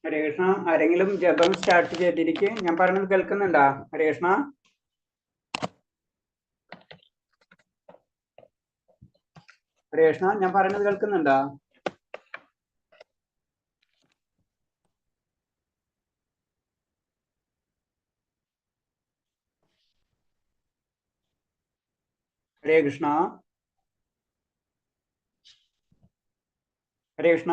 ഹരേ കൃഷ്ണ. ആരെങ്കിലും ജപം സ്റ്റാർട്ട് ചെയ്തിരിക്കും. ഞാൻ പറഞ്ഞത് കേൾക്കുന്നുണ്ടോ? ഹരേ കൃഷ്ണ. ഹരേ കൃഷ്ണ, ഞാൻ പറയുന്നത് കേൾക്കുന്നുണ്ടോ? ഹരേ കൃഷ്ണ. ഹരേ കൃഷ്ണ.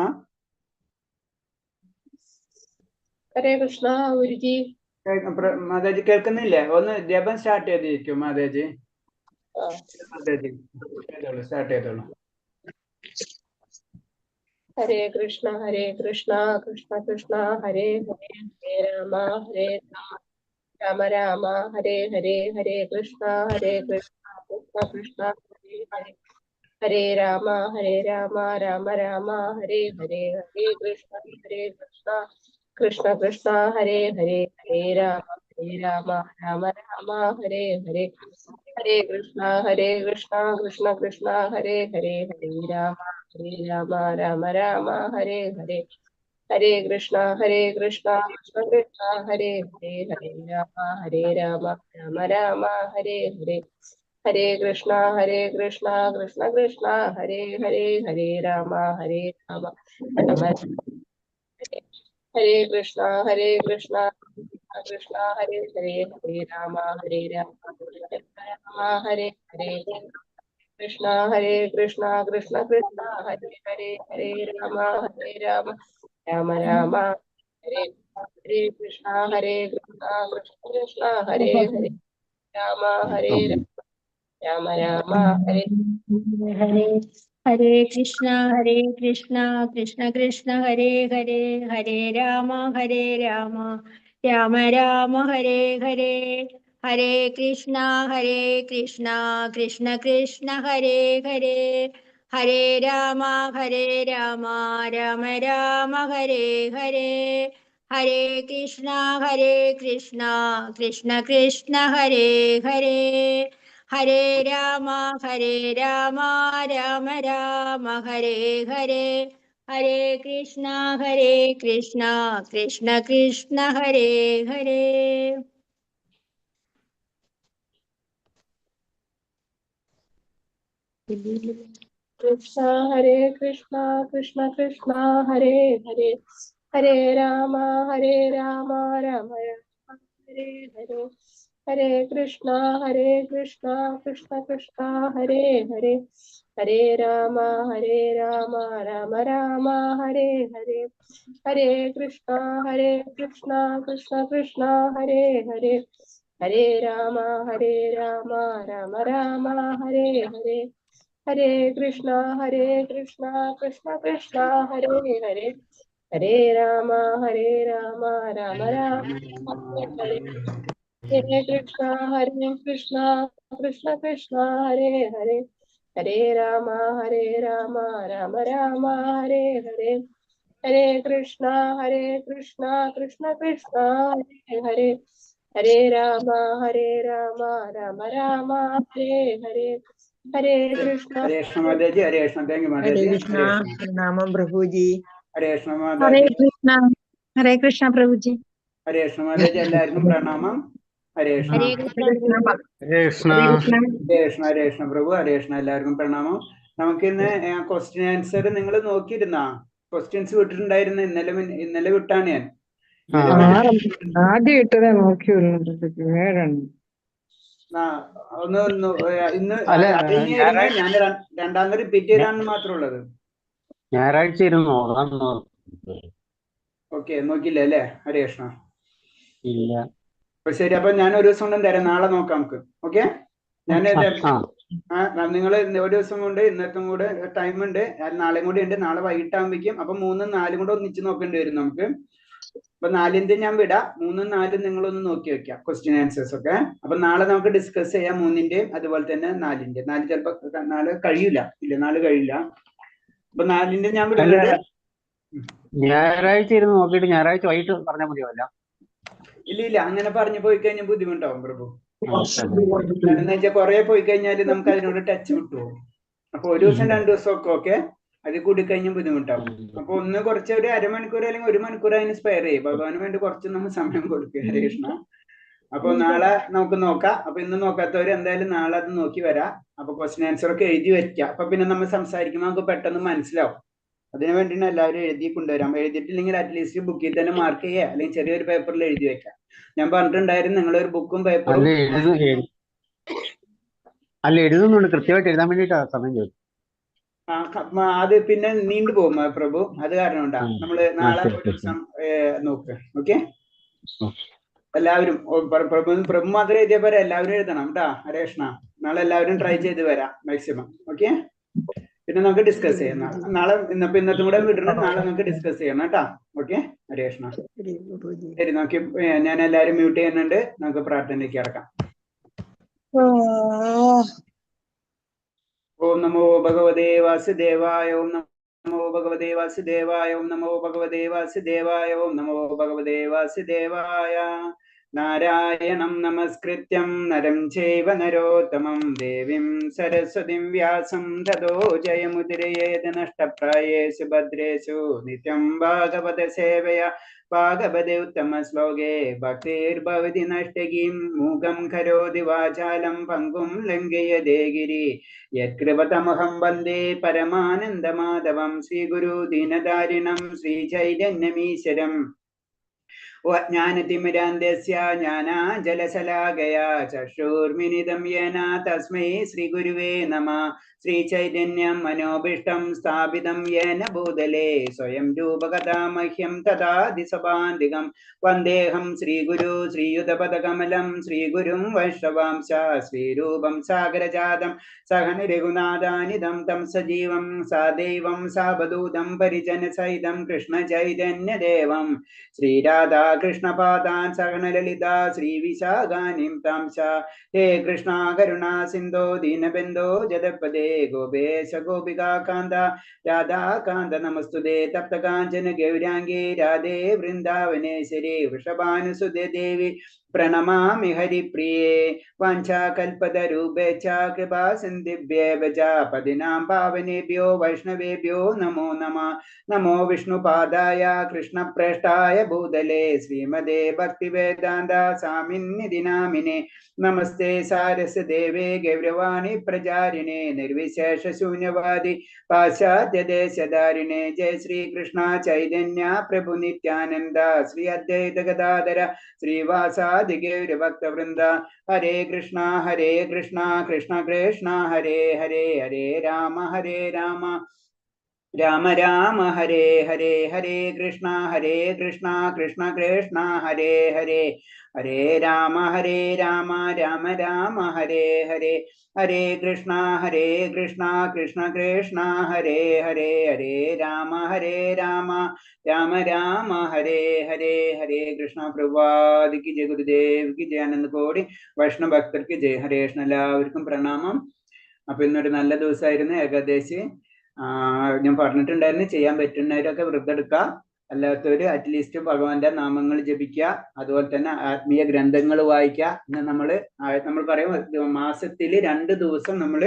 ഹരേ കൃഷ്ണ ഗുരുജി. മാതാജി കേൾക്കുന്നില്ലേ? ഒന്ന് ജപം സ്റ്റാർട്ട് ചെയ്തിരിക്കും മാതാജി. മാതാജി സ്റ്റാർട്ട് ചെയ്തോളൂ. ഹരേ കൃഷ്ണ കൃഷ്ണ കൃഷ്ണ ഹരേ ഹരേ ഹരേ രാമ ഹരേ രാമ രാമ ഹരേ ഹരേ ഹരേ കൃഷ്ണ കൃഷ്ണ കൃഷ്ണ ഹരേ ഹരേ ഹരേ രാമ രാമ രാമ ഹരേ ഹരേ ഹരേ കൃഷ്ണ കൃഷ്ണ കൃഷ്ണ ഹരേ ഹരേ ഹരേ രാമ രാമ രാമ ഹരേ ഹരേ ഹരേ കൃഷ്ണ കൃഷ്ണ കൃഷ്ണ ഹരേ ഹരേ ഹരേ രാമ രാമ രാമ ഹരേ ഹരേ ഹരേ കൃഷ്ണ കൃഷ്ണ കൃഷ്ണ ഹരേ ഹരേ ഹരേ രാമ രാമ ഹരേ ഹരേ ഹരേ കൃഷ്ണ കൃഷ്ണ കൃഷ്ണ ഹരേ ഹരേ രാമ രാമ ഹരേ കൃഷ്ണ കൃഷ്ണ കൃഷ്ണ ഹരേ ഹരേ ഹരേ രാമ ഹരേ ഹരേ കൃഷ്ണ കൃഷ്ണ കൃഷ്ണ ഹരേ ഹരേ രാമ രാമ ഹരേ ഹരേ കൃഷ്ണ കൃഷ്ണ കൃഷ്ണ ഹരേ ഹരേ രാമ രാമ ഹരേ ഹരേ കൃഷ്ണ കൃഷ്ണ കൃഷ്ണ ഹരേ ഹരേ ഹരേ രാമ രാമ രാമ ഹരേ ഹരേ ഹരേ കൃഷ്ണ കൃഷ്ണ കൃഷ്ണ ഹരേ ഹരേ ഹരേ രാമ രാമ രാമ ഹരേ ഹരേ ഹരേ കൃഷ്ണ കൃഷ്ണ കൃഷ്ണ ഹരേ ഹരേ ഹരേ രാമ രാമ രാമ ഹരേ ഹരേ ഹരേ കൃഷ്ണ കൃഷ്ണ കൃഷ്ണ ഹരേ ഹരേ. കൃഷ്ണ കൃഷ്ണ കൃഷ്ണ ഹരേ ഹരേ ഹരേ രാമ രാമ ഹരേ ഹരേ ഹരേ കൃഷ്ണ കൃഷ്ണ കൃഷ്ണ ഹരേ ഹരേ ഹരേ രാമ രാമ രാമ ഹരേ ഹരേ ഹരേ കൃഷ്ണ കൃഷ്ണ ഹരേ ഹരേ ഹരേ രാമ രാമ രാമ ഹരേ ഹരേ ഹരേ കൃഷ്ണ കൃഷ്ണ കൃഷ്ണ ഹരേ ഹരേ ഹരേ രാമ രാമ രാമ ഹരേ ഹരേ കൃഷ്ണ കൃഷ്ണ കൃഷ്ണ ഹരേ ഹരേ ഹരേ രാമ രാമ രാമ ഹരേ ഹരേ ഹരേ കൃഷ്ണ കൃഷ്ണ കൃഷ്ണ ഹരേ ഹരേ ഹരേ രാമ രാമ രാമ ഹരേ ഹരേ ഹരേ കൃഷ്ണ. ഹരേ കൃഷ്ണ മാതാജി. ഹരേ കൃഷ്ണ. Thank you Mataji. പ്രണാമം പ്രഭുജി. ഹരേ കൃഷ്ണ ഹരേ മാതാജി. കൃഷ്ണ പ്രഭുജി. ഹരേ കൃഷ്ണ മാതാജി. എല്ലാവർക്കും പ്രണാമം. ഹരേ കൃഷ്ണ. ഹരേ കൃഷ്ണ ഹരേ കൃഷ്ണ. ഹരേ കൃഷ്ണ പ്രഭു. ഹരേ കൃഷ്ണ. എല്ലാവർക്കും പ്രണാമം. നമുക്കിന്ന് ക്വസ്റ്റ്യൻ ആൻസർ നിങ്ങൾ നോക്കിയിരുന്നാ? ക്വസ്റ്റ്യൻസ് വിട്ടിട്ടുണ്ടായിരുന്നു. ഇന്നലെ വിട്ടാണ് ഞാൻ. ആദ്യം ഇട്ടതേ നോക്കിയുള്ളൂ. ഇന്ന് ഞാൻ രണ്ടാമത് റിപ്പീറ്റ് ചെയ്താണെന്ന് മാത്രമേ ഉള്ളത്. ഞായറാഴ്ച ഇരുന്നോ? ഓക്കെ, നോക്കില്ല അല്ലേ? ഹരേ കൃഷ്ണ. ഇല്ല. അപ്പൊ ശരി, അപ്പൊ ഞാൻ ഒരു ദിവസം കൊണ്ട് തരാം. നാളെ നോക്കാം നമുക്ക്. ഓക്കെ, ഞാൻ നിങ്ങൾ ഒരു ദിവസം കൊണ്ട് ഇന്നത്തും കൂടെ ടൈം ഉണ്ട്, നാളെയും കൂടി ഉണ്ട്. നാളെ വൈകിട്ടാകുമ്പോഴേക്കും അപ്പൊ 3ഉം 4ഉം കൂടെ ഒന്നിച്ച് നോക്കേണ്ടി വരും നമുക്ക്. അപ്പൊ 4ന്റെ ഞാൻ വിടാം. 3ഉം 4ഉം നിങ്ങളൊന്ന് നോക്കി വെക്കാം ക്വസ്റ്റ്യൻ ആൻസേഴ്സ് ഒക്കെ. അപ്പൊ നാളെ നമുക്ക് ഡിസ്കസ് ചെയ്യാം 3ന്റെയും അതുപോലെ തന്നെ 4ന്റെ. 4 ചിലപ്പോ 4 കഴിയില്ല. 4 കഴിയില്ല. അപ്പൊ 4ന്റെ ഞാൻ വിടുന്നുണ്ട്. ഞായറാഴ്ച ഇരുന്ന് നോക്കിയിട്ട് ഞായറാഴ്ച വൈകിട്ട് പറഞ്ഞാൽ മതിയല്ല? ഇല്ല, അങ്ങനെ പറഞ്ഞു പോയി കഴിഞ്ഞാൽ ബുദ്ധിമുട്ടാവും പ്രഭു. എന്താ വെച്ചാൽ കുറെ പോയി കഴിഞ്ഞാല് നമുക്ക് അതിനോട് ടച്ച് വിട്ടുപോകും. അപ്പൊ ഒരു ദിവസം 2 ദിവസം ഒക്കെ ഓക്കെ. അത് കൂടിക്കഴിഞ്ഞാൽ ബുദ്ധിമുട്ടാവും. അപ്പൊ ഒന്ന് കുറച്ച് ഒരു അരമണിക്കൂർ അല്ലെങ്കിൽ 1 മണിക്കൂർ അതിന് സ്പെയർ ചെയ്യും. ഭഗവാന് വേണ്ടി കുറച്ച് നമ്മൾ സമയം കൊടുക്കുക. ഹരേ കൃഷ്ണ. അപ്പൊ നാളെ നമുക്ക് നോക്കാം. അപ്പൊ ഇന്ന് നോക്കാത്തവര് എന്തായാലും നാളെ അത് നോക്കി വരാം. അപ്പൊ ക്വസ്റ്റ്യൻ ആൻസർ ഒക്കെ എഴുതി വെക്കാം. അപ്പൊ പിന്നെ നമ്മൾ സംസാരിക്കുമ്പോൾ നമുക്ക് പെട്ടെന്ന് മനസ്സിലാവും. അതിനു വേണ്ടിയാണ് എല്ലാവരും എഴുതി കൊണ്ടുവരാം. എഴുതിയിട്ടില്ലെങ്കിൽ അറ്റ്ലീസ്റ്റ് ബുക്കിൽ തന്നെ മാർക്ക് ചെയ്യുക, അല്ലെങ്കിൽ ചെറിയൊരു പേപ്പറിൽ എഴുതി വെക്കാം. ഞാൻ പറഞ്ഞിട്ടുണ്ടായിരുന്നു നിങ്ങളൊരു ബുക്കും പേപ്പറും എഴുതുന്നുണ്ട്, കൃത്യമായിട്ട് എഴുതാൻ വേണ്ടിട്ടാ സമയം ചോദിച്ചു. അത് പിന്നെ നീണ്ടുപോകും പ്രഭു. അത് കാരണം കൊണ്ടാ നമ്മള് നാളെ ഒരു ദിവസം നോക്ക്. ഓക്കെ, എല്ലാവരും പ്രഭു മാത്രമേ എഴുതിയ പോലെ എല്ലാവരും എഴുതണം കേട്ടാ. ഹരേ കൃഷ്ണ. നാളെ എല്ലാവരും ട്രൈ ചെയ്ത് വരാം മാക്സിമം. ഓക്കെ, പിന്നെ നമുക്ക് ഡിസ്കസ് ചെയ്യാം നാളെ. ഇന്നത്തും കൂടെ വിടണം, നാളെ നമുക്ക് ഡിസ്കസ് ചെയ്യണം കേട്ടാ. ഓക്കെ, ഹരേ കൃഷ്ണ. ശരി, നോക്കി ഞാൻ എല്ലാവരും മ്യൂട്ട് ചെയ്യുന്നുണ്ട്. നമുക്ക് പ്രാർത്ഥനയ്ക്ക് കിടക്കാം. ഓം നമോ ഭഗവതേ വാസുദേവായ. ഓം നമോ ഭഗവതേ വാസുദേവായ. ഓം നമോ ഭഗവതേ വാസുദേവായ. ഓം നമോ ഭഗവതേ വാസുദേവായ. നാരായണം നമസ്കൃത്യം നരം ചൈവ നരോത്തമം ദേവീം സരസ്വതിം വ്യാസം തതോ ജയമുദിരയേത് നഷ്ടപ്രായേഷു ഭദ്രേഷു നിത്യം ഭാഗവത സേവയാ ഭാഗവതേ ഉത്തമ ശ്ലോകേ ഭക്തിർഭവതി നഷ്ടകീം മൂകം കരോതി വാചാലം പങ്കും ലംഘയതേ ഗിരി യത്കൃപതമഹം വന്ദേ പരമാനന്ദമാധവം ശ്രീഗുരു ദീനദാരിണം ശ്രീചൈതന്യമീശ്വരം ജ്ഞാനതിമിരാന്തസ്യ ജ്ഞാനാഞ്ജലശലാകയാ ചക്ഷുർമിലിതം യേന തസ്മൈ ശ്രീഗുരുവേ നമഃ. ശ്രീചൈതന്യം മനോഭീഷ്ടം സ്ഥാപിതം യേന ഭൂതലേ സ്വയം രൂപകഥാ മഹ്യം തദാതി സഭാന്തികം വന്ദേഹം ശ്രീഗുരു ശ്രീയുതപദകമലം ശ്രീഗുരും വൈഷ്ണവാംശ ശ്രീരൂപം സാഗരജാതം സഹന രഘുനാഥാനിധം തം സജീവം സാദൈവം സാവധൂതം പരിജനസഹിതം കൃഷ്ണ ചൈതന്യദേവം ശ്രീരാധാ കൃഷ്ണപാദാൻ സഹനലളിതാ ശ്രീവിശാഖാനിം താംശ. ഹേ കൃഷ്ണ കരുണാ സിന്ധോ ദീനബന്ധോ ജഗത്പദേ ഗോപേശ ഗോപികാകാന്ത രാധാകാന്ത നമസ്തുതേ. തപ്തകാഞ്ചന ഗൗരാംഗേ രാധേ വൃന്ദാവനേശ്വരി വൃഷഭാനുസുതേ ദേവി പ്രണമാമി ഹരിപ്രിയേ. വാഞ്ചാകൽപതരൂപേച്ഛ കൃപാ സിന്ധിഭ്യേവ ച പതിനാം പാവനേഭ്യോ വൈഷ്ണവേഭ്യോ നമോ നമഃ. നമോ വിഷ്ണുപാദായ കൃഷ്ണപ്രേഷ്ഠായ ഭൂതലേ ശ്രീമദേ ഭക്തിവേദാന്ത സ്വാമിന്നിധി നാമിനെ. നമസ്തേ സാരസ്വതദേവേ ഗൗരവാണി പ്രചാരിണേ നിർവിശേഷ ശൂന്യവാദി പാശ്ചാത്യദേശധാരിണേ. ജയ ശ്രീകൃഷ്ണ ചൈതന്യ പ്രഭു നിത്യാനന്ദ ശ്രീ അദ്വൈത ഗദാധര ശ്രീവാസാദി ഗൗരഭക്തവൃന്ദ. ഹരേ കൃഷ്ണ കൃഷ്ണ കൃഷ്ണ ഹരേ ഹരേ. ഹരേ രാമ രാമ രാമ ഹരേ ഹരേ. ഹരേ കൃഷ്ണ കൃഷ്ണ കൃഷ്ണ ഹരേ ഹരേ. ഹരേ രാമ രാമ രാമ ഹരേ ഹരേ. ഹരേ കൃഷ്ണ കൃഷ്ണ കൃഷ്ണ ഹരേ ഹരേ. ഹരേ രാമ രാമ രാമ ഹരേ ഹരേ. ഹരേ കൃഷ്ണ. പ്രഭുപാദിക്ക് ജയ, ഗുരുദേവ് കി ജയ, ആനന്ദ കോടി വൈഷ്ണവ ഭക്തർക്ക് ജയ. ഹരേ കൃഷ്ണ. എല്ലാവർക്കും പ്രണാമം. അപ്പൊ ഇന്നൊരു നല്ല ദിവസമായിരുന്നു ഏകാദശി. ഞാൻ പറഞ്ഞിട്ടുണ്ടായിരുന്നു ചെയ്യാൻ പറ്റുന്നവരൊക്കെ വ്രതം എടുക്കുക, അല്ലാത്തവര് അറ്റ്ലീസ്റ്റ് ഭഗവാന്റെ നാമങ്ങൾ ജപിക്കുക, അതുപോലെ തന്നെ ആത്മീയ ഗ്രന്ഥങ്ങൾ വായിക്കുക. ഇന്ന് നമ്മൾ പറയും മാസത്തിൽ 2 ദിവസം നമ്മൾ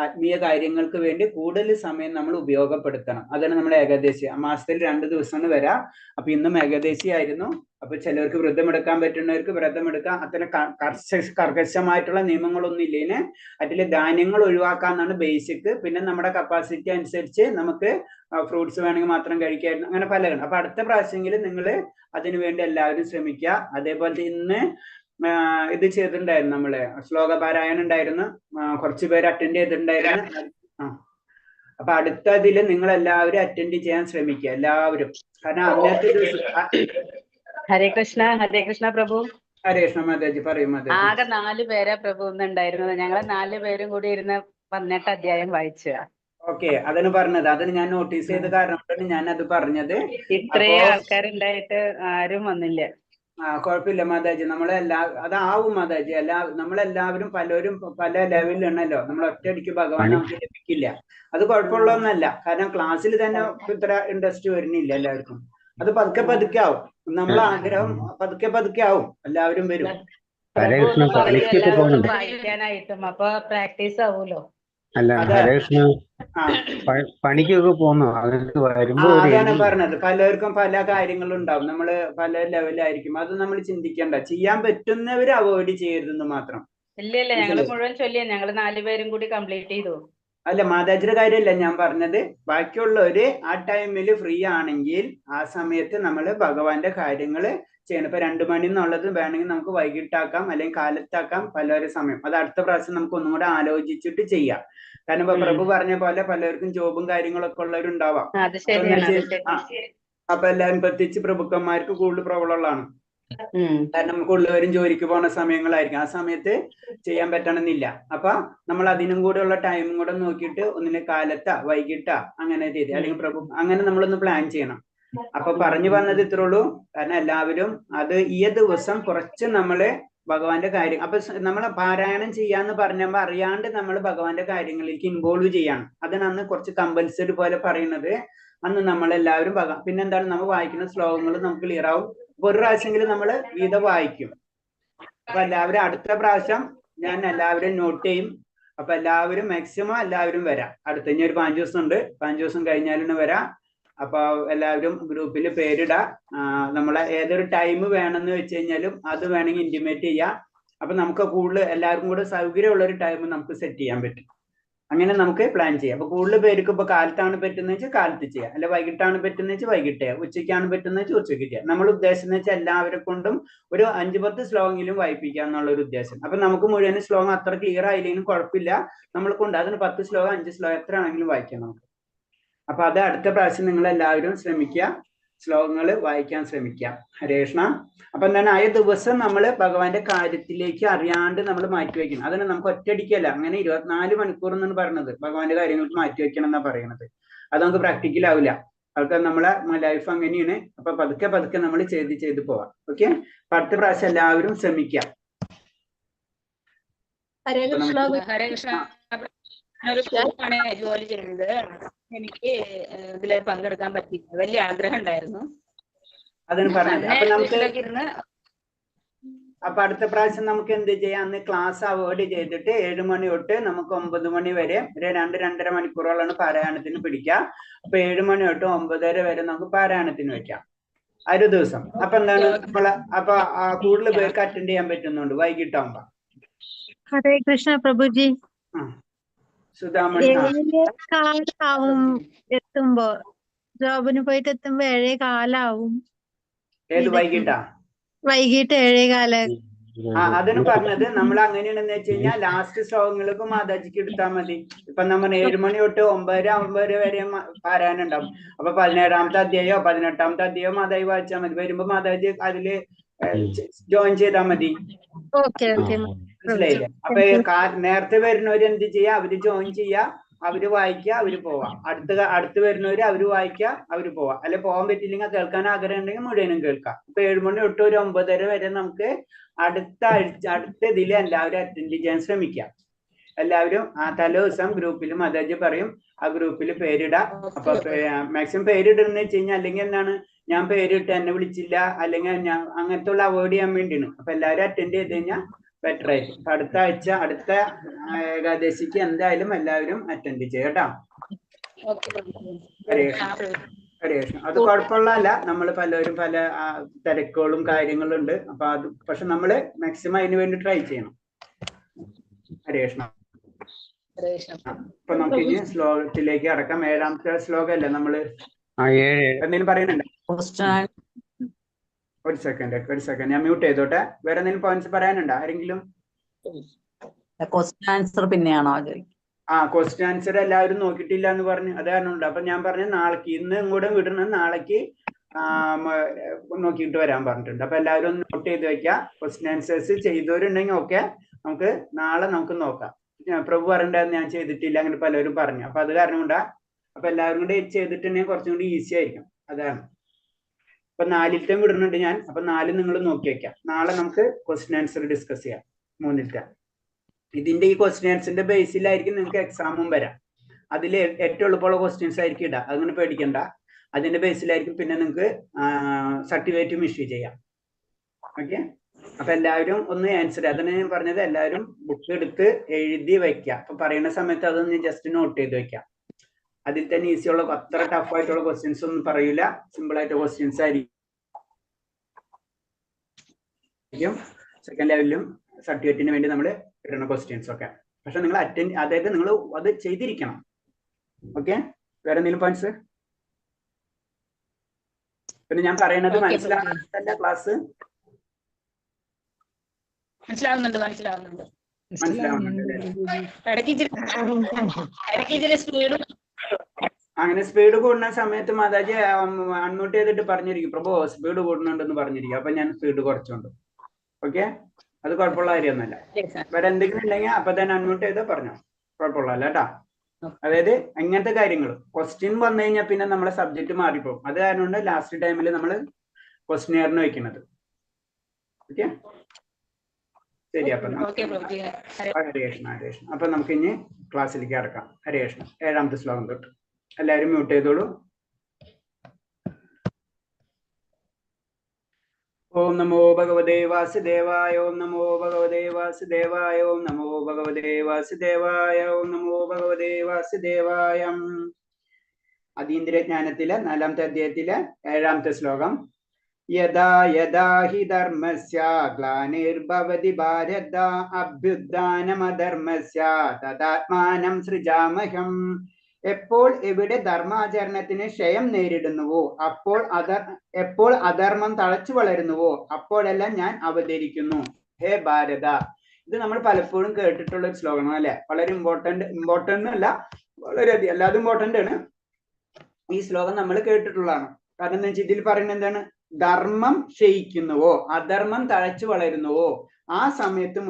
ആത്മീയ കാര്യങ്ങൾക്ക് വേണ്ടി കൂടുതൽ സമയം നമ്മൾ ഉപയോഗപ്പെടുത്തണം. അതാണ് നമ്മുടെ ഏകാദശി. മാസത്തിൽ 2 ദിവസമാണ് വരാം. അപ്പൊ ഇന്നും ഏകാദശി ആയിരുന്നു. അപ്പൊ ചിലർക്ക് വ്രതം എടുക്കാൻ പറ്റുന്നവർക്ക് വ്രതം എടുക്കാം. അത്ര കർക്കശമായിട്ടുള്ള നിയമങ്ങളൊന്നും ഇല്ലേന്. അതിൽ ധാന്യങ്ങൾ ഒഴിവാക്കാന്നാണ് ബേസിക്. പിന്നെ നമ്മുടെ കപ്പാസിറ്റി അനുസരിച്ച് നമുക്ക് ഫ്രൂട്ട്സ് വേണമെങ്കിൽ മാത്രം കഴിക്കായിരുന്നു. അങ്ങനെ പലതാണ്. അപ്പൊ അടുത്ത പ്രാവശ്യമെങ്കിലും നിങ്ങൾ അതിനുവേണ്ടി എല്ലാവരും ശ്രമിക്കുക. അതേപോലെ ഇന്ന് ഇത് ചെയ്തിട്ടുണ്ടായിരുന്നു, നമ്മള് ശ്ലോക പാരായണം ഉണ്ടായിരുന്നു. കുറച്ചു പേര് അറ്റൻഡ് ചെയ്തിട്ടുണ്ടായിരുന്നു. അപ്പൊ അടുത്തതിൽ നിങ്ങൾ എല്ലാവരും അറ്റൻഡ് ചെയ്യാൻ ശ്രമിക്കുക, എല്ലാവരും. കാരണം അന്നത്തെ ഹരേ കൃഷ്ണ പ്രഭു. ഹരേ കൃഷ്ണ മാതാജി, പറയൂ മാതാജി. ആകെ 4 പേരാ പ്രഭു ഉണ്ടായിരുന്നത്. ഞങ്ങള് 4 പേരും കൂടി ഇരുന്ന് 18 അധ്യായം വായിച്ചു. ഓക്കെ, അതിന് പറഞ്ഞത്, അതിന് ഞാൻ നോട്ടീസ് ചെയ്ത കാരണം ഞാൻ അത് പറഞ്ഞത്. ഇത്രയും ആൾക്കാരുണ്ടായിട്ട് ആരും വന്നില്ല. കുഴപ്പമില്ല മാതാജി, അതാവും മാതാജി. നമ്മളെല്ലാവരും പലരും പല ലെവലിലാണല്ലോ. നമ്മൾ ഒറ്റയടിക്ക് ഭഗവാൻ നമുക്ക് ലഭിക്കില്ല. അത് കുഴപ്പമുള്ളതൊന്നല്ല. കാരണം ക്ലാസ്സിൽ തന്നെ ഇത്ര ഇൻട്രസ്റ്റ് വരുന്നില്ല എല്ലാവർക്കും. അത് പതുക്കെ ആവും. നമ്മളെ ആഗ്രഹം പതുക്കെ ആവും. എല്ലാവരും വരും. വായിക്കാനായിട്ടും അപ്പൊ പ്രാക്ടീസ് ആവൂലോ. അല്ല അതെ. ഹരേകൃഷ്ണ ആ പണിക്കൊക്കെ പോന്നു അതിന് വരുമ്പോ ഒരു അതാണ് എഴുതി പറഞ്ഞത്. പലർക്കും പല കാര്യങ്ങളും ഉണ്ടാവും. നമ്മള് പല ലെവലായിരിക്കും. അത് നമ്മൾ ചിന്തിക്കേണ്ട. ചെയ്യാൻ പറ്റുന്നവര് അവോയ്ഡ് ചെയ്യരുതെന്ന് മാത്രം. ഇല്ല ഇല്ല ഞങ്ങള് മുഴുവൻ ചൊല്ലിയ ഞങ്ങള് 4 പേരും കൂടി കംപ്ലീറ്റ് ചെയ്തു. അല്ല, മാതാജിയുടെ കാര്യമല്ല ഞാൻ പറഞ്ഞത്. ബാക്കിയുള്ളവര് ആ ടൈമിൽ ഫ്രീ ആണെങ്കിൽ ആ സമയത്ത് നമ്മൾ ഭഗവാന്റെ കാര്യങ്ങൾ ചെയ്യണം. ഇപ്പൊ 2 മണി എന്നുള്ളത് വേണമെങ്കിൽ നമുക്ക് വൈകിട്ടാക്കാം, അല്ലെങ്കിൽ കാലത്താക്കാം, പലൊരു സമയം. അത് അടുത്ത പ്രാവശ്യം നമുക്ക് ഒന്നും കൂടെ ആലോചിച്ചിട്ട് ചെയ്യാം. കാരണം ഇപ്പൊ പ്രഭു പറഞ്ഞ പോലെ പലർക്കും ജോബും കാര്യങ്ങളൊക്കെ ഉള്ളവരുണ്ടാവാം. അത് ശരിയാണ്, അത് ശരി. അപ്പൊ എല്ലാവരും പ്രത്യേകിച്ച് പ്രഭുക്കന്മാർക്ക് കൂടുതൽ പ്രോബ്ലം ഉള്ളതാണ്. കാരണം നമുക്ക് ഉള്ളവരും ജോലിക്ക് പോകുന്ന സമയങ്ങളായിരിക്കും. ആ സമയത്ത് ചെയ്യാൻ പറ്റണമെന്നില്ല. അപ്പൊ നമ്മൾ അതിനും കൂടെ ഉള്ള ടൈമും കൂടെ നോക്കിയിട്ട് ഒന്നിനെ കാലത്താ വൈകിട്ടാ അങ്ങനെ ചെയ്ത്, അല്ലെങ്കിൽ പ്രഭു അങ്ങനെ നമ്മളൊന്ന് പ്ലാൻ ചെയ്യണം. അപ്പൊ പറഞ്ഞു വന്നത് ഇത്രേ ഉള്ളൂ. കാരണം എല്ലാവരും അത് ഈ ദിവസം കുറച്ച് നമ്മള് ഭഗവാന്റെ കാര്യം അപ്പൊ നമ്മൾ പാരായണം ചെയ്യാന്ന് പറഞ്ഞപ്പോ അറിയാണ്ട് നമ്മൾ ഭഗവാന്റെ കാര്യങ്ങളിലേക്ക് ഇൻവോൾവ് ചെയ്യാണ്. അതിനന്ന് കുറച്ച് കമ്പൽസറി പോലെ പറയുന്നത്. അന്ന് നമ്മളെല്ലാവരും പിന്നെന്താണ് നമ്മൾ വായിക്കുന്ന ശ്ലോകങ്ങൾ നമുക്ക് ക്ലിയർ ആവും. ഒരു പ്രാവശ്യമെങ്കിലും നമ്മൾ ഗീത വായിക്കും. അപ്പൊ എല്ലാവരും അടുത്ത പ്രാവശ്യം ഞാൻ എല്ലാവരും നോട്ട് ചെയ്യും. അപ്പൊ എല്ലാവരും മാക്സിമം എല്ലാവരും വരാം. അടുത്ത ഇനി ഒരു 5 ദിവസം ഉണ്ട്. 5 ദിവസം കഴിഞ്ഞാലും വരാം. അപ്പൊ എല്ലാവരും ഗ്രൂപ്പിൽ പേരിടാ. നമ്മളെ ഏതൊരു ടൈം വേണമെന്ന് വെച്ച് കഴിഞ്ഞാലും അത് വേണമെങ്കിൽ ഇന്റിമേറ്റ് ചെയ്യാം. അപ്പൊ നമുക്ക് കൂടുതൽ എല്ലാവർക്കും കൂടെ സൗകര്യമുള്ള ഒരു ടൈം നമുക്ക് സെറ്റ് ചെയ്യാൻ പറ്റും. അങ്ങനെ നമുക്ക് പ്ലാൻ ചെയ്യാം. അപ്പൊ കൂടുതൽ പേർക്ക് ഇപ്പൊ കാലത്താണ് പറ്റുന്ന വെച്ചാൽ കാലത്ത് ചെയ്യാം, അല്ലെ വൈകിട്ടാണ് പറ്റുന്ന വെച്ചാൽ വൈകിട്ട് ചെയ്യാം, ഉച്ചയ്ക്കാണ് പറ്റുന്ന വെച്ചാൽ ഉച്ചയ്ക്ക് ചെയ്യാം. നമ്മൾ ഉദ്ദേശം വെച്ചാൽ എല്ലാവരെ കൊണ്ടും ഒരു 5-10 ശ്ലോകെങ്കിലും വായിപ്പിക്കുക എന്നുള്ള ഒരു ഉദ്ദേശം. അപ്പൊ നമുക്ക് മുഴുവൻ ശ്ലോകം അത്ര ക്ലിയർ ആയില്ലെങ്കിലും കുഴപ്പമില്ല. നമ്മൾ കൊണ്ട് അതിന് 10 ശ്ലോകം 5 ശ്ലോകം എത്ര ആണെങ്കിലും വായിക്കാം നമുക്ക്. അപ്പൊ അത് അടുത്ത പ്രാവശ്യം നിങ്ങൾ എല്ലാവരും ശ്രമിക്കുക, ശ്ലോകങ്ങൾ വായിക്കാൻ ശ്രമിക്കുക. ഹരേ കൃഷ്ണ. അപ്പൊ എന്താണ് ആ ദിവസം നമ്മൾ ഭഗവാന്റെ കാര്യത്തിലേക്ക് അറിയാണ്ട് നമ്മൾ മാറ്റിവെക്കണം. അതിന് നമുക്ക് ഒറ്റയടിക്കല്ല, അങ്ങനെ 24 മണിക്കൂർ എന്നാണ് പറയുന്നത്. ഭഗവാന്റെ കാര്യങ്ങൾക്ക് മാറ്റിവെക്കണം എന്നാ പറയുന്നത്. അത് നമുക്ക് പ്രാക്ടിക്കൽ ആവില്ല. അതൊക്കെ നമ്മളെ ലൈഫ് അങ്ങനെയാണ്. അപ്പൊ പതുക്കെ പതുക്കെ നമ്മൾ ചെയ്ത് പോവാം. ഓക്കെ. അപ്പൊ അടുത്ത പ്രാവശ്യം എല്ലാവരും ശ്രമിക്കാം. ഹരേ കൃഷ്ണ. ഹരേ കൃഷ്ണ. ജോലി ചെയ്യുന്നത് എനിക്ക് ഇതിൽ പങ്കെടുക്കാൻ പറ്റില്ല. വലിയ ആഗ്രഹം ഉണ്ടായിരുന്നു. അതിന് പറഞ്ഞത്. അപ്പൊ നമുക്ക് അപ്പൊ അടുത്ത പ്രാവശ്യം നമുക്ക് എന്ത് ചെയ്യാം, അന്ന് ക്ലാസ് അവോയ്ഡ് ചെയ്തിട്ട് 7 മണി തൊട്ട് നമുക്ക് 9 മണി വരെ 2-2.5 മണിക്കൂറോളാണ് പാരായണത്തിന് പിടിക്കുക. അപ്പൊ 7 മണി തൊട്ട് 9:30 വരെ നമുക്ക് പാരായണത്തിന് വെക്കാം ഒരു ദിവസം. അപ്പൊ എന്താണ് അപ്പൊ കൂടുതൽ പേർക്ക് അറ്റൻഡ് ചെയ്യാൻ പറ്റുന്നുണ്ട് വൈകിട്ടാകുമ്പോ. ഹരേ കൃഷ്ണ പ്രഭുജി. സുധാമണി. 7:15 എത്തുമ്പോ, ജോബിന് പോയിട്ട് എത്തുമ്പോ 7:15. ഏത് വൈകിട്ടാ? വൈകിട്ട് 7:15. അതിന് പറഞ്ഞത് നമ്മൾ അങ്ങനെയാണെന്ന് വെച്ച് കഴിഞ്ഞാൽ ലാസ്റ്റ് ശ്ലോകങ്ങൾക്ക് മാതാജിക്ക് എടുത്താൽ മതി. ഇപ്പൊ നമ്മൾ 7 മണി തൊട്ട് 9:00 വരെ പാരായണം ഉണ്ടാവും. അപ്പൊ 17ാമത്തെ അധ്യായോ 18ാമത്തെ അധ്യായോ മാതാജി വായിച്ചാൽ മതി. വരുമ്പോ മാതാജി അതില് ജോയിൻ ചെയ്താൽ മതി. മനസ്സിലായില്ലേ? അപ്പൊ നേരത്തെ വരുന്നവര് എന്ത് ചെയ്യാ, അവര് ജോയിൻ ചെയ്യാ, അവര് വായിക്കുക, അവര് പോവാ. അടുത്ത് വരുന്നവര് അവര് വായിക്കുക, അവര് പോവാ. അല്ലെ പോകാൻ പറ്റില്ലെങ്കിൽ കേൾക്കാൻ ആഗ്രഹം ഉണ്ടെങ്കിൽ മുഴുവനും കേൾക്കാം. ഇപ്പൊ 7 മണി തൊട്ട് ഒരു 9:30 വരെ നമുക്ക് അടുത്ത ഇതിൽ എല്ലാവരും അറ്റൻഡ് ചെയ്യാൻ ശ്രമിക്കാം. എല്ലാവരും ആ തലേ ദിവസം ഗ്രൂപ്പിൽ മാതാജി പറയും, ആ ഗ്രൂപ്പിൽ പേരിടാം. അപ്പൊ മാക്സിമം പേരിടുന്ന വെച്ച് കഴിഞ്ഞാൽ അല്ലെങ്കിൽ എന്താണ്, ഞാൻ പേരിട്ട് എന്നെ വിളിച്ചില്ല അല്ലെങ്കിൽ ഞാൻ അങ്ങനത്തെ ഉള്ള അവോയ്ഡ് ചെയ്യാൻ വേണ്ടിയാണ്. അപ്പൊ എല്ലാവരും അറ്റൻഡ് ചെയ്ത് കഴിഞ്ഞാൽ ബെറ്റർ ആയിരിക്കും. അടുത്ത ആഴ്ച അടുത്ത ഏകാദശിക്ക് എന്തായാലും എല്ലാവരും അറ്റൻഡ് ചെയ്യും കേട്ടോ. ഹരേ കൃഷ്ണ. അത് കുഴപ്പമുള്ളതല്ല. നമ്മൾ പലരും പല തിരക്കുകളും കാര്യങ്ങളും ഉണ്ട്. അപ്പൊ അത് പക്ഷെ നമ്മള് മാക്സിമം അതിന് വേണ്ടി ട്രൈ ചെയ്യണം. ഹരേ കൃഷ്ണ. അപ്പൊ നമുക്ക് ഇനി ശ്ലോകത്തിലേക്ക് അടക്കാം. 7ാമത്തെ ശ്ലോകം അല്ലേ നമ്മള് എന്തെങ്കിലും പറയുന്നുണ്ടോ? ഒരു സെക്കൻഡ് ഞാൻ മ്യൂട്ട് ചെയ്തോട്ടെ. വേറെ എന്തെങ്കിലും പോയിന്റ്സ് പറയാനുണ്ടോ ആരെങ്കിലും? ക്വസ്റ്റ്യൻ ആൻസർ പിന്നെയാണോ? ക്വസ്റ്റ്യൻ ആൻസർ എല്ലാവരും നോക്കിയിട്ടില്ല എന്ന് പറഞ്ഞു. അത് കാരണം അപ്പൊ ഞാൻ പറഞ്ഞു നാളേക്ക്, ഇന്ന് ഇങ്ങോട്ട് വിടണം, നാളേക്ക് നോക്കിയിട്ട് വരാൻ പറഞ്ഞിട്ടുണ്ട്. അപ്പൊ എല്ലാവരും ഒന്ന് നോട്ട് ചെയ്ത് വെക്കുക. ക്വസ്റ്റ്യൻ ആൻസേഴ്സ് ചെയ്തവരുണ്ടെങ്കിൽ ഓക്കെ, നമുക്ക് നാളെ നമുക്ക് നോക്കാം. പ്രഭു പറഞ്ഞിട്ടുണ്ടായിരുന്നു ഞാൻ ചെയ്തിട്ടില്ല, അങ്ങനെ പലരും പറഞ്ഞു. അപ്പൊ അത് കാരണം കൊണ്ടാ. അപ്പൊ എല്ലാവരും കൂടി ചെയ്തിട്ടുണ്ടെങ്കിൽ കുറച്ചും കൂടി ഈസി ആയിരിക്കും. അതാണ്. ഇപ്പൊ 4ത്തെ വിടുന്നുണ്ട് ഞാൻ. അപ്പൊ 4 നിങ്ങൾ നോക്കി വെക്കാം. നാളെ നമുക്ക് ക്വസ്റ്റ്യൻ ആൻസർ ഡിസ്കസ് ചെയ്യാം 3ത്തെ. ഇതിന്റെ ഈ ക്വസ്റ്റ്യൻ ആൻസറിന്റെ ബേസിലായിരിക്കും നിങ്ങൾക്ക് എക്സാമും വരാം. അതിൽ ഏറ്റവും എളുപ്പമുള്ള ക്വസ്റ്റ്യൻസ് ആയിരിക്കും ഇടാം. അങ്ങനെ പേടിക്കണ്ട. അതിന്റെ ബേസിലായിരിക്കും പിന്നെ നിങ്ങൾക്ക് സർട്ടിഫിക്കറ്റും ഇഷ്യൂ ചെയ്യാം. ഓക്കെ. അപ്പൊ എല്ലാവരും ഒന്ന് ആൻസർ, അതാണ് ഞാൻ പറഞ്ഞത്, എല്ലാവരും ബുക്ക് എടുത്ത് എഴുതി വെക്കാം. അപ്പൊ പറയുന്ന സമയത്ത് അതൊന്ന് ജസ്റ്റ് നോട്ട് ചെയ്ത് വെക്കാം. അതിൽ തന്നെ ഈസി ഉള്ള, അത്ര ടഫ് ആയിട്ടുള്ള ക്വസ്റ്റ്യൻസ് ഒന്നും പറയൂല, സിമ്പിൾ ആയിട്ട് ക്വസ്റ്റ്യൻസ് ആയിരിക്കും. സെക്കൻഡ് ലെവലിലും സർട്ടിഫിക്കറ്റിന് വേണ്ടി നമ്മൾ ഇടുന്ന ക്വസ്റ്റ്യൻസ് ഒക്കെ. പക്ഷെ നിങ്ങൾ അറ്റൻഡ്, അതായത് നിങ്ങൾ അത് ചെയ്തിരിക്കണം. ഓക്കെ, വേറെ എന്തെങ്കിലും പോയിന്റ്സ്? പിന്നെ ഞാൻ പറയുന്നത് മനസ്സിലാകുന്നില്ല ക്ലാസ്? മനസ്സിലാവുന്നുണ്ട്. ഇടയ്ക്ക് ഇച്ചിരി സ്പീഡ്. അങ്ങനെ സ്പീഡ് കൂടുന്ന സമയത്ത് മാതാജി അൺമ്യൂട്ട് ചെയ്തിട്ട് പറഞ്ഞിരിക്കും, പ്രഭു സ്പീഡ് കൂടുന്നുണ്ടെന്ന് പറഞ്ഞിരിക്കും. അപ്പൊ ഞാൻ സ്പീഡ് കുറച്ചുണ്ട്. ഓക്കെ, അത് കുഴപ്പമുള്ള കാര്യമൊന്നുമല്ല. വേറെ എന്തെങ്കിലും ഉണ്ടെങ്കിൽ അപ്പൊ തന്നെ അൺമ്യൂട്ട് ചെയ്ത് പറഞ്ഞോ, കുഴപ്പമുള്ളതല്ല കേട്ടാ. അതായത് അങ്ങനത്തെ കാര്യങ്ങൾ ക്വസ്റ്റ്യൻ വന്നു കഴിഞ്ഞാൽ പിന്നെ നമ്മളെ സബ്ജക്ട് മാറിപ്പോകും. അത് കാരണം കൊണ്ട് ലാസ്റ്റ് ടൈമിൽ നമ്മൾ ക്വസ്റ്റ്യനിയറിന് വെക്കുന്നത്. ഓക്കെ, ശരി. അപ്പൊ ഹരേ കൃഷ്ണ. അപ്പൊ നമുക്ക് ഇനി ക്ലാസ്സിലേക്ക് കടക്കാം. ഹരേ കൃഷ്ണ. 7ാമത്തെ ശ്ലോകം തൊട്ട് എല്ലാവരും മ്യൂട്ട് ചെയ്തോളൂ. ഓം നമോ ഭഗവതേ വാസുദേവായ. ഓം നമോ ഭഗവതേ വാസുദേവായ. ഓം നമോ ഭഗവതേ വാസുദേവായ. ഓം നമോ ഭഗവതേ വാസുദേവായ. അതീന്ദ്രിയ ജ്ഞാനത്തിലെ 4ാമത്തെ അധ്യായത്തിലെ 7ാമത്തെ ശ്ലോകം. യദാ യദാ ഹി ധർമ്മസ്യ ഗ്ലാനിർഭവതി ഭാരത അഭ്യുത്ഥാനമധർമ്മസ്യ തദാത്മാനം സൃജാമഹം. എപ്പോൾ എവിടെ ധർമാചരണത്തിന് ക്ഷയം നേരിടുന്നുവോ, എപ്പോൾ അധർമ്മം തഴച്ചു വളരുന്നുവോ, അപ്പോഴെല്ലാം ഞാൻ അവതരിക്കുന്നു. ഹേ ഭാരത. ഇത് നമ്മൾ പലപ്പോഴും കേട്ടിട്ടുള്ള ഒരു ശ്ലോകമാണ് അല്ലെ? വളരെ ഇമ്പോർട്ടന്റ് അല്ല, വളരെയധികം എല്ലാതും ഇമ്പോർട്ടന്റ് ആണ്. ഈ ശ്ലോകം നമ്മൾ കേട്ടിട്ടുള്ളതാണ്. കാരണം എന്താ വെച്ചാൽ ഇതിൽ പറയുന്നത് എന്താണ്? ധർമ്മം ക്ഷയിക്കുന്നുവോ, അധർമ്മം തഴച്ചു വളരുന്നുവോ, ആ സമയത്ത്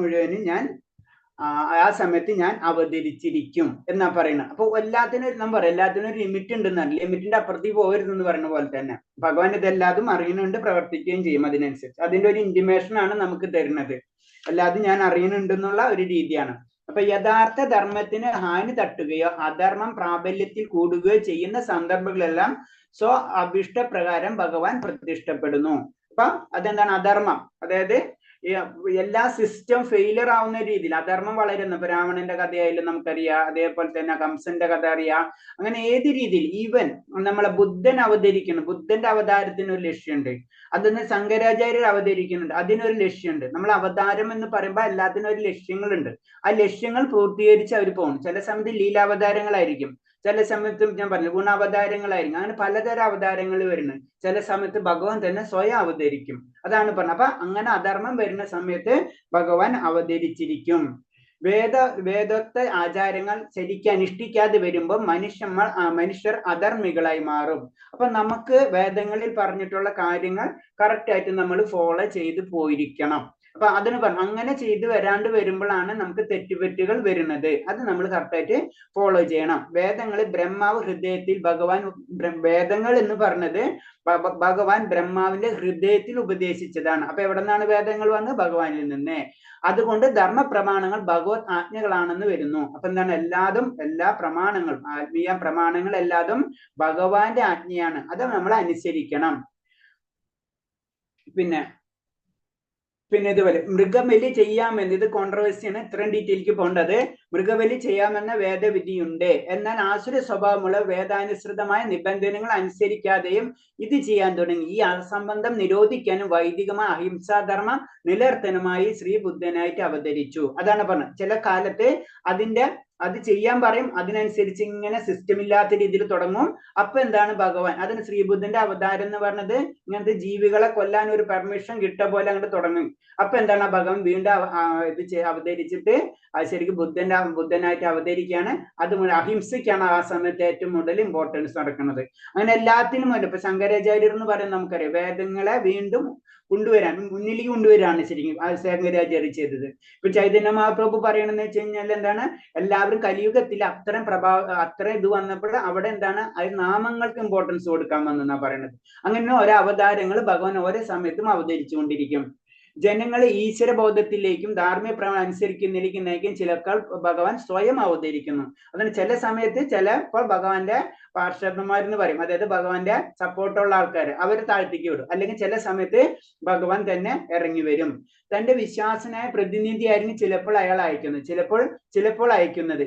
ഞാൻ അവതരിച്ചിരിക്കും എന്നാ പറയുന്നത്. അപ്പൊ എല്ലാത്തിനും ഒരു നമ്പർ, എല്ലാത്തിനും ഒരു ലിമിറ്റ് ഉണ്ടെന്നാണ്. ലിമിറ്റിന്റെ അപ്പുറത്തേക്ക് പോകരുതെന്ന് പറയുന്ന പോലെ തന്നെ ഭഗവാൻ ഇതെല്ലാതും അറിയുന്നുണ്ട്, പ്രവർത്തിക്കുകയും ചെയ്യും അതിനനുസരിച്ച്. അതിന്റെ ഒരു ഇന്റിമേഷൻ ആണ് നമുക്ക് തരുന്നത്. എല്ലാതും ഞാൻ അറിയുന്നുണ്ടെന്നുള്ള ഒരു രീതിയാണ്. അപ്പൊ യഥാർത്ഥ ധർമ്മത്തിന് ഹാനി തട്ടുകയോ അധർമ്മം പ്രാബല്യത്തിൽ കൂടുകയോ ചെയ്യുന്ന സന്ദർഭങ്ങളെല്ലാം സ്വ അഭിഷ്ടപ്രകാരം ഭഗവാൻ പ്രതിഷ്ഠപ്പെടുന്നു. അപ്പൊ അതെന്താണ് അധർമ്മം? അതായത് എല്ലാ സിസ്റ്റം ഫെയിലിയർ ആവുന്ന രീതിയിൽ അധർമ്മം വളരുന്നു. ഇപ്പൊ രാവണന്റെ കഥയായാലും നമുക്കറിയാം, അതേപോലെ തന്നെ കംസന്റെ കഥ അറിയാം. അങ്ങനെ ഏത് രീതിയിൽ ഈവൻ നമ്മളെ ബുദ്ധൻ അവതരിക്കുന്നു, ബുദ്ധന്റെ അവതാരത്തിന് ഒരു ലക്ഷ്യമുണ്ട്. അതിന് ശങ്കരാചാര്യർ അവതരിക്കുന്നുണ്ട്, അതിനൊരു ലക്ഷ്യമുണ്ട്. നമ്മൾ അവതാരം എന്ന് പറയുമ്പോൾ എല്ലാത്തിനും ഒരു ലക്ഷ്യങ്ങളുണ്ട്. ആ ലക്ഷ്യങ്ങൾ പൂർത്തീകരിച്ച് അവർ പോകും. ചില സമയത്ത് ലീലാവതാരങ്ങളായിരിക്കും, ചില സമയത്ത് ഞാൻ പറഞ്ഞു ഗുണാവതാരങ്ങളായിരിക്കും. അങ്ങനെ പലതരം അവതാരങ്ങൾ വരുന്നു. ചില സമയത്ത് ഭഗവാൻ തന്നെ സ്വയം അവതരിക്കും. അതാണ് പറഞ്ഞത്. അപ്പൊ അങ്ങനെ അധർമ്മം വരുന്ന സമയത്ത് ഭഗവാൻ അവതരിച്ചിരിക്കും. വേദോക്ത ആചാരങ്ങൾ ശരിക്കും അനുഷ്ഠിക്കാതെ വരുമ്പോൾ മനുഷ്യർ അധർമ്മികളായി മാറും. അപ്പൊ നമുക്ക് വേദങ്ങളിൽ പറഞ്ഞിട്ടുള്ള കാര്യങ്ങൾ കറക്റ്റ് ആയിട്ട് നമ്മൾ ഫോളോ ചെയ്ത് പോയിരിക്കണം. അപ്പൊ അതിന് അങ്ങനെ ചെയ്തു വരാണ്ട് വരുമ്പോഴാണ് നമുക്ക് തെറ്റുപറ്റുകൾ വരുന്നത്. അത് നമ്മൾ കറക്റ്റായിട്ട് ഫോളോ ചെയ്യണം. വേദങ്ങളിൽ ബ്രഹ്മാവ് ഹൃദയത്തിൽ വേദങ്ങൾ എന്ന് പറഞ്ഞത് ഭഗവാൻ ബ്രഹ്മാവിന്റെ ഹൃദയത്തിൽ ഉപദേശിച്ചതാണ്. അപ്പൊ എവിടെ നിന്നാണ് വേദങ്ങൾ വന്നത്? ഭഗവാനിൽ നിന്ന്. അതുകൊണ്ട് ധർമ്മ പ്രമാണങ്ങൾ ഭഗവത് ആജ്ഞകളാണെന്ന് വരുന്നു. അപ്പൊ എന്താണ്? എല്ലാ പ്രമാണങ്ങളും, ആത്മീയ പ്രമാണങ്ങൾ എല്ലാതും ഭഗവാന്റെ ആജ്ഞയാണ്. അത് നമ്മൾ അനുസരിക്കണം. പിന്നെ ഇതുപോലെ മൃഗബലി ചെയ്യാമെന്ന്, ഇത് കോൺട്രവേഴ്സിയാണ്, ഇത്രയും ഡീറ്റെയിലേക്ക് പോകേണ്ടത്. മൃഗബലി ചെയ്യാമെന്ന വേദവിധിയുണ്ട്. എന്നാൽ ആസുര സ്വഭാവമുള്ള വേദാനുസൃതമായ നിബന്ധനകൾ അനുസരിക്കാതെയും ഇത് ചെയ്യാൻ തുടങ്ങി. ഈ അസംബന്ധം നിരോധിക്കാനും വൈദികമായ അഹിംസാധർമ്മം നിലനിർത്താനുമായി ശ്രീ ബുദ്ധനായിട്ട് അവതരിച്ചു. അതാണ് പറഞ്ഞത്. ചില കാലത്ത് അത് ചെയ്യാൻ പറയും, അതിനനുസരിച്ച് ഇങ്ങനെ സിസ്റ്റം ഇല്ലാത്ത രീതിയിൽ തുടങ്ങും. അപ്പൊ എന്താണ് ഭഗവാൻ, അതിന് ശ്രീബുദ്ധന്റെ അവതാരം എന്ന് പറഞ്ഞത് ഇങ്ങനത്തെ ജീവികളെ കൊല്ലാൻ ഒരു പെർമിഷൻ കിട്ട പോലെ അങ്ങോട്ട് തുടങ്ങും. അപ്പൊ എന്താണ് ഭഗവാൻ വീണ്ടും അവതരിച്ചിട്ട് ശരിക്കും ബുദ്ധനായിട്ട് അവതരിക്കുകയാണ്. അത് അഹിംസയ്ക്കാണ് ആ സമയത്ത് ഏറ്റവും കൂടുതൽ ഇമ്പോർട്ടൻസ് നടക്കുന്നത്. അങ്ങനെ എല്ലാത്തിനും വേണ്ടി ഇപ്പൊ ശങ്കരാചാര്യർ എന്ന് പറയുന്നത് നമുക്കറിയാം, വേദങ്ങളെ വീണ്ടും മുന്നിലേക്ക് കൊണ്ടുവരാണ് ശരിക്കും ശങ്കരാചാര്യ ചെയ്തത്. ഇപ്പൊ ചൈതന്യ മഹാപ്രഭു പറയണെന്ന് വെച്ച് കഴിഞ്ഞാൽ എന്താണ്, എല്ലാവരും കലിയുഗത്തിൽ അത്ര ഇത് വന്നപ്പോൾ അവിടെ എന്താണ് അത് നാമങ്ങൾക്ക് ഇമ്പോർട്ടൻസ് കൊടുക്കാൻ വന്നെന്നാ പറയണത്. അങ്ങനെ ഓരോ അവതാരങ്ങൾ ഭഗവാൻ ഓരോ സമയത്തും അവതരിച്ചുകൊണ്ടിരിക്കും. ജനങ്ങളെ ഈശ്വരബോധത്തിലേക്കും ധാർമ്മിക പ്രമാണം അനുസരിക്കുന്നതിലേക്കും നയിക്കും ചിലപ്പോൾ ഭഗവാൻ സ്വയം അവതരിക്കുന്നു. അതിന് ചില സമയത്ത് ചിലപ്പോൾ ഭഗവാന്റെ പാർഷദന്മാരെന്ന് പറയും, അതായത് ഭഗവാന്റെ സപ്പോർട്ടുള്ള ആൾക്കാർ, അവർ താഴ്ത്തിക്ക് വിടും. അല്ലെങ്കിൽ ചില സമയത്ത് ഭഗവാൻ തന്നെ ഇറങ്ങി വരും. തന്റെ വിശ്വാസനായ പ്രതിനിധിയായിരിക്കും ചിലപ്പോൾ അയാൾ അയക്കുന്നത്,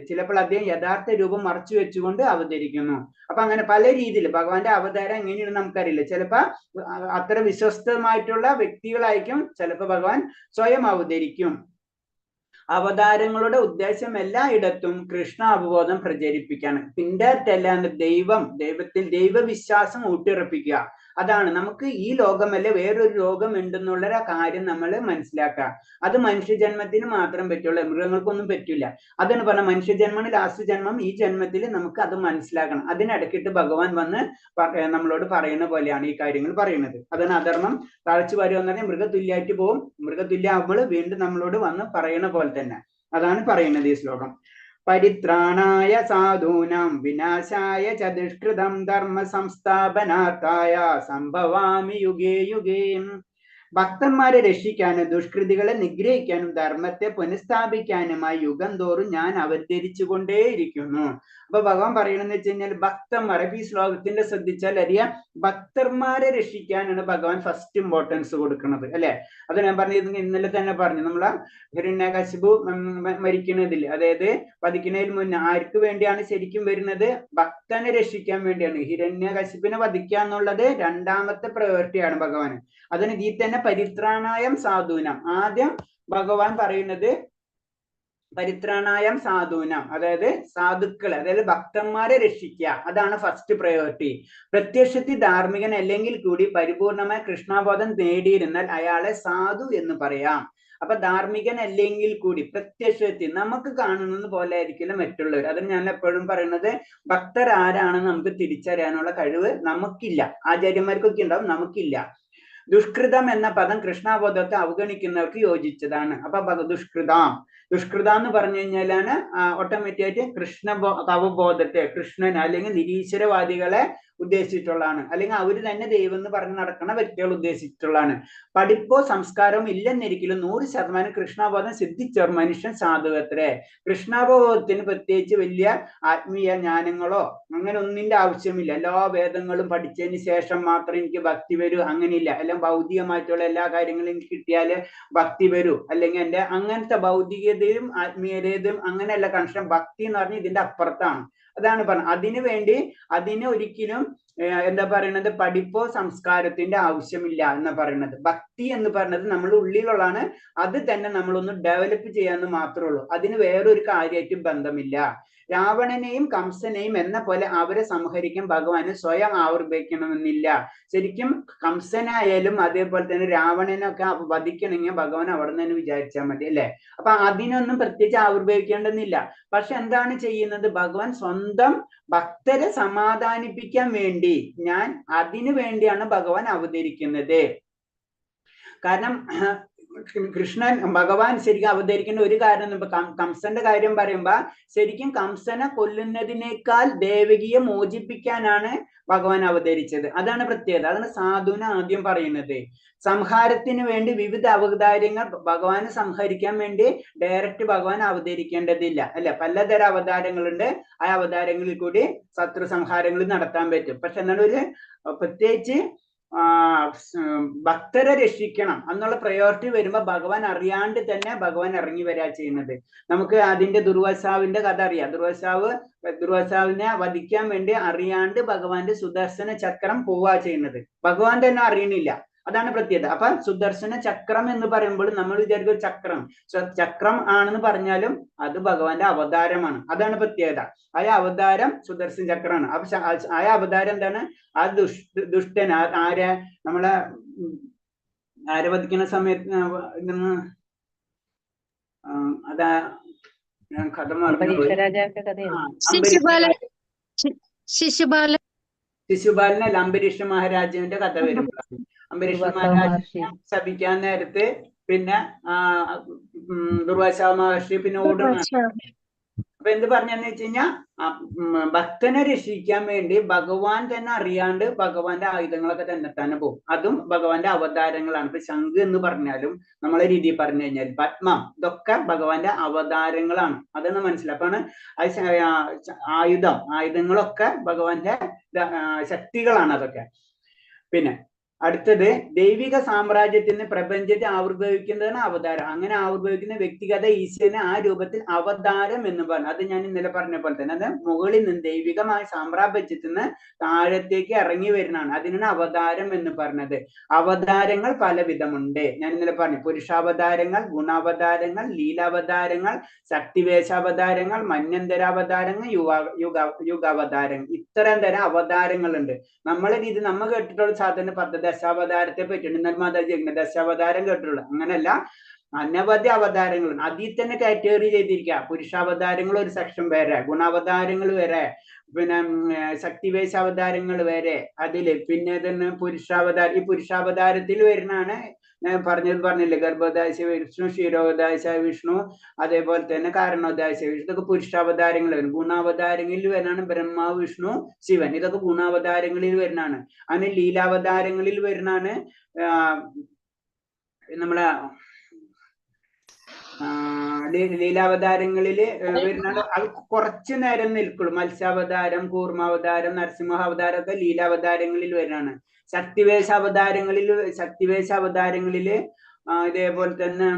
ചിലപ്പോൾ അദ്ദേഹം യഥാർത്ഥ രൂപം മറച്ചു വെച്ചുകൊണ്ട് അവതരിക്കുന്നു. അപ്പൊ അങ്ങനെ പല രീതിയിൽ ഭഗവാന്റെ അവതാരം എങ്ങനെയാണെന്ന് നമുക്കറിയില്ല. ചിലപ്പോ അത്ര വിശ്വസ്തമായിട്ടുള്ള വ്യക്തികളായിരിക്കും, ചിലപ്പോൾ ഭഗവാൻ സ്വയം അവതരിക്കും. അവതാരങ്ങളുടെ ഉദ്ദേശം എല്ലായിടത്തും കൃഷ്ണ അവബോധം പ്രചരിപ്പിക്കാണ്. പിന്നല്ല ദൈവവിശ്വാസം ഊട്ടിയുറപ്പിക്കുക. അതാണ് നമുക്ക് ഈ ലോകമല്ല വേറൊരു ലോകം ഉണ്ടെന്നുള്ള കാര്യം നമ്മൾ മനസ്സിലാക്കുക. അത് മനുഷ്യജന്മത്തിന് മാത്രം പറ്റുള്ളൂ, മൃഗങ്ങൾക്കൊന്നും പറ്റില്ല. അതാണ് പറഞ്ഞ മനുഷ്യജന്മമാണ് ലാസ്റ്റ് ജന്മം. ഈ ജന്മത്തിൽ നമുക്ക് അത് മനസ്സിലാക്കണം. അതിനിടയ്ക്കിട്ട് ഭഗവാൻ വന്ന് നമ്മളോട് പറയുന്ന പോലെയാണ് ഈ കാര്യങ്ങൾ പറയുന്നത്. അതാണ് അധർമ്മം തഴച്ചു വരുക എന്ന് പറഞ്ഞാൽ മൃഗതുല്യായിട്ട് പോകും. മൃഗതുല്യാകുമ്പോൾ വീണ്ടും നമ്മളോട് വന്ന് പറയുന്ന പോലെ തന്നെ. അതാണ് പറയുന്നത് ഈ ശ്ലോകം. പരിത്രാണായ സാധൂനാം വിനാശായ ച ദുഷ്കൃതം ധർമ്മ സംസ്ഥാപനാർത്ഥായ സംഭവാമി യുഗേ യുഗേ. ഭക്തന്മാരെ രക്ഷിക്കാനും ദുഷ്കൃതികളെ നിഗ്രഹിക്കാനും ധർമ്മത്തെ പുനഃസ്ഥാപിക്കാനുമായി യുഗം തോറും ഞാൻ അവതരിച്ചു കൊണ്ടേയിരിക്കുന്നു. അപ്പൊ ഭഗവാൻ പറയണെന്ന് വെച്ച് കഴിഞ്ഞാൽ ഭക്തന്മാരെ, ഈ ശ്ലോകത്തിന്റെ ശ്രദ്ധിച്ചാൽ അറിയാം, ഭക്തന്മാരെ രക്ഷിക്കാനാണ് ഭഗവാൻ ഫസ്റ്റ് ഇമ്പോർട്ടൻസ് കൊടുക്കുന്നത്, അല്ലെ? അത് ഞാൻ പറഞ്ഞത് ഇന്നലെ തന്നെ പറഞ്ഞു. നമ്മളെ ഹിരണ്യകശിപു മരിക്കുന്നതിൽ, അതായത് വധിക്കുന്നതിന് മുന്നേ ആർക്ക് വേണ്ടിയാണ് ശരിക്കും വരുന്നത്? ഭക്തനെ രക്ഷിക്കാൻ വേണ്ടിയാണ്. ഹിരണ്യകശിപിനെ വധിക്കുക എന്നുള്ളത് രണ്ടാമത്തെ പ്രയോറിറ്റിയാണ് ഭഗവാന്. അതിന് ഇതിൽ തന്നെ പരിത്രാണായം സാധൂനം. ആദ്യം ഭഗവാൻ പറയുന്നത് പരിത്രാണായം സാധൂനം, അതായത് സാധുക്കളെ, അതായത് ഭക്തന്മാരെ രക്ഷിക്കുക. അതാണ് ഫസ്റ്റ് പ്രയോറിറ്റി. പ്രത്യക്ഷത്തിൽ ധാർമ്മികൻ അല്ലെങ്കിൽ കൂടി പരിപൂർണമായ കൃഷ്ണബോധം നേടിയിരുന്നാൽ അയാളെ സാധു എന്ന് പറയാം. അപ്പൊ ധാർമ്മികൻ അല്ലെങ്കിൽ കൂടി പ്രത്യക്ഷത്തിൽ നമുക്ക് കാണുന്നത് പോലെ ആയിരിക്കില്ല മറ്റുള്ളവർ. അതിന് ഞാൻ എപ്പോഴും പറയുന്നത്, ഭക്തർ ആരാണെന്ന് നമുക്ക് തിരിച്ചറിയാനുള്ള കഴിവ് നമുക്കില്ല. ആചാര്യന്മാർക്കൊക്കെ ഉണ്ടാവും, നമുക്കില്ല. ദുഷ്കൃതം എന്ന പദം കൃഷ്ണബോധത്തെ അവഗണിക്കുന്നവർക്ക് യോജിച്ചതാണ്. അപ്പൊ ദുഷ്കൃത എന്ന് പറഞ്ഞു കഴിഞ്ഞാലാണ് ഓട്ടോമാറ്റിക് ആയിട്ട് അവബോധത്തെ, കൃഷ്ണൻ അല്ലെങ്കിൽ നിരീശ്വരവാദികളെ ഉദ്ദേശിച്ചിട്ടുള്ളതാണ്. അല്ലെങ്കിൽ അവർ തന്നെ ദൈവം എന്ന് പറഞ്ഞ് നടക്കുന്ന വ്യക്തികൾ ഉദ്ദേശിച്ചിട്ടുള്ളതാണ്. പഠിപ്പോ സംസ്കാരവും ഇല്ലെന്നിരിക്കലും 100% കൃഷ്ണബോധം സിദ്ധിച്ചവർ മനുഷ്യൻ സാധുവത്രേ. കൃഷ്ണബോധത്തിന് പ്രത്യേകിച്ച് വലിയ ആത്മീയ ജ്ഞാനങ്ങളോ അങ്ങനെ ഒന്നിന്റെ ആവശ്യമില്ല. എല്ലാ വേദങ്ങളും പഠിച്ചതിന് ശേഷം മാത്രം എനിക്ക് ഭക്തി വരൂ, അങ്ങനെയില്ല. എല്ലാം ഭൗതികമായിട്ടുള്ള എല്ലാ കാര്യങ്ങളും എനിക്ക് കിട്ടിയാല് ഭക്തി വരൂ, അല്ലെങ്കിൽ എന്റെ അങ്ങനത്തെ ഭൗതികതയും ആത്മീയതയും അങ്ങനെയല്ല കൺഷൻ. ഭക്തി എന്ന് പറഞ്ഞാൽ ഇതിന്റെ അപ്പുറത്താണ്. അതാണ് പറഞ്ഞത്. അതിന് ഒരിക്കലും എന്താ പറയുന്നത്, പഠിപ്പോ സംസ്കാരത്തിന്റെ ആവശ്യമില്ല എന്ന് പറയുന്നത്. ഭക്തി എന്ന് പറയുന്നത് നമ്മുടെ ഉള്ളിലുള്ളതാണ്. അത് തന്നെ നമ്മളൊന്ന് ഡെവലപ്പ് ചെയ്യാന്ന് മാത്രമേ ഉള്ളൂ. അതിന് വേറൊരു കാര്യമായിട്ടും ബന്ധമില്ല. രാവണനെയും കംസനെയും എന്ന പോലെ അവരെ സംഹരിക്കാൻ ഭഗവാന് സ്വയം ആവിർഭവിക്കണമെന്നില്ല. ശരിക്കും കംസനായാലും അതേപോലെ തന്നെ രാവണനൊക്കെ വധിക്കണമെങ്കിൽ ഭഗവാൻ അവിടെ നിന്ന് തന്നെ വിചാരിച്ചാൽ മതി, അല്ലെ? അപ്പൊ അതിനൊന്നും പ്രത്യേകിച്ച് ആവിർഭവിക്കേണ്ടെന്നില്ല. പക്ഷെ എന്താണ് ചെയ്യുന്നത്? ഭഗവാൻ സ്വന്തം ഭക്തരെ സമാധാനിപ്പിക്കാൻ വേണ്ടി, അതിനു വേണ്ടിയാണ് ഭഗവാൻ അവതരിക്കുന്നത്. കാരണം ഭഗവാൻ ശരിക്കും അവതരിക്കുന്ന ഒരു കാരണം, കംസന്റെ കാര്യം പറയുമ്പോ ശരിക്കും കംസനെ കൊല്ലുന്നതിനേക്കാൾ ദേവകിയെ മോചിപ്പിക്കാനാണ് ഭഗവാൻ അവതരിച്ചത്. അതാണ് പ്രത്യേകത. അതാണ് സാധുന ആദ്യം പറയുന്നത്. സംഹാരത്തിന് വേണ്ടി വിവിധ അവതാരങ്ങൾ ഭഗവാനെ സംഹരിക്കാൻ വേണ്ടി ഡയറക്റ്റ് ഭഗവാൻ അവതരിക്കേണ്ടതില്ല, അല്ലെ? പലതരം അവതാരങ്ങളുണ്ട്. ആ അവതാരങ്ങളിൽ കൂടി ശത്രു സംഹാരങ്ങൾ നടത്താൻ പറ്റും. പക്ഷെ എന്താണ് ഒരു പ്രത്യേകിച്ച് ഭക്തരെ രക്ഷിക്കണം എന്നുള്ള പ്രയോറിറ്റി വരുമ്പോ ഭഗവാൻ അറിയാണ്ട് തന്നെ ഭഗവാൻ ഇറങ്ങി വരാ ചെയ്യുന്നത്. നമുക്ക് അതിന്റെ ദുർവാസാവിന്റെ കഥ അറിയാം. ദുർവാസാവിനെ വധിക്കാൻ വേണ്ടി അറിയാണ്ട് ഭഗവാന്റെ സുദർശന ചക്രം പോവാ ചെയ്യുന്നത്. ഭഗവാൻ തന്നെ അറിയണില്ല. അതാണ് പ്രത്യേകത. അപ്പൊ സുദർശന ചക്രം എന്ന് പറയുമ്പോൾ നമ്മൾ വിചാരിക്കും ചക്രം ആണെന്ന് പറഞ്ഞാലും അത് ഭഗവാന്റെ അവതാരമാണ്. അതാണ് പ്രത്യേകത. ആ അവതാരം സുദർശന ചക്രമാണ്. അപ്പൊ ആ അവതാരം എന്താണ്? ആ ദുഷ്ടൻ നമ്മളെ ആരെ വധിക്കുന്ന സമയത്ത് അതാ ഞാൻ കഥ ശിശുപാലനല്ല, അംബരീഷ മഹാരാജാവിന്റെ കഥ വരുമ്പോഴാണ്. അംബരീഷ മഹാരാജ ശപിക്കാൻ നേരത്ത് പിന്നെ ദുർവാസ മഹർഷി പിന്നെ ഓടുകയാണ്. അപ്പൊ എന്ത് പറഞ്ഞെന്ന് വെച്ച് കഴിഞ്ഞാൽ ഭക്തനെ രക്ഷിക്കാൻ വേണ്ടി ഭഗവാൻ തന്നെ അറിയാണ്ട് ഭഗവാന്റെ ആയുധങ്ങളൊക്കെ തന്നെ പോകും. അതും ഭഗവാന്റെ അവതാരങ്ങളാണ്. ഇപ്പൊ ശംഖ് എന്ന് പറഞ്ഞാലും നമ്മളെ രീതിയിൽ പറഞ്ഞു കഴിഞ്ഞാൽ പത്മം, ഇതൊക്കെ ഭഗവാന്റെ അവതാരങ്ങളാണ്. അതൊന്ന് മനസ്സിലാക്കാണ്. ആയുധങ്ങളൊക്കെ ഭഗവാന്റെ ശക്തികളാണ് അതൊക്കെ. പിന്നെ അടുത്തത് ദൈവിക സാമ്രാജ്യത്തിന് പ്രപഞ്ചത്തെ ആവിർഭവിക്കുന്നതാണ് അവതാരം. അങ്ങനെ ആവിർഭവിക്കുന്ന വ്യക്തിഗത ഈശ്വരനെ ആ രൂപത്തിൽ അവതാരം എന്ന് പറഞ്ഞു. അത് ഞാൻ ഇന്നലെ പറഞ്ഞ പോലെ തന്നെ അത് മുകളിൽ നിന്ന് ദൈവികമായ സാമ്രാജ്യത്തിൽ നിന്ന് താഴത്തേക്ക് ഇറങ്ങി വരുന്നതാണ്. അതിനാണ് അവതാരം എന്ന് പറഞ്ഞത്. അവതാരങ്ങൾ പല വിധമുണ്ട്. ഞാൻ ഇന്നലെ പറഞ്ഞു പുരുഷാവതാരങ്ങൾ, ഗുണാവതാരങ്ങൾ, ലീലാവതാരങ്ങൾ, ശക്തിവേശാവതാരങ്ങൾ, മന്യന്തരാവതാരങ്ങൾ, യുഗാവതാരങ്ങൾ, ഇത്തരം തരം അവതാരങ്ങളുണ്ട്. നമ്മളെ രീതി നമ്മൾ കേട്ടിട്ടുള്ള സാധാരണ ദശാവതാരത്തെ പറ്റിയിട്ട് എന്നാൽ മാതാജി ദശാവതാരം കേട്ടിട്ടുള്ളൂ. അങ്ങനല്ല, അനവധി അവതാരങ്ങളുണ്ട്. അതിൽ തന്നെ കാറ്റഗറി ചെയ്തിരിക്കുക. പുരുഷാവതാരങ്ങൾ ഒരു സെക്ഷൻ വേറെ, ഗുണാവതാരങ്ങൾ വേറെ, പിന്നെ ശക്തിവേശാവതാരങ്ങൾ വേറെ. അതില് പിന്നെ തന്നെ പുരുഷാവതാരം, ഈ പുരുഷാവതാരത്തിൽ വരുന്നതാണ് ഞാൻ പറഞ്ഞില്ലേ, ഗർഭോദാശ വിഷ്ണു, ക്ഷീരോദാശ വിഷ്ണു, അതേപോലെ തന്നെ കാരണോദാശ വിഷ്ണു, ഇതൊക്കെ പുരുഷാവതാരങ്ങൾ വരും. ഗുണാവതാരങ്ങളിൽ വരുന്നതാണ് ബ്രഹ്മാവ്, വിഷ്ണു, ശിവൻ, ഇതൊക്കെ ഗുണാവതാരങ്ങളിൽ വരുന്നതാണ്. അങ്ങനെ ലീലാവതാരങ്ങളിൽ വരുന്നതാണ് നമ്മളെ ലീലാവതാരങ്ങളില് വരുന്ന അത് കുറച്ചു നേരം നിൽക്കുള്ളൂ. മത്സ്യാവതാരം, കൂർമാവതാരം, നരസിംഹാവതാരം ഒക്കെ ലീലാവതാരങ്ങളിൽ വരുന്നതാണ്. ശക്തിവേശാവതാരങ്ങളില് ഇതേപോലെ തന്നെ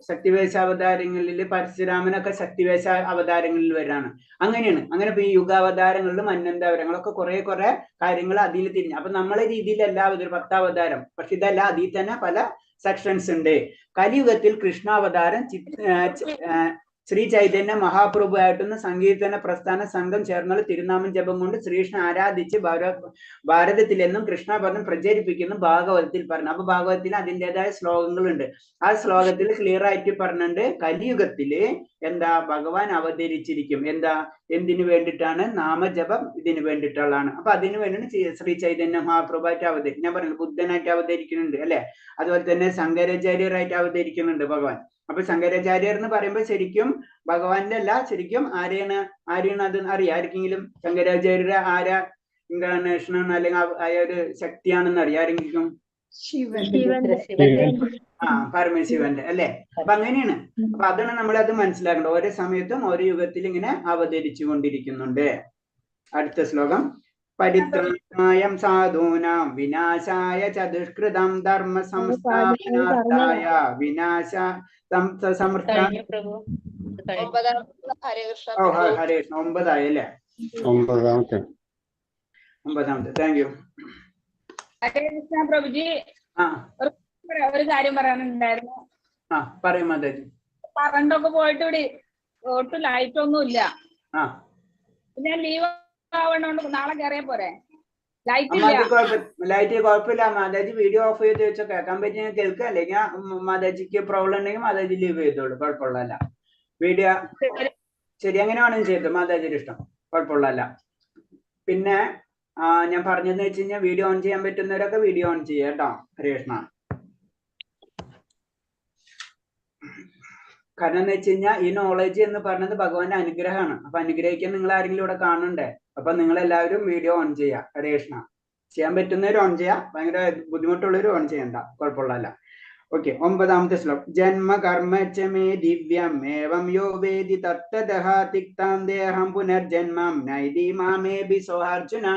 ശക്തിവേശാവതാരങ്ങളില് പരശുരാമനൊക്കെ ശക്തിവേശ അവതാരങ്ങളിൽ വരാണ്. അങ്ങനെയാണ്. അങ്ങനെ ഇപ്പൊ ഈ യുഗാവതാരങ്ങളിലും മന്യന്താവതാരങ്ങളൊക്കെ കുറെ കാര്യങ്ങൾ അതിൽ തിരിഞ്ഞു. അപ്പൊ നമ്മളെ രീതിയിലല്ല ഒരു 10 അവതാരം, പക്ഷെ ഇതല്ല, അതിൽ തന്നെ പല സെക്ഷൻസ് ഉണ്ട്. കലിയുഗത്തിൽ കൃഷ്ണാവതാരം ശ്രീ ചൈതന്യ മഹാപ്രഭു ആയിട്ടൊന്ന് സങ്കീർത്തന പ്രസ്ഥാന സംഘം ചേർന്നുള്ള തിരുനാമം ജപം കൊണ്ട് ശ്രീകൃഷ്ണൻ ആരാധിച്ച് ഭാരതത്തിലെന്നും കൃഷ്ണപദം പ്രചരിപ്പിക്കുന്നു ഭാഗവതത്തിൽ പറഞ്ഞു. അപ്പൊ ഭാഗവതത്തിൽ അതിൻ്റെതായ ശ്ലോകങ്ങളുണ്ട്. ആ ശ്ലോകത്തിൽ ക്ലിയർ ആയിട്ട് പറഞ്ഞിട്ടുണ്ട് കലിയുഗത്തില് എന്താ ഭഗവാൻ അവതരിച്ചിരിക്കും. എന്തിനു വേണ്ടിയിട്ടാണ്? നാമജപം ഇതിനു വേണ്ടിയിട്ടുള്ളതാണ്. അപ്പൊ അതിനു വേണ്ടിയാണ് ശ്രീ ചൈതന്യ മഹാപ്രഭുവായിട്ട് അവതരിക്കും. ഞാൻ പറഞ്ഞു ബുദ്ധനായിട്ട് അവതരിക്കുന്നുണ്ട് അല്ലെ, അതുപോലെ തന്നെ ശങ്കരാചാര്യരായിട്ട് അവതരിക്കുന്നുണ്ട് ഭഗവാൻ. അപ്പൊ ശങ്കരാചാര്യർ എന്ന് പറയുമ്പോൾ ശരിക്കും ഭഗവാന്റെ അല്ല, ശരിക്കും ആരെയാണ് അത് അറിയാം? ആർക്കെങ്കിലും ശങ്കരാചാര്യരെ ആരാ ഇൻകാർണേഷൻ അല്ലെങ്കിൽ ആ ഒരു ശക്തിയാണെന്ന് അറിയാം ആരെങ്കിലും? പരമശിവന്റെ അല്ലെ. അപ്പൊ അങ്ങനെയാണ്. അപ്പൊ അതാണ് നമ്മളത് മനസ്സിലാക്കേണ്ടത്. ഓരോ സമയത്തും ഓരോ യുഗത്തിൽ ഇങ്ങനെ അവതരിച്ചു കൊണ്ടിരിക്കുന്നുണ്ട്. അടുത്ത ശ്ലോകം പരിത്രാണായം സാധൂനാം വിനാശായ ചതുഷ്കൃതം ധർമ്മ സംസ്ഥാപനാർത്ഥായ വിനാശ ഹരേ കൃഷ്ണ. ഹരേ കൃഷ്ണ. 9 അല്ലേ? 9. Thank you. ഹരേ കൃഷ്ണ പ്രഭുജി. ഒരു കാര്യം പറയാനുണ്ടായിരുന്നു. പറയും മാതാജി. കറണ്ടൊക്കെ പോയിട്ട് ഇവിടെ ഒട്ടും ലൈറ്റ് ഒന്നും ഇല്ല. ഞാൻ ലീവ് ആവണോണ്ട് നാളെ കയറിയ പോരെ? ലൈറ്റ് കുഴപ്പമില്ല മാതാജി. വീഡിയോ ഓഫ് ചെയ്ത് വെച്ചോ, കേൾക്കാൻ പറ്റി കേൾക്കുക. അല്ലെങ്കിൽ മാതാജിക്ക് പ്രോബ്ലം ഉണ്ടെങ്കിൽ മാതാജി ലീവ് ചെയ്തോളൂ, കുഴപ്പമുള്ളതല്ല. വീഡിയോ ശരി അങ്ങനെ വേണമെങ്കിൽ ചെയ്തു, മാതാജിയുടെ ഇഷ്ടം, കുഴപ്പമുള്ളതല്ല. പിന്നെ ഞാൻ പറഞ്ഞതെന്ന് വെച്ച് കഴിഞ്ഞാൽ വീഡിയോ ഓൺ ചെയ്യാൻ പറ്റുന്നവരൊക്കെ വീഡിയോ ഓൺ ചെയ്യുക കേട്ടോ. ഹരേ കൃഷ്ണ. കാരണം എന്ന് വെച്ച് കഴിഞ്ഞാൽ ഈ നോളജ് എന്ന് പറഞ്ഞത് ഭഗവാന്റെ അനുഗ്രഹമാണ്. അപ്പൊ അനുഗ്രഹിക്കാൻ നിങ്ങൾ ആരെങ്കിലും ഇവിടെ കാണണ്ടേ? അപ്പൊ നിങ്ങൾ എല്ലാവരും വീഡിയോ ഓൺ ചെയ്യുക. ഹരേ കൃഷ്ണ. ചെയ്യാൻ പറ്റുന്നവർ ഓൺ ചെയ്യുക, ഭയങ്കര ബുദ്ധിമുട്ടുള്ളവർ ഓൺ ചെയ്യണ്ട, കുഴപ്പമുള്ളതല്ല. ഓക്കെ. 9ാമത്തെ ശ്ലോകം. ജന്മ കർമ്മ ച മേ ദിവ്യം ഏവം യോ വേദി തത്തദഹ തിക്താം ദേഹം പുനർജന്മം നൈതി മാമേബി സോഹർജുന.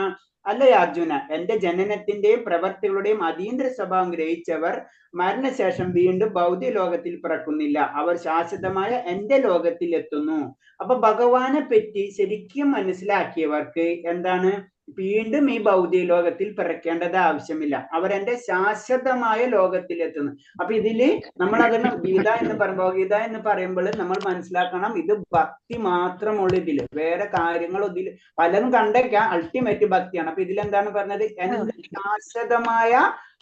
അല്ലയോ അർജുന, എന്റെ ജനനത്തിന്റെയും പ്രവർത്തികളുടെയും അതീന്ദ്ര സ്വഭാവം ഗ്രഹിച്ചവർ മരണശേഷം വീണ്ടും ഭൗതിക ലോകത്തിൽ പിറക്കുന്നില്ല, അവർ ശാശ്വതമായ എന്റെ ലോകത്തിൽ എത്തുന്നു. അപ്പൊ ഭഗവാനെ പറ്റി ശരിക്കും മനസ്സിലാക്കിയവർക്ക് എന്താണ്? വീണ്ടും ഈ ഭൗതിക ലോകത്തിൽ പിറക്കേണ്ടത് ആവശ്യമില്ല, അവരെന്റെ ശാശ്വതമായ ലോകത്തിൽ എത്തുന്നു. അപ്പൊ ഇതില് നമ്മൾ അതിന് ഗീത എന്ന് ഭഗവത്ഗീത എന്ന് പറയുമ്പോൾ നമ്മൾ മനസ്സിലാക്കണം, ഇത് ഭക്തി മാത്രമുള്ള ഇതില്, വേറെ കാര്യങ്ങളും ഇതില് പലതും കണ്ടേക്കാം, അൾട്ടിമേറ്റ് ഭക്തിയാണ്. അപ്പൊ ഇതിലെന്താണ് പറഞ്ഞത്? എന്റെ ശാശ്വതമായ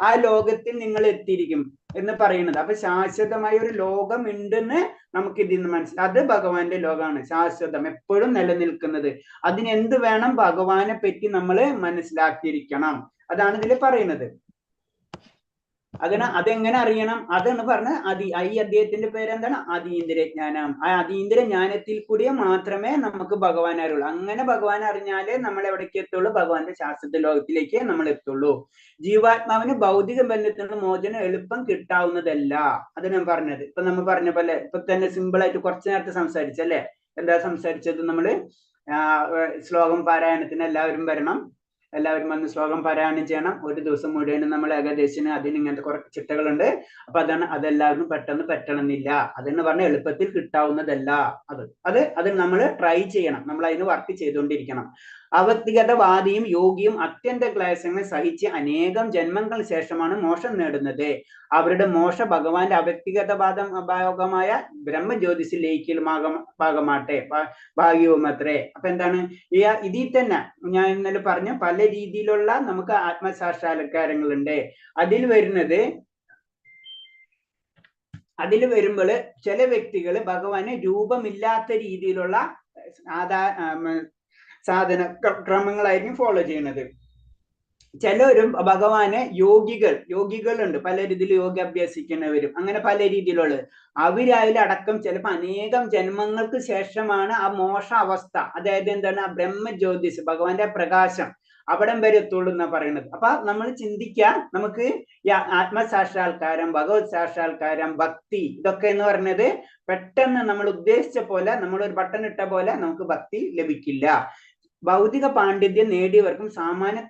ആ ലോകത്തിൽ നിങ്ങൾ എത്തിയിരിക്കും എന്ന് പറയുന്നത്. അപ്പൊ ശാശ്വതമായ ഒരു ലോകം ഉണ്ടെന്ന് നമുക്ക് ഇതിൽ നിന്ന് മനസ്സിലാക്കാം. അത് ഭഗവാന്റെ ലോകമാണ്, ശാശ്വതം, എപ്പോഴും നിലനിൽക്കുന്നത്. അതിനെന്ത് വേണം? ഭഗവാനെ പറ്റി നമ്മൾ മനസ്സിലാക്കിയിരിക്കണം. അതാണ് ഇതിൽ പറയുന്നത്. അതെങ്ങനെ അറിയണം? അതെന്ന് പറഞ്ഞ ഈ അദ്ദേഹത്തിന്റെ പേരെന്താണ്? അതീന്ദ്രിയ ജ്ഞാനം. ആ അതീന്ദ്രിയ ജ്ഞാനത്തിൽ കൂടിയ മാത്രമേ നമുക്ക് ഭഗവാൻ അറിയുള്ളൂ. അങ്ങനെ ഭഗവാൻ അറിഞ്ഞാലേ നമ്മൾ എവിടേക്ക് എത്തുള്ളൂ? ഭഗവാന്റെ ശാശ്വത ലോകത്തിലേക്ക് നമ്മൾ എത്തുള്ളൂ. ജീവാത്മാവിന് ഭൗതിക ബന്ധത്തിനുള്ള മോചനം എളുപ്പം കിട്ടാവുന്നതല്ല. അത് ഞാൻ പറഞ്ഞത്. ഇപ്പൊ നമ്മൾ പറഞ്ഞ പോലെ ഇപ്പൊ തന്നെ സിമ്പിൾ ആയിട്ട് കുറച്ചു നേരത്തെ സംസാരിച്ചല്ലേ? എന്താ സംസാരിച്ചത് നമ്മള്? ശ്ലോകം പാരായണത്തിന് എല്ലാവരും വരണം, എല്ലാവരും വന്ന് ശ്ലോകം പാരായണം ചെയ്യണം. ഒരു ദിവസം മുഴുവനും നമ്മൾ ഏകദേശം അതിന് ഇങ്ങനത്തെ കുറെ ചിട്ടകളുണ്ട്. അപ്പൊ അതെല്ലാവരും പെട്ടെന്ന് പറ്റണമെന്നില്ല. അതെന്ന് പറഞ്ഞാൽ എളുപ്പത്തിൽ കിട്ടാവുന്നതല്ല. അത് നമ്മൾ ട്രൈ ചെയ്യണം, നമ്മൾ അതിന് വർക്ക് ചെയ്തുകൊണ്ടിരിക്കണം. അവ്യക്തിഗതവാദിയും യോഗിയും അത്യന്ത ക്ലേശങ്ങൾ സഹിച്ച് അനേകം ജന്മങ്ങൾ ശേഷമാണ് മോക്ഷം നേടുന്നത്. അവരുടെ മോക്ഷ ഭഗവാന്റെ അവ്യക്തിഗതമായ ബ്രഹ്മജ്യോതിസിൽ ലയിക്കലുമാകമാട്ടെ ഭാഗ്യവും അത്രേ. അപ്പൊ എന്താണ് ഇതിൽ തന്നെ ഞാൻ ഇന്നലെ പറഞ്ഞ പല രീതിയിലുള്ള നമുക്ക് ആത്മസാക്ഷാത്കാരങ്ങളുണ്ട്. അതിൽ വരുമ്പോൾ ചില വ്യക്തികൾ ഭഗവാന് രൂപമില്ലാത്ത രീതിയിലുള്ള സാധന ക്രമങ്ങളായിരിക്കും ഫോളോ ചെയ്യുന്നത്. ചിലരും ഭഗവാനെ യോഗികളുണ്ട്, പല രീതിയിൽ യോഗ അഭ്യസിക്കുന്നവരും, അങ്ങനെ പല രീതിയിലുള്ള അവരതിലടക്കം ചിലപ്പോൾ അനേകം ജന്മങ്ങൾക്ക് ശേഷമാണ് ആ മോക്ഷ അവസ്ഥ, അതായത് എന്താണ്, ആ ബ്രഹ്മജ്യോതിസ് ഭഗവാന്റെ പ്രകാശം അവിടം വരെ എത്തുള്ളൂ എന്നാ പറയുന്നത്. അപ്പൊ നമ്മൾ ചിന്തിക്കുക, നമുക്ക് ഈ ആത്മസാക്ഷാത്കാരം, ഭഗവത് സാക്ഷാത്കാരം, ഭക്തി, ഇതൊക്കെ എന്ന് പറയുന്നത് പെട്ടെന്ന് നമ്മൾ ഉദ്ദേശിച്ച പോലെ, നമ്മൾ ഒരു ബട്ടൺ ഇട്ട പോലെ നമുക്ക് ഭക്തി ലഭിക്കില്ല. ഭൗതിക പാണ്ഡിത്യം നേടിയവർക്കും സാമാന്യ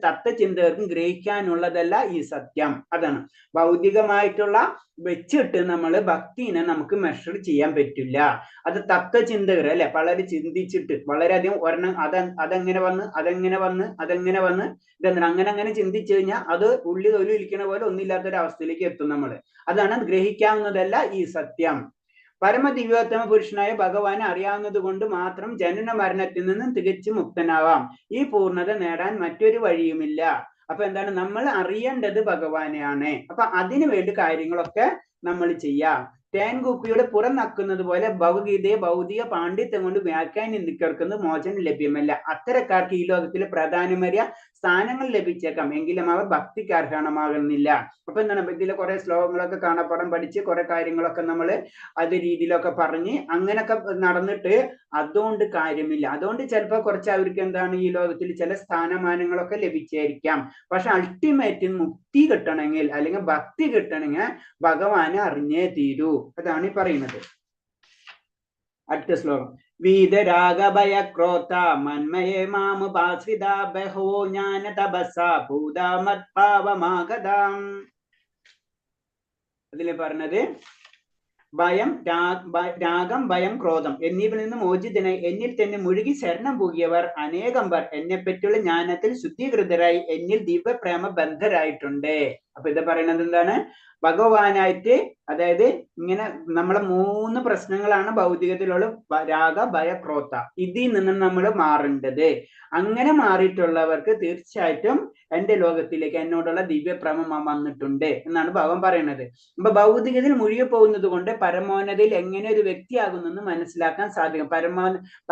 തത്വചിന്തകർക്കും ഗ്രഹിക്കാനുള്ളതല്ല ഈ സത്യം. അതാണ് ഭൗതികമായിട്ടുള്ള വെച്ചിട്ട് നമ്മൾ ഭക്തിനെ നമുക്ക് മെഷർ ചെയ്യാൻ പറ്റില്ല. അത് തത്വചിന്തകർ അല്ലെ, വളരെ ചിന്തിച്ചിട്ട് വളരെയധികം ഒരെണ്ണം അതെങ്ങനെ വന്ന് ഇതെന്താണ് അങ്ങനെ ചിന്തിച്ചു കഴിഞ്ഞാൽ അത് ഉള്ളി തൊലി ഇരിക്കണ പോലെ ഒന്നില്ലാത്തൊരവസ്ഥയിലേക്ക് എത്തും നമ്മൾ. അതാണ് ഗ്രഹിക്കാവുന്നതല്ല ഈ സത്യം. പരമദിവ്യോത്തമ പുരുഷനായ ഭഗവാനെ അറിയാവുന്നത് കൊണ്ട് മാത്രം ജനന മരണത്തിൽ നിന്നും തികച്ചും മുക്തനാവാം. ഈ പൂർണ്ണത നേടാൻ മറ്റൊരു വഴിയുമില്ല. അപ്പൊ എന്താണ്, നമ്മൾ അറിയേണ്ടത് ഭഗവാനെയാണ്. അപ്പൊ അതിനു വേണ്ടി കാര്യങ്ങളൊക്കെ നമ്മൾ ചെയ്യാം. തേൻകുപ്പിയുടെ പുറം നക്കുന്നത് പോലെ ഭഗവത്ഗീതയെ ഭൗതിക പാണ്ഡിത്യം കൊണ്ട് വ്യാഖ്യാനിക്കുന്നത് മോചനം ലഭ്യമല്ല. അത്തരക്കാർക്ക് ഈ ലോകത്തിൽ പ്രാധാന്യമേറിയ സ്ഥാനങ്ങൾ ലഭിച്ചേക്കാം, എങ്കിലും അവർ ഭക്തിക്ക് അർഹണമാകുന്നില്ല. അപ്പൊ എന്താണ്, ഇതിലെ കുറെ ശ്ലോകങ്ങളൊക്കെ കാണാപ്പാടം പഠിച്ച് കുറെ കാര്യങ്ങളൊക്കെ നമ്മൾ അത് രീതിയിലൊക്കെ പറഞ്ഞ് അങ്ങനൊക്കെ നടന്നിട്ട് അതുകൊണ്ട് കാര്യമില്ല. അതുകൊണ്ട് ചിലപ്പോൾ കുറച്ച് അവർക്ക് എന്താണ് ഈ ലോകത്തിൽ ചില സ്ഥാനമാനങ്ങളൊക്കെ ലഭിച്ചായിരിക്കാം. പക്ഷെ അൾട്ടിമേറ്റ് മുക്തി കിട്ടണമെങ്കിൽ അല്ലെങ്കിൽ ഭക്തി കിട്ടണമെങ്കിൽ ഭഗവാനെ അറിഞ്ഞേ തീരൂ. അതാണ് ഈ പറയുന്നത്. അടുത്ത ശ്ലോകം. വീതരാഗഭയ ക്രോധ മന്മയേ മാമുപാശ്രിത ബഹോ ജ്ഞാന തപസ ഭൂതമത്ഭാവമാഗതാം. അതിൽ പറഞ്ഞത് രാഗം, ഭയം, ക്രോധം എന്നിവയിൽ നിന്ന് മോചിതനായി എന്നിൽ തന്നെ മുഴുകി ശരണം പൂകിയവർ അനേകം പേർ എന്നെ പറ്റിയുള്ള ജ്ഞാനത്തിൽ ശുദ്ധീകൃതരായി എന്നിൽ ദിവ്യപ്രേമ ബദ്ധരായിട്ടുണ്ട്. അപ്പൊ ഇത് പറയുന്നത് എന്താണ്, ഭഗവാനായിട്ട്, അതായത് ഇങ്ങനെ നമ്മളെ 3 പ്രശ്നങ്ങളാണ് ഭൗതികത്തിലുള്ള രാഗ, ഭയ, ക്രോധ. ഇതിൽ നിന്നും നമ്മൾ മാറേണ്ടത്. അങ്ങനെ മാറിയിട്ടുള്ളവർക്ക് തീർച്ചയായിട്ടും എന്റെ ലോകത്തിലേക്ക് എന്നോടുള്ള ദിവ്യപ്രേമം വന്നിട്ടുണ്ട് എന്നാണ് ഭഗവാൻ പറയുന്നത്. അപ്പൊ ഭൗതികതയിൽ മുഴുകി പോകുന്നത് കൊണ്ട് പരമോന്നതയിൽ എങ്ങനെ ഒരു വ്യക്തിയാകുമെന്ന് മനസ്സിലാക്കാൻ സാധിക്കും.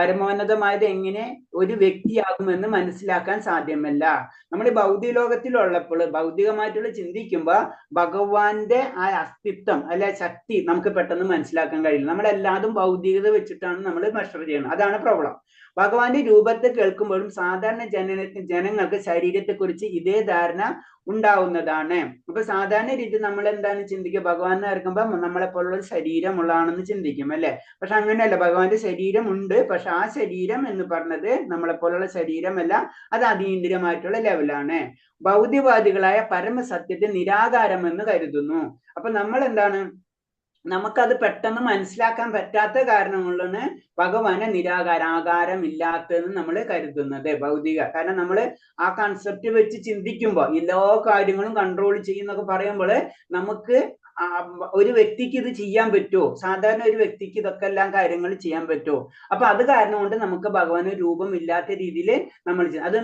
പരമോന്നതമായത് എങ്ങനെ ഒരു വ്യക്തിയാകുമെന്ന് മനസ്സിലാക്കാൻ സാധ്യമല്ല. നമ്മുടെ ഭൗതിക ലോകത്തിലുള്ളപ്പോൾ ഭൗതികമായിട്ടുള്ള ചിന്തിക്കുമ്പോൾ ഭഗവാന്റെ ആ അസ്തിത്വം അല്ലെ ശക്തി നമുക്ക് പെട്ടെന്ന് മനസ്സിലാക്കാൻ കഴിയില്ല. നമ്മളെല്ലാതും ഭൗതികത വെച്ചിട്ടാണ് നമ്മൾ മെഷർ ചെയ്യുന്നത്. അതാണ് പ്രോബ്ലം. ഭഗവാന്റെ രൂപത്തെ കേൾക്കുമ്പോഴും സാധാരണ ജനങ്ങൾക്ക് ശരീരത്തെ കുറിച്ച് ഇതേ ധാരണ ഉണ്ടാവുന്നതാണ്. അപ്പൊ സാധാരണ രീതി നമ്മൾ എന്താണ് ചിന്തിക്കുക, ഭഗവാനെ ഇറക്കുമ്പോൾ നമ്മളെ പോലുള്ള ശരീരമുള്ളതാണെന്ന് ചിന്തിക്കും അല്ലെ. പക്ഷെ അങ്ങനെയല്ല, ഭഗവാന്റെ ശരീരം ഉണ്ട്. പക്ഷെ ആ ശരീരം എന്ന് പറഞ്ഞത് നമ്മളെ പോലുള്ള ശരീരമല്ല, അത് അതീന്ദ്രിയമായിട്ടുള്ള ലെവലാണ്. ഭൗതികവാദികളായ പരമസത്യത്തെ നിരാകാരം എന്ന് കരുതുന്നു. അപ്പൊ നമ്മൾ എന്താണ്, നമുക്കത് പെട്ടെന്ന് മനസ്സിലാക്കാൻ പറ്റാത്ത കാരണം കൊണ്ടാണ് ഭഗവാനെ ആകാരം ഇല്ലാത്തതെന്ന് നമ്മൾ കരുതുന്നത് ഭൗതിക. കാരണം നമ്മൾ ആ കൺസെപ്റ്റ് വെച്ച് ചിന്തിക്കുമ്പോൾ എല്ലാ കാര്യങ്ങളും കൺട്രോൾ ചെയ്യുന്നൊക്കെ പറയുമ്പോൾ നമുക്ക് ഒരു വ്യക്തിക്ക് ഇത് ചെയ്യാൻ പറ്റുമോ? സാധാരണ ഒരു വ്യക്തിക്ക് ഇതൊക്കെ എല്ലാം കാര്യങ്ങൾ ചെയ്യാൻ പറ്റുമോ? അപ്പൊ അത് കാരണം കൊണ്ട് നമുക്ക് ഭഗവാന് രൂപമില്ലാത്ത രീതിയിൽ നമ്മൾ അത്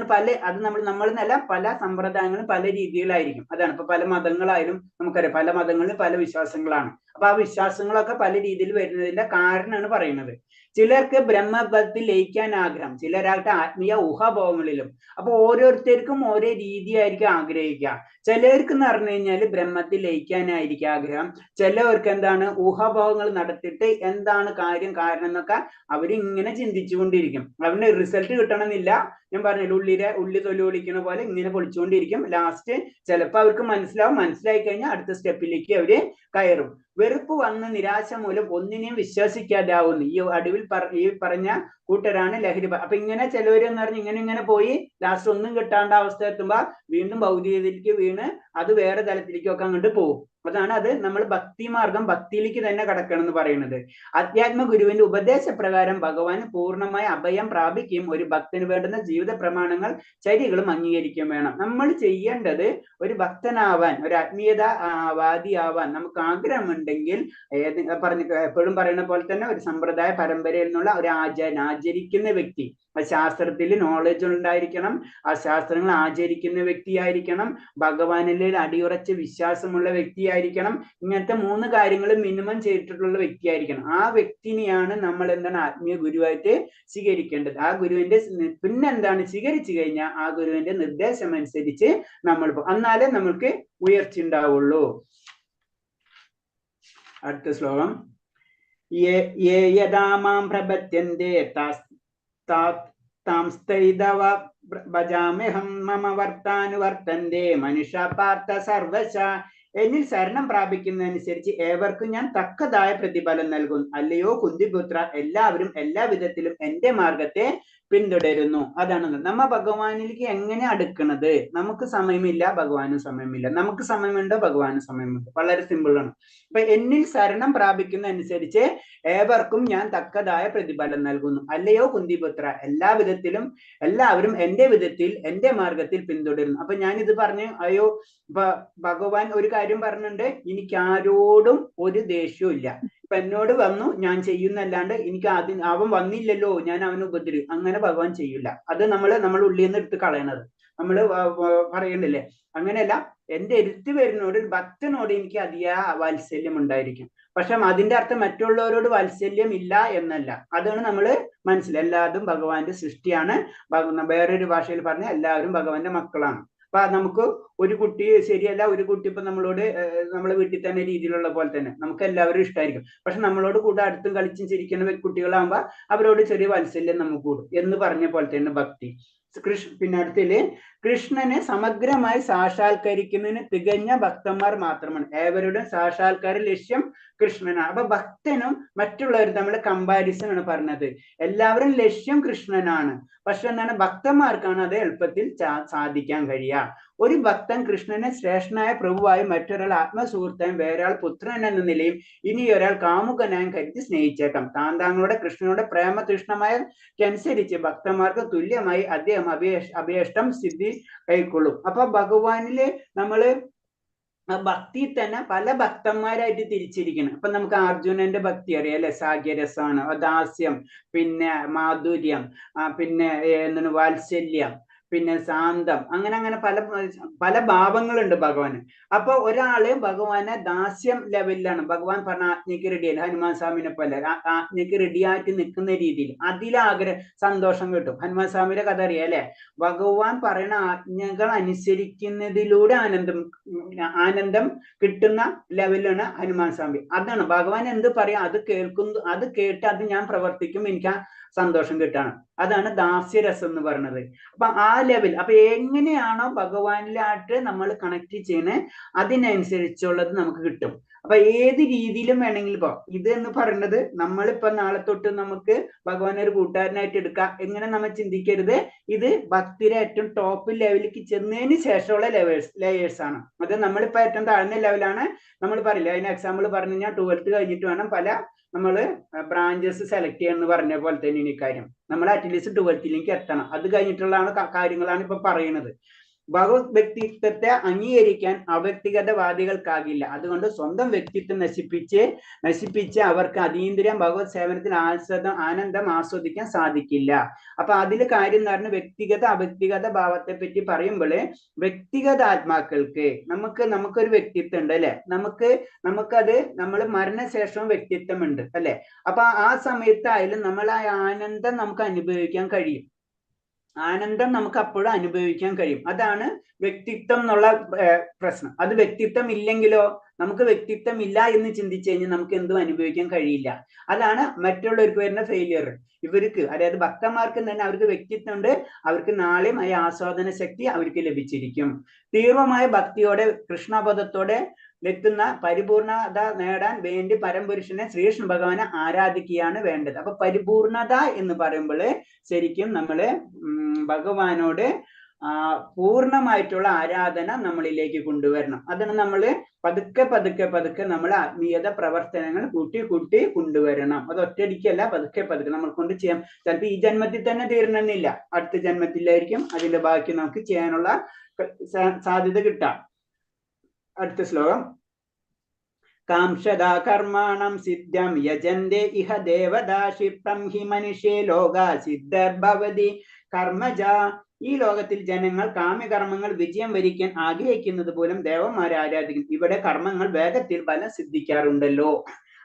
നമ്മളെന്നല്ല പല സമ്പ്രദായങ്ങളും പല രീതിയിലായിരിക്കും. അതാണ് ഇപ്പൊ പല മതങ്ങളായാലും നമുക്കറിയാം, പല മതങ്ങളിലും പല വിശ്വാസങ്ങളാണ്. അപ്പൊ ആ വിശ്വാസങ്ങളൊക്കെ പല രീതിയിൽ വരുന്നതിന്റെ കാരണമാണ് പറയുന്നത്. ചിലർക്ക് ബ്രഹ്മപദത്തിൽ ലയിക്കാൻ ആഗ്രഹം, ചിലരാകട്ടെ ആത്മീയ ഊഹാഭോഗങ്ങളിലും. അപ്പൊ ഓരോരുത്തർക്കും ഓരോ രീതിയായിരിക്കും ആഗ്രഹിക്കുക. ചിലർക്ക് എന്ന് പറഞ്ഞു കഴിഞ്ഞാൽ ബ്രഹ്മത്തിൽ ലയിക്കാനായിരിക്കും ആഗ്രഹം. ചിലവർക്ക് എന്താണ് ഊഹാഭോഗങ്ങൾ നടത്തിയിട്ട് എന്താണ് കാര്യം കാരണം എന്നൊക്കെ അവരിങ്ങനെ ചിന്തിച്ചുകൊണ്ടിരിക്കും. അവന് റിസൾട്ട് കിട്ടണമെന്നില്ല. ഞാൻ പറഞ്ഞില്ല, ഉള്ളി തൊലി പൊളിക്കുന്ന പോലെ ഇങ്ങനെ പൊളിച്ചുകൊണ്ടിരിക്കും. ലാസ്റ്റ് ചിലപ്പോൾ അവർക്ക് മനസ്സിലാവും, മനസ്സിലായി കഴിഞ്ഞാൽ അടുത്ത സ്റ്റെപ്പിലേക്ക് അവര് കയറും. വെറുപ്പ് വന്ന് നിരാശ മൂലം ഒന്നിനെയും വിശ്വസിക്കാതാവുന്നു. ഈ പറഞ്ഞ കൂട്ടരാണ് ലഹരി. അപ്പൊ ഇങ്ങനെ ചിലവരെന്ന് പറഞ്ഞ് ഇങ്ങനെ പോയി ലാസ്റ്റ് ഒന്നും കിട്ടാണ്ട അവസ്ഥ എത്തുമ്പോ വീണ്ടും ഭൗതികതയിലേക്ക് വീണ് അത് വേറെ തലത്തിലേക്കൊക്കെ അങ്ങോട്ട് പോകും. അതാണ് അത് നമ്മൾ ഭക്തി മാർഗം, ഭക്തിയിലേക്ക് തന്നെ കടക്കണം എന്ന് പറയുന്നത്. അധ്യാത്മ ഗുരുവിന്റെ ഉപദേശപ്രകാരം ഭഗവാൻ പൂർണ്ണമായ അഭയം പ്രാപിക്കുകയും ഒരു ഭക്തന് വേണ്ടുന്ന ജീവിത പ്രമാണങ്ങൾ ചര്യകളും അംഗീകരിക്കുകയും വേണം. നമ്മൾ ചെയ്യേണ്ടത് ഒരു ഭക്തനാവാൻ, ഒരു ആത്മീയത വാദിയാവാൻ നമുക്ക് ആഗ്രഹമുണ്ടെങ്കിൽ എപ്പോഴും പറയുന്ന പോലെ തന്നെ ഒരു സമ്പ്രദായ പരമ്പരയിൽ നിന്നുള്ള ഒരു ആചരിക്കുന്ന വ്യക്തി, ശാസ്ത്രത്തിൽ നോളജ് ഉണ്ടായിരിക്കണം, ആ ശാസ്ത്രങ്ങൾ ആചരിക്കുന്ന വ്യക്തിയായിരിക്കണം, ഭഗവാനിൽ അടിയുറച്ച വിശ്വാസമുള്ള വ്യക്തിയായിരിക്കണം. ഇങ്ങനത്തെ 3 കാര്യങ്ങൾ മിനിമം ചെയ്തിട്ടുള്ള വ്യക്തിയായിരിക്കണം. ആ വ്യക്തിനെയാണ് നമ്മൾ എന്താണ് ആത്മീയ ഗുരുവായിട്ട് സ്വീകരിക്കേണ്ടത്. ആ ഗുരുവിന്റെ പിന്നെന്താണ് സ്വീകരിച്ചു കഴിഞ്ഞാൽ ആ ഗുരുവിന്റെ നിർദ്ദേശം അനുസരിച്ച് നമ്മൾ എന്നാലേ നമ്മൾക്ക് ഉയർച്ച ഉണ്ടാവുള്ളൂ. അടുത്ത ശ്ലോകം. യഥാമാം പ്രപദ്യന്തെ ഭജാമ്യഹം മമ വർത്താനുവർത്തന്തെ മനുഷ്യ പാർത്ഥ സർവശ. എന്നിൽ ശരണം പ്രാപിക്കുന്നതനുസരിച്ച് ഏവർക്കും ഞാൻ തക്കതായ പ്രതിഫലം നൽകും. അല്ലയോ കുന്തിപുത്ര, എല്ലാവരും എല്ലാ വിധത്തിലും എന്റെ മാർഗത്തെ പിന്തുടരുന്നു. അതാണ് നമ്മ ഭഗവാനിലേക്ക് എങ്ങനെ അടുക്കണത്. നമുക്ക് സമയമില്ല, ഭഗവാനും സമയമില്ല. നമുക്ക് സമയമുണ്ടോ, ഭഗവാനും സമയമുണ്ട്. വളരെ സിമ്പിൾ ആണ്. അപ്പൊ എന്നിൽ ശരണം പ്രാപിക്കുന്ന അനുസരിച്ച് ഏവർക്കും ഞാൻ തക്കതായ പ്രതിഫലം നൽകുന്നു. അല്ലയോ കുന്തിപുത്ര, എല്ലാ വിധത്തിലും എല്ലാവരും എന്റെ വിധത്തിൽ എന്റെ മാർഗത്തിൽ പിന്തുടരുന്നു. അപ്പൊ ഞാനിത് പറഞ്ഞു, അയ്യോ ഭഗവാൻ ഒരു കാര്യം പറഞ്ഞിട്ടുണ്ട്, എനിക്ക് ആരോടും ഒരു ദേഷ്യവും ഇല്ല. ഇപ്പൊ എന്നോട് വന്നു, ഞാൻ ചെയ്യുന്നല്ലാണ്ട് എനിക്ക് അവൻ വന്നില്ലല്ലോ ഞാൻ അവനെ ഉപദ്രവിക്കും, അങ്ങനെ ഭഗവാൻ ചെയ്യില്ല. അത് നമ്മൾ ഉള്ളിൽ നിന്ന് എടുത്ത് കളയണത്. നമ്മൾ പറയണ്ടില്ലേ, അങ്ങനെയല്ല. എന്റെ എടുത്തു വരുന്നോട്, ഭക്തനോട് എനിക്ക് അതിയാ വാത്സല്യം ഉണ്ടായിരിക്കും. പക്ഷെ അതിന്റെ അർത്ഥം മറ്റുള്ളവരോട് വാത്സല്യം ഇല്ല എന്നല്ല. അതാണ് നമ്മൾ മനസ്സിലായി. എല്ലാതും ഭഗവാന്റെ സൃഷ്ടിയാണ്. വേറൊരു ഭാഷയിൽ പറഞ്ഞ എല്ലാവരും ഭഗവാന്റെ മക്കളാണ്. അപ്പൊ നമുക്ക് ഒരു കുട്ടി ശരിയല്ല, ഒരു കുട്ടി ഇപ്പൊ നമ്മളോട് നമ്മളെ വീട്ടിൽ തന്നെ രീതിയിലുള്ള പോലെ തന്നെ നമുക്ക് എല്ലാവരും ഇഷ്ടമായിരിക്കും. പക്ഷെ നമ്മളോട് കൂടെ അടുത്തും കളിച്ചും ചിരിക്കുന്ന കുട്ടികളാകുമ്പോ അവരോട് ചെറിയ വാത്സല്യം നമുക്ക് കൂടും എന്ന് പറഞ്ഞ പോലെ തന്നെ ഭക്തി. പിന്നെ അടുത്തില് കൃഷ്ണനെ സമഗ്രമായി സാക്ഷാത്കരിക്കുന്നതിന് തികഞ്ഞ ഭക്തന്മാർ മാത്രമാണ്. ഏവരുടെയും സാക്ഷാത്കാര ലക്ഷ്യം കൃഷ്ണനാണ്. അപ്പൊ ഭക്തനും മറ്റുള്ളവരും തമ്മിൽ കമ്പാരിസൺ ആണ് പറഞ്ഞത്. എല്ലാവരും ലക്ഷ്യം കൃഷ്ണനാണ്. പക്ഷെ എന്താണ്, ഭക്തന്മാർക്കാണ് അത് എളുപ്പത്തിൽ സാധിക്കാൻ കഴിയുക. ഒരു ഭക്തൻ കൃഷ്ണനെ ശ്രേഷ്ഠനായ പ്രഭുവായും മറ്റൊരാൾ ആത്മസുഹൃത്തായും വേറൊരാൾ പുത്രൻ എന്ന നിലയും ഇനി ഒരാൾ കാമുകനായും കരുതി സ്നേഹിച്ചേക്കാം. താങ്കളുടെ കൃഷ്ണനോട് പ്രേമതൃഷ്ണമായനുസരിച്ച് ഭക്തന്മാർക്ക് തുല്യമായി അദ്ദേഹം അഭീഷ്ടം സിദ്ധി കൈക്കൊള്ളും. അപ്പൊ ഭഗവാനില് നമ്മള് ഭക്തി തന്നെ പല ഭക്തന്മാരായിട്ട് തിരിച്ചിരിക്കണം. അപ്പൊ നമുക്ക് അർജുനന്റെ ഭക്തി അറിയാം അല്ലെ, സാഗ്യരസമാണ്, ദാസ്യം, പിന്നെ മാധുര്യം, പിന്നെ എന്താണ് വാത്സല്യം, പിന്നെ ശാന്തം, അങ്ങനെ പല ഭാവങ്ങളുണ്ട് ഭഗവാന്. അപ്പൊ ഒരാള് ഭഗവാനെ ദാസ്യം ലെവലിലാണ്. ഭഗവാൻ പറഞ്ഞ ആജ്ഞയ്ക്ക് റെഡിയാണ്, ഹനുമാൻ സ്വാമിനെ പോലെ ആജ്ഞയ്ക്ക് റെഡിയായിട്ട് നിൽക്കുന്ന രീതിയിൽ അതിലാഗ്രഹം സന്തോഷം കിട്ടും. ഹനുമാൻ സ്വാമിയുടെ കഥ അറിയാം അല്ലെ. ഭഗവാൻ പറയുന്ന ആജ്ഞകൾ അനുസരിക്കുന്നതിലൂടെ ആനന്ദം കിട്ടുന്ന ലെവലിലാണ് ഹനുമാൻ സ്വാമി. അതാണ് ഭഗവാൻ എന്ത് പറയാം അത് കേൾക്കുന്നു, അത് കേട്ട് അത് ഞാൻ പ്രവർത്തിക്കും, എനിക്ക് സന്തോഷം കിട്ടാണ്. അതാണ് ദാസ്യരസം എന്ന് പറയുന്നത്. അപ്പൊ ആ ലെവൽ, അപ്പൊ എങ്ങനെയാണോ ഭഗവാനിലായിട്ട് നമ്മൾ കണക്ട് ചെയ്യുന്നത് അതിനനുസരിച്ചുള്ളത് നമുക്ക് കിട്ടും. അപ്പൊ ഏത് രീതിയിലും വേണമെങ്കിൽ ഇപ്പൊ ഇത് എന്ന് പറയുന്നത് നമ്മളിപ്പോ നാളെ തൊട്ട് നമുക്ക് ഭഗവാൻ ഒരു കൂട്ടുകാരനായിട്ട് എടുക്കാം എങ്ങനെ നമ്മൾ ചിന്തിക്കരുത്. ഇത് ഭക്തിയുടെ ഏറ്റവും ടോപ്പ് ലെവലിലേക്ക് ചെന്നതിന് ശേഷമുള്ള ലെയേഴ്സ് ആണ്. അത് നമ്മളിപ്പോ ഏറ്റവും താഴ്ന്ന ലെവലാണ്. നമ്മൾ പറയില്ല, അതിന് എക്സാമ്പിൾ പറഞ്ഞു കഴിഞ്ഞാൽ 12th കഴിഞ്ഞിട്ട് വേണം നമ്മൾ ബ്രാഞ്ചസ് സെലക്ട് ചെയ്യാന്ന് പറഞ്ഞ പോലെ തന്നെ ഈ കാര്യം നമ്മൾ അറ്റ്ലീസ്റ്റ് 12th എത്തണം. അത് കഴിഞ്ഞിട്ടുള്ള കാര്യങ്ങളാണ് ഇപ്പൊ പറയുന്നത്. ഭഗവത് വ്യക്തിത്വത്തെ അംഗീകരിക്കാൻ അവ്യക്തിഗതവാദികൾക്കാകില്ല. അതുകൊണ്ട് സ്വന്തം വ്യക്തിത്വം നശിപ്പിച്ച് അവർക്ക് അതീന്ദ്രിയം ഭഗവത് സേവനത്തിൽ ആനന്ദം ആസ്വദിക്കാൻ സാധിക്കില്ല. അപ്പൊ അതിൽ കാര്യം എന്ന് പറഞ്ഞാൽ വ്യക്തിഗത അവ്യക്തിഗത ഭാവത്തെ പറ്റി പറയുമ്പോൾ വ്യക്തിഗത ആത്മാക്കൾക്ക് നമുക്കൊരു വ്യക്തിത്വം ഉണ്ട് അല്ലെ, നമുക്കത് നമ്മൾ മരണശേഷവും വ്യക്തിത്വം ഉണ്ട് അല്ലെ. അപ്പൊ ആ സമയത്തായാലും നമ്മൾ ആ ആനന്ദം നമുക്ക് അനുഭവിക്കാൻ കഴിയും. ആനന്ദം നമുക്ക് അപ്പോഴും അനുഭവിക്കാൻ കഴിയും. അതാണ് വ്യക്തിത്വം എന്നുള്ള പ്രശ്നം. അത് വ്യക്തിത്വം ഇല്ലെങ്കിലോ, നമുക്ക് വ്യക്തിത്വം ഇല്ല എന്ന് ചിന്തിച്ചു കഴിഞ്ഞാൽ നമുക്ക് എന്തും അനുഭവിക്കാൻ കഴിയില്ല. അതാണ് മറ്റുള്ളവർക്ക് വരുന്ന ഫെയിലിയർ. ഇവർക്ക്, അതായത് ഭക്തന്മാർക്ക് തന്നെ അവർക്ക് വ്യക്തിത്വം ഉണ്ട്, അവർക്ക് നാളെയും ആ ആസ്വാദന ശക്തി അവർക്ക് ലഭിച്ചിരിക്കും. തീവ്രമായ ഭക്തിയോടെ കൃഷ്ണപദത്തോടെ എത്തുന്ന പരിപൂർണത നേടാൻ വേണ്ടി പരംപുരുഷനെ ശ്രീകൃഷ്ണ ഭഗവാനെ ആരാധിക്കുകയാണ് വേണ്ടത്. അപ്പൊ പരിപൂർണത എന്ന് പറയുമ്പോൾ ശരിക്കും നമ്മള് ഭഗവാനോട് പൂർണ്ണമായിട്ടുള്ള ആരാധന നമ്മളിലേക്ക് കൊണ്ടുവരണം. അതിന് നമ്മൾ പതുക്കെ നമ്മൾ ആത്മീയത പ്രവർത്തനങ്ങൾ കൂട്ടി കൊണ്ടുവരണം. അത് ഒറ്റയടിക്കല്ല, പതുക്കെ നമ്മൾ കൊണ്ട് ചെയ്യാം. ചിലപ്പോൾ ഈ ജന്മത്തിൽ തന്നെ തീരണമെന്നില്ല, അടുത്ത ജന്മത്തിലായിരിക്കും അതിന്റെ ബാക്കി നമുക്ക് ചെയ്യാനുള്ള സാധ്യത കിട്ടാം. അടുത്ത ശ്ലോകം. കാംക്ഷതാ കർമാണം സിദ്ധ്യം യജന്തെ ഇഹ ദേവതാ ക്ഷിപ്രം ഹി മനുഷ്യേ ലോകാ സിദ്ധർഭവതി കർമ്മജ. ഈ ലോകത്തിൽ ജനങ്ങൾ കാമ്യകർമ്മങ്ങൾ വിജയം വരിക്കാൻ ആഗ്രഹിക്കുന്നത് പോലും ദേവന്മാരെ ആരാധിക്കും. ഇവിടെ കർമ്മങ്ങൾ വേഗത്തിൽ ഫലം സിദ്ധിക്കാറുണ്ടല്ലോ.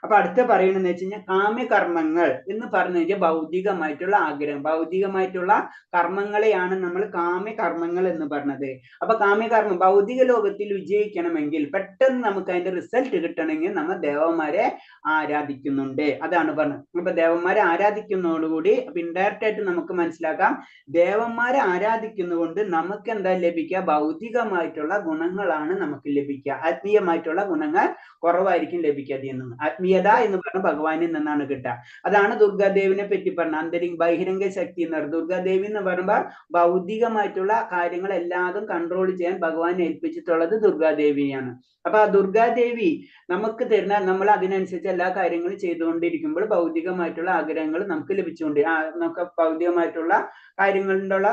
അപ്പൊ അടുത്ത പറയണെന്ന് വെച്ച് കഴിഞ്ഞാൽ കാമ്യകർമ്മങ്ങൾ എന്ന് പറഞ്ഞു കഴിഞ്ഞാൽ ഭൗതികമായിട്ടുള്ള ആഗ്രഹം, ഭൗതികമായിട്ടുള്ള കർമ്മങ്ങളെയാണ് നമ്മൾ കാമ്യകർമ്മങ്ങൾ എന്ന് പറഞ്ഞത്. അപ്പൊ കാമ്യകർമ്മം ഭൗതിക ലോകത്തിൽ വിജയിക്കണമെങ്കിൽ, പെട്ടെന്ന് നമുക്ക് അതിന്റെ റിസൾട്ട് കിട്ടണമെങ്കിൽ നമ്മൾ ദേവന്മാരെ ആരാധിക്കുന്നുണ്ട്. അതാണ് പറഞ്ഞത്. അപ്പൊ ദേവന്മാരെ ആരാധിക്കുന്നതോടുകൂടി അപ്പൊ ഇൻഡയറക്റ്റ് ആയിട്ട് നമുക്ക് മനസ്സിലാക്കാം, ദേവന്മാരെ ആരാധിക്കുന്നതുകൊണ്ട് നമുക്ക് എന്താ ലഭിക്കുക? ഭൗതികമായിട്ടുള്ള ഗുണങ്ങളാണ് നമുക്ക് ലഭിക്കുക. ആത്മീയമായിട്ടുള്ള ഗുണങ്ങൾ കുറവായിരിക്കും ലഭിക്കാതെ എന്ന്. ആത്മീയത എന്ന് പറഞ്ഞ ഭഗവാനിൽ നിന്നാണ് കിട്ടുക. അതാണ് ദുർഗാദേവിനെ പറ്റി പറഞ്ഞ ബഹിരംഗ ശക്തി എന്ന് പറയുന്നത്. ദുർഗാദേവി എന്ന് പറയുമ്പോൾ ഭൗതികമായിട്ടുള്ള കാര്യങ്ങൾ എല്ലാതും കൺട്രോൾ ചെയ്യാൻ ഭഗവാൻ ഏൽപ്പിച്ചിട്ടുള്ളത് ദുർഗാദേവിയാണ്. അപ്പൊ ആ ദുർഗാദേവി നമുക്ക് തരുന്ന, നമ്മൾ അതിനനുസരിച്ച് എല്ലാ കാര്യങ്ങളും ചെയ്തുകൊണ്ടിരിക്കുമ്പോൾ ഭൗതികമായിട്ടുള്ള ആഗ്രഹങ്ങൾ നമുക്ക് ലഭിച്ചുകൊണ്ട് നമുക്ക് ഭൗതികമായിട്ടുള്ള കാര്യങ്ങളിലുള്ള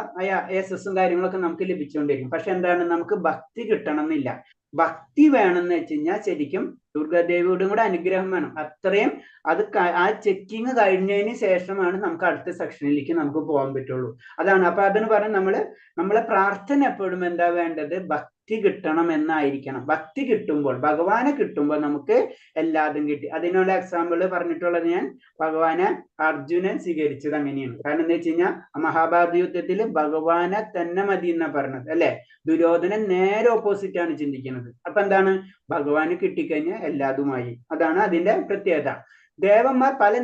യശസ്സും കാര്യങ്ങളൊക്കെ നമുക്ക് ലഭിച്ചുകൊണ്ടിരിക്കും. പക്ഷെ എന്താണ്, നമുക്ക് ഭക്തി കിട്ടണം എന്നില്ല. ഭക്തി വേണമെന്ന് വെച്ച് കഴിഞ്ഞാൽ ശരിക്കും ദുർഗാദേവിയോടും കൂടെ അനുഗ്രഹം വേണം. അത്രയും അത് ആ ചെക്കിങ് കഴിഞ്ഞതിന് ശേഷമാണ് നമുക്ക് അടുത്ത സെക്ഷനിലേക്ക് നമുക്ക് പോകാൻ പറ്റുള്ളൂ. അതാണ്. അപ്പൊ അതിന് പറഞ്ഞ് നമ്മളെ പ്രാർത്ഥന എപ്പോഴും എന്താ വേണ്ടത്? ഭക്തി കിട്ടണം എന്നായിരിക്കണം. ഭക്തി കിട്ടുമ്പോൾ, ഭഗവാനെ കിട്ടുമ്പോൾ നമുക്ക് എല്ലാതും കിട്ടി. അതിനുള്ള എക്സാമ്പിൾ പറഞ്ഞിട്ടുള്ളത് ഞാൻ ഭഗവാനെ അർജുനൻ സ്വീകരിച്ചത് അങ്ങനെയാണ്. കാരണം എന്താ വെച്ച് കഴിഞ്ഞാൽ മഹാഭാരത യുദ്ധത്തിൽ ഭഗവാനെ തന്നെ മതി എന്നാ പറഞ്ഞത് അല്ലെ. ദുര്യോധനൻ നേരെ ഓപ്പോസിറ്റ് ആണ് ചിന്തിക്കുന്നത്. അപ്പൊ എന്താണ്, ഭഗവാന് കിട്ടിക്കഴിഞ്ഞാൽ എല്ലാതുമായി. അതാണ് അതിന്റെ പ്രത്യേകത. ദേവന്മാർ പല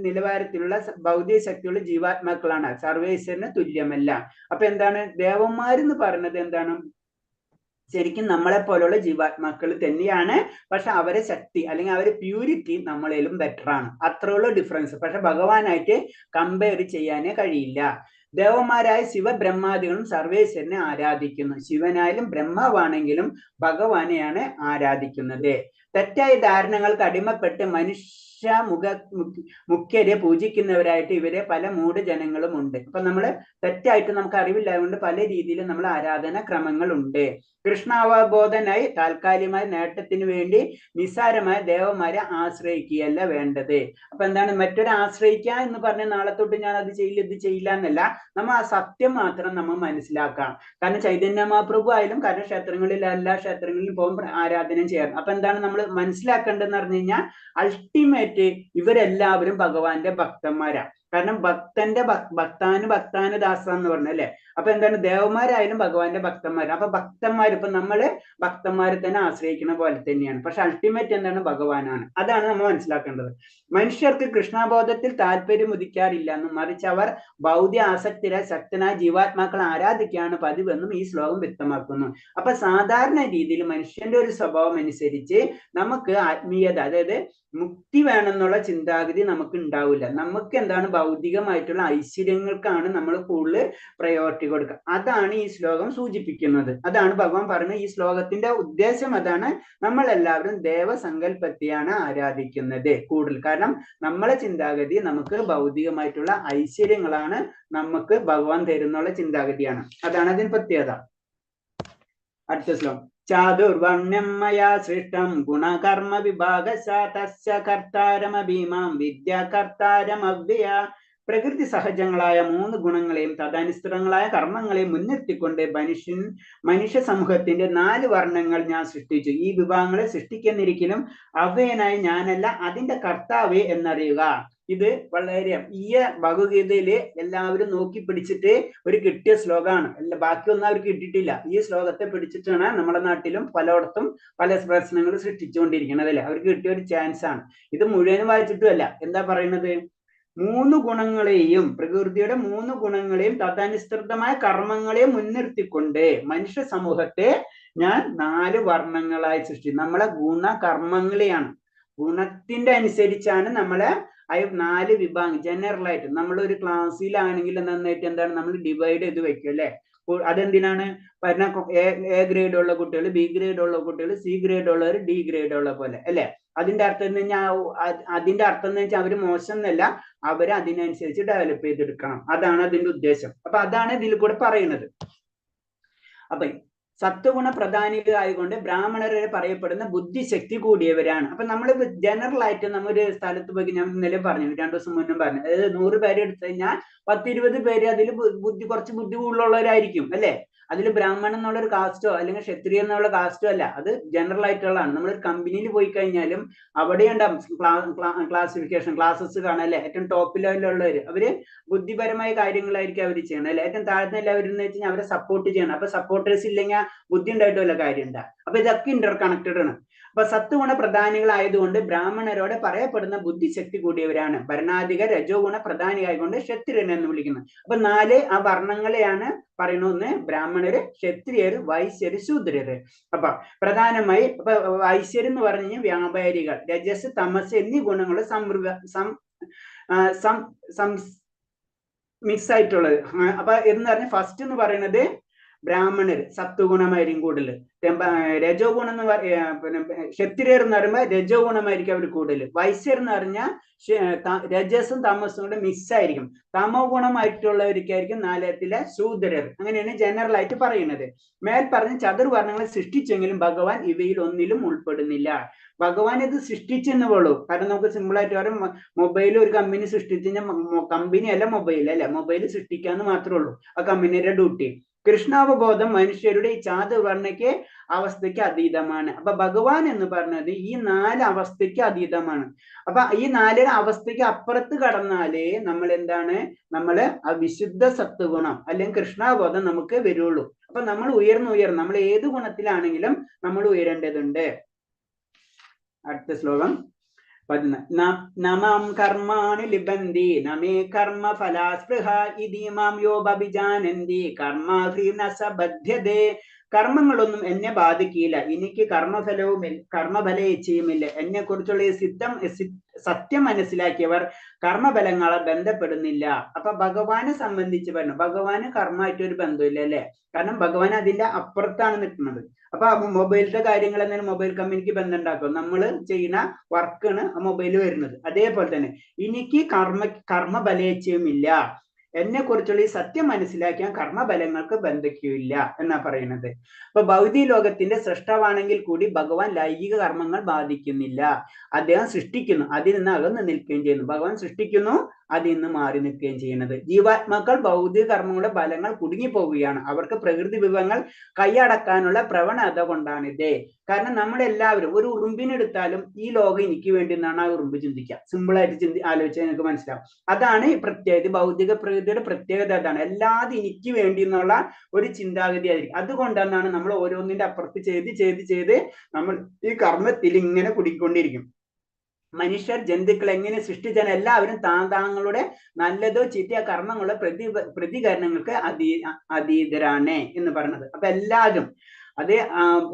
നിലവാരത്തിലുള്ള ഭൗതിക ശക്തിയുള്ള ജീവാത്മാക്കളാണ്, സർവേശ്വരന് തുല്യമല്ല. അപ്പൊ എന്താണ്, ദേവന്മാരെന്ന് പറയുന്നത് എന്താണ്, ശരിക്കും നമ്മളെ പോലുള്ള ജീവാത്മാക്കൾ തന്നെയാണ്. പക്ഷെ അവരെ ശക്തി അല്ലെങ്കിൽ അവരെ പ്യൂരിറ്റി നമ്മളേലും ബെറ്റർ ആണ്. അത്രയുള്ള ഡിഫറൻസ്. പക്ഷെ ഭഗവാനായിട്ട് കമ്പയർ ചെയ്യാനേ കഴിയില്ല. ദേവന്മാരായ ശിവബ്രഹ്മാദികളും സർവേശ്വരനെ ആരാധിക്കുന്നു. ശിവനായാലും ബ്രഹ്മാവാണെങ്കിലും ഭഗവാനെയാണ് ആരാധിക്കുന്നത്. തെറ്റായ ധാരണകൾക്ക് അടിമപ്പെട്ട് മുഖ്യരെ പൂജിക്കുന്നവരായിട്ട് ഇവരെ പല മൂഢജനങ്ങളും ഉണ്ട്. അപ്പൊ തെറ്റായിട്ട് നമുക്ക് അറിവില്ലായതുകൊണ്ട് പല രീതിയിലും നമ്മൾ ആരാധന ക്രമങ്ങളുണ്ട്. കൃഷ്ണാവബോധനായി താൽക്കാലികമായ നേട്ടത്തിന് വേണ്ടി നിസ്സാരമായ ദേവന്മാരെ ആശ്രയിക്കുകയല്ല വേണ്ടത്. അപ്പൊ എന്താണ്, മറ്റൊരു ആശ്രയിക്കുക എന്ന് പറഞ്ഞ നാളെ തൊട്ട് ഞാൻ അത് ചെയ്യില്ല ഇത് ചെയ്യില്ല എന്നല്ല, നമ്മൾ ആ സത്യം മാത്രം നമ്മൾ മനസ്സിലാക്കാം. കാരണം ചൈതന്യ മഹാപ്രഭു ആയാലും കാരണം ക്ഷേത്രങ്ങളിൽ എല്ലാ ക്ഷേത്രങ്ങളിലും പോകുമ്പോൾ ആരാധന ചെയ്യാറ്. അപ്പൊ എന്താണ് നമ്മൾ മനസ്സിലാക്കേണ്ടതെന്ന് പറഞ്ഞു കഴിഞ്ഞാൽ, അൾട്ടിമേറ്റ് ഇവരെല്ലാവരും ഭഗവാന്റെ ഭക്തന്മാരാ. കാരണം ഭക്താന് ദാസ എന്ന് പറഞ്ഞല്ലേ. അപ്പൊ എന്താണ്, ദേവന്മാരായാലും ഭഗവാന്റെ ഭക്തന്മാർ. അപ്പൊ ഭക്തന്മാർ ഇപ്പൊ നമ്മള് ഭക്തന്മാരെ തന്നെ ആശ്രയിക്കുന്ന പോലെ തന്നെയാണ്. പക്ഷെ അൾട്ടിമേറ്റ് എന്താണ്, ഭഗവാനാണ്. അതാണ് നമ്മൾ മനസ്സിലാക്കേണ്ടത്. മനുഷ്യർക്ക് കൃഷ്ണബോധത്തിൽ താല്പര്യം ഉദിക്കാറില്ല എന്നും, മറിച്ച് അവർ ഭൗതിക ആസക്തിരായ ശക്തനായ ജീവാത്മാക്കളെ ആരാധിക്കുകയാണ് പതിവെന്നും ഈ ശ്ലോകം വ്യക്തമാക്കുന്നു. അപ്പൊ സാധാരണ രീതിയിൽ മനുഷ്യന്റെ ഒരു സ്വഭാവം അനുസരിച്ച് നമുക്ക് ആത്മീയത, അതായത് മുക്തി വേണമെന്നുള്ള ചിന്താഗതി നമുക്ക് ഉണ്ടാവില്ല. നമുക്ക് എന്താണ്, ഭൗതികമായിട്ടുള്ള ഐശ്വര്യങ്ങൾക്കാണ് നമ്മൾ കൂടുതൽ പ്രയോറിറ്റി കൊടുക്കുക. അതാണ് ഈ ശ്ലോകം സൂചിപ്പിക്കുന്നത്. അതാണ് ഭഗവാൻ പറയുന്നത്. ഈ ശ്ലോകത്തിന്റെ ഉദ്ദേശം അതാണ്. നമ്മൾ എല്ലാവരും ദേവസങ്കല്പത്തെയാണ് ആരാധിക്കുന്നത് കൂടുതൽ. കാരണം നമ്മളെ ചിന്താഗതി നമുക്ക് ഭൗതികമായിട്ടുള്ള ഐശ്വര്യങ്ങളാണ് നമുക്ക് ഭഗവാൻ തരുന്നുള്ള ചിന്താഗതിയാണ്. അതാണ് അതിന് പ്രത്യേകത. അടുത്ത ശ്ലോകം. ചാതുർവർണ്ണ്യം മയാ സൃഷ്ടം ഗുണകർമ്മ വിഭാഗസാ തസ്യ കർത്താരമഭീമാം വിദ്യാകർത്താരമവ്യയ. പ്രകൃതി സഹജങ്ങളായ 3 ഗുണങ്ങളെയും തദനുസൃതങ്ങളായ കർമ്മങ്ങളെയും മുൻനിർത്തിക്കൊണ്ട് മനുഷ്യ സമൂഹത്തിന്റെ 4 വർണ്ണങ്ങൾ ഞാൻ സൃഷ്ടിച്ചു. ഈ വിഭാഗങ്ങളെ സൃഷ്ടിക്കുന്നിരിക്കലും അവ്യയനായ ഞാനല്ല, അതിന്റെ കർത്താവേ എന്നറിയുക. ഇത് വളരെ ഈ ഭഗവത്ഗീതയില് എല്ലാവരും നോക്കി പിടിച്ചിട്ട് ഒരു കിട്ടിയ ശ്ലോകമാണ്. ബാക്കിയൊന്നും അവർക്ക് കിട്ടിയിട്ടില്ല. ഈ ശ്ലോകത്തെ പിടിച്ചിട്ടാണ് നമ്മുടെ നാട്ടിലും പലയിടത്തും പല പ്രശ്നങ്ങൾ സൃഷ്ടിച്ചുകൊണ്ടിരിക്കുന്നത്. അല്ലേ, അവർക്ക് കിട്ടിയ ഒരു ചാൻസ് ആണ്. ഇത് മുഴുവനും വായിച്ചിട്ടുമല്ല. എന്താ പറയുന്നത്? 3 ഗുണങ്ങളെയും, പ്രകൃതിയുടെ 3 ഗുണങ്ങളെയും തദനുസൃതമായ കർമ്മങ്ങളെയും മുൻനിർത്തിക്കൊണ്ട് മനുഷ്യ സമൂഹത്തെ ഞാൻ 4 വർണ്ണങ്ങളായി സൃഷ്ടിച്ചു. നമ്മളെ ഗുണകർമ്മങ്ങളെയാണ്, ഗുണത്തിന്റെ അനുസരിച്ചാണ് നമ്മളെ 4 വിഭാഗം ജനറൽ ആയിട്ട്. നമ്മൾ ഒരു ക്ലാസ്സിലാണെങ്കിൽ നന്നായിട്ട് എന്താണ് നമ്മൾ ഡിവൈഡ് ചെയ്ത് വെക്കും. അല്ലെ, അതെന്തിനാണ്? എ ഗ്രേഡ് ഉള്ള കുട്ടികൾ, ബി ഗ്രേഡ് ഉള്ള കുട്ടികൾ, സി ഗ്രേഡ് ഉള്ളവർ, ഡി ഗ്രേഡ് ഉള്ള പോലെ. അല്ലെ, അതിന്റെ അർത്ഥം എന്ന് വെച്ചാൽ അവര് മോശം എന്നല്ല, അവരെ അതിനനുസരിച്ച് ഡെവലപ്പ് ചെയ്തെടുക്കണം. അതാണ് അതിന്റെ ഉദ്ദേശം. അപ്പൊ അതാണ് ഇതിൽ കൂടെ പറയുന്നത്. അപ്പൊ സത്വഗുണ പ്രധാനികളായതുകൊണ്ട് ബ്രാഹ്മണരെ പറയപ്പെടുന്ന ബുദ്ധിശക്തി കൂടിയവരാണ്. അപ്പൊ നമ്മൾ ജനറൽ ആയിട്ട് നമ്മൊരു സ്ഥലത്ത് പോയി, ഞാൻ ഇന്നലെ പറഞ്ഞു, 2 ദിവസം മുന്നും പറഞ്ഞു, അതായത് 100 പേരെ എടുത്തു കഴിഞ്ഞാൽ 10-20 പേര് അതിൽ കുറച്ച് ബുദ്ധി കൂടുതലുള്ളവരായിരിക്കും. അല്ലെ, അതിൽ ബ്രാഹ്മണൻ എന്നുള്ള ഒരു കാസ്റ്റോ അല്ലെങ്കിൽ ക്ഷത്രിയ എന്നുള്ള കാസ്റ്റോ അല്ല, അത് ജനറൽ ആയിട്ടുള്ളതാണ്. നമ്മളൊരു കമ്പനിയിൽ പോയി കഴിഞ്ഞാലും അവിടെ ഉണ്ടാവും ക്ലാസിഫിക്കേഷൻ, ക്ലാസ്സസ് കാണാം. അല്ലെ, ഏറ്റവും ടോപ്പ് ലെവലിലുള്ളവർ അവര് ബുദ്ധിപരമായ കാര്യങ്ങളായിരിക്കും അവർ ചെയ്യണം. അല്ലെ, ഏറ്റവും താഴ്ന്ന ലെവലിൽ വെച്ച് അവരെ സപ്പോർട്ട് ചെയ്യണം. അപ്പൊ സപ്പോർട്ടേഴ്സ് ഇല്ലെങ്കിൽ ബുദ്ധി ഉണ്ടായിട്ട് വല്ല കാര്യം ഉണ്ടാ. അപ്പൊ ഇതൊക്കെ ഇന്റർ കണക്റ്റഡ് ആണ്. അപ്പൊ സത്വഗുണ പ്രധാനികളായതുകൊണ്ട് ബ്രാഹ്മണരോട് പറയപ്പെടുന്ന ബുദ്ധിശക്തി കൂടിയവരാണ്. ഭരണാധിക രജോ ഗുണ പ്രധാനിയായതുകൊണ്ട് ക്ഷത്രിയൻ എന്ന് വിളിക്കുന്നത്. അപ്പൊ 4 ആ വർണ്ണങ്ങളെയാണ് പറയുന്നത്. ബ്രാഹ്മണര്, ക്ഷത്രിയര്, വൈശ്യര്, ശൂദ്രര്. അപ്പൊ പ്രധാനമായി ഇപ്പൊ വൈശ്യര് എന്ന് പറഞ്ഞു കഴിഞ്ഞാൽ വ്യാപാരികൾ, രജസ്, തമസ് എന്നീ ഗുണങ്ങൾ മിക്സ് ആയിട്ടുള്ളത്. അപ്പൊ എന്ന് പറഞ്ഞ ഫസ്റ്റ് എന്ന് പറയുന്നത് ബ്രാഹ്മണര് സത്വഗുണമായിരിക്കും കൂടുതൽ. രജോ ഗുണം എന്ന് പിന്നെ ക്ഷത്രിയർ എന്ന് പറയുമ്പോൾ രജോ ഗുണമായിരിക്കും അവർ കൂടുതൽ. വൈശ്യർ എന്ന് പറഞ്ഞാൽ രജസും തമസും കൂടെ മിക്സ് ആയിരിക്കും. തമോ ഗുണമായിട്ടുള്ളവർക്കായിരിക്കും 4ത്തിലെ ശൂദ്രർ. അങ്ങനെയാണ് ജനറൽ ആയിട്ട് പറയുന്നത്. മേൽ പറഞ്ഞ ചതുർവർണ്ണങ്ങളെ സൃഷ്ടിച്ചെങ്കിലും ഭഗവാൻ ഇവയിൽ ഒന്നിലും ഉൾപ്പെടുന്നില്ല. ഭഗവാൻ ഇത് സൃഷ്ടിച്ചെന്ന് പോളൂ. കാരണം നമുക്ക് സിമ്പിൾ ആയിട്ട് പറയാം, മൊബൈൽ ഒരു കമ്പനി സൃഷ്ടിച്ചു കഴിഞ്ഞാൽ കമ്പനി അല്ല മൊബൈൽ. അല്ലെ, മൊബൈൽ സൃഷ്ടിക്കാന്ന് മാത്രമേ ഉള്ളൂ ആ കമ്പനിയുടെ ഡ്യൂട്ടി. കൃഷ്ണാവബോധം മനുഷ്യരുടെ ഈ ചാതുർവർണ്ണയ്ക്ക് അവസ്ഥയ്ക്ക് അതീതമാണ്. അപ്പൊ ഭഗവാൻ എന്ന് പറഞ്ഞത് ഈ 4 അവസ്ഥയ്ക്ക് അതീതമാണ്. അപ്പൊ ഈ 4 അവസ്ഥയ്ക്ക് അപ്പുറത്ത് കടന്നാലേ നമ്മൾ എന്താണ്, നമ്മള് ആ വിശുദ്ധ സത്വഗുണം അല്ലെങ്കിൽ കൃഷ്ണാവബോധം നമുക്ക് വരുള്ളൂ. അപ്പൊ നമ്മൾ ഉയർന്ന് നമ്മൾ ഏത് ഗുണത്തിലാണെങ്കിലും നമ്മൾ ഉയരേണ്ടതുണ്ട്. അടുത്ത ശ്ലോകം 11. നമാം കർമാണി ലിബന്തി നമേ കർമ്മ ഫലാസ്പൃഹ ഇതി മാം യോബഭിജാനന്തി കർമാഭീന സബധ്യതേ. കർമ്മങ്ങളൊന്നും എന്നെ ബാധിക്കില്ല, എനിക്ക് കർമ്മഫല ഇച്ഛയുമില്ല. എന്നെ കുറിച്ചുള്ള ഈ സത്യം മനസ്സിലാക്കിയവർ കർമ്മഫലങ്ങളെ ബന്ധപ്പെടുന്നില്ല. അപ്പൊ ഭഗവാനെ സംബന്ധിച്ച് പറഞ്ഞു, ഭഗവാന് കർമ്മമായിട്ട് ഒരു ബന്ധമില്ല. അല്ലെ, കാരണം ഭഗവാൻ അതിന്റെ അപ്പുറത്താണ് നിൽക്കുന്നത്. അപ്പൊ മൊബൈലിന്റെ കാര്യങ്ങൾ എന്നാലും മൊബൈൽ കമ്പനിക്ക് ബന്ധം ഉണ്ടാക്കും. നമ്മൾ ചെയ്യുന്ന വർക്കാണ് ആ മൊബൈൽ വരുന്നത്. അതേപോലെ തന്നെ എനിക്ക് കർമ്മഫലേച്ഛയുമില്ല, എന്നെ കുറിച്ചുള്ള ഈ സത്യം മനസ്സിലാക്കിയാൽ കർമ്മഫലങ്ങൾക്ക് ബന്ധിക്കില്ല എന്നാ പറയുന്നത്. അപ്പൊ ഭൗതിക ലോകത്തിന്റെ സൃഷ്ടാവാണെങ്കിൽ കൂടി ഭഗവാൻ ലൈംഗിക കർമ്മങ്ങൾ ബാധിക്കുന്നില്ല. അദ്ദേഹം സൃഷ്ടിക്കുന്നു, അതിൽ നിന്ന് അകന്ന് നിൽക്കുകയും ചെയ്യുന്നു. ഭഗവാൻ സൃഷ്ടിക്കുന്നു, അതിൽ നിന്ന് മാറി നിൽക്കുകയും ചെയ്യുന്നത്. ജീവാത്മാക്കൾ ഭൗതിക കർമ്മങ്ങളുടെ ഫലങ്ങൾ കുടുങ്ങിപ്പോവുകയാണ്. അവർക്ക് പ്രകൃതി വിഭവങ്ങൾ കൈയടക്കാനുള്ള പ്രവണത കൊണ്ടാണിത്. കാരണം നമ്മളെല്ലാവരും ഒരു ഉറുമ്പിനെടുത്താലും ഈ ലോകം എനിക്ക് വേണ്ടി എന്നാണ് ആ ഉറുമ്പ് ചിന്തിക്കുക. സിമ്പിളായിട്ട് ആലോചിച്ചാൽ നിങ്ങൾക്ക് മനസ്സിലാവും. അതാണ് ഈ പ്രത്യേകത, ഭൗതിക പ്രകൃതിയുടെ പ്രത്യേകത അതാണ്. എല്ലാതും എനിക്ക് വേണ്ടി എന്നുള്ള ഒരു ചിന്താഗതി ആയിരിക്കും. അതുകൊണ്ടെന്നാണ് നമ്മൾ ഓരോന്നിന്റെ അപ്പുറത്ത് ചെയ്ത് നമ്മൾ ഈ കർമ്മത്തിൽ ഇങ്ങനെ കുടുങ്ങിക്കൊണ്ടിരിക്കും. മനുഷ്യർ ജന്തുക്കൾ എങ്ങനെ സൃഷ്ടിച്ചാൽ എല്ലാവരും താങ്കളുടെ നല്ലതോ ചീത്തയോ കർമ്മങ്ങളുടെ പ്രതികരണങ്ങൾക്ക് അതീതരാണ് എന്ന് പറയുന്നത്. അപ്പൊ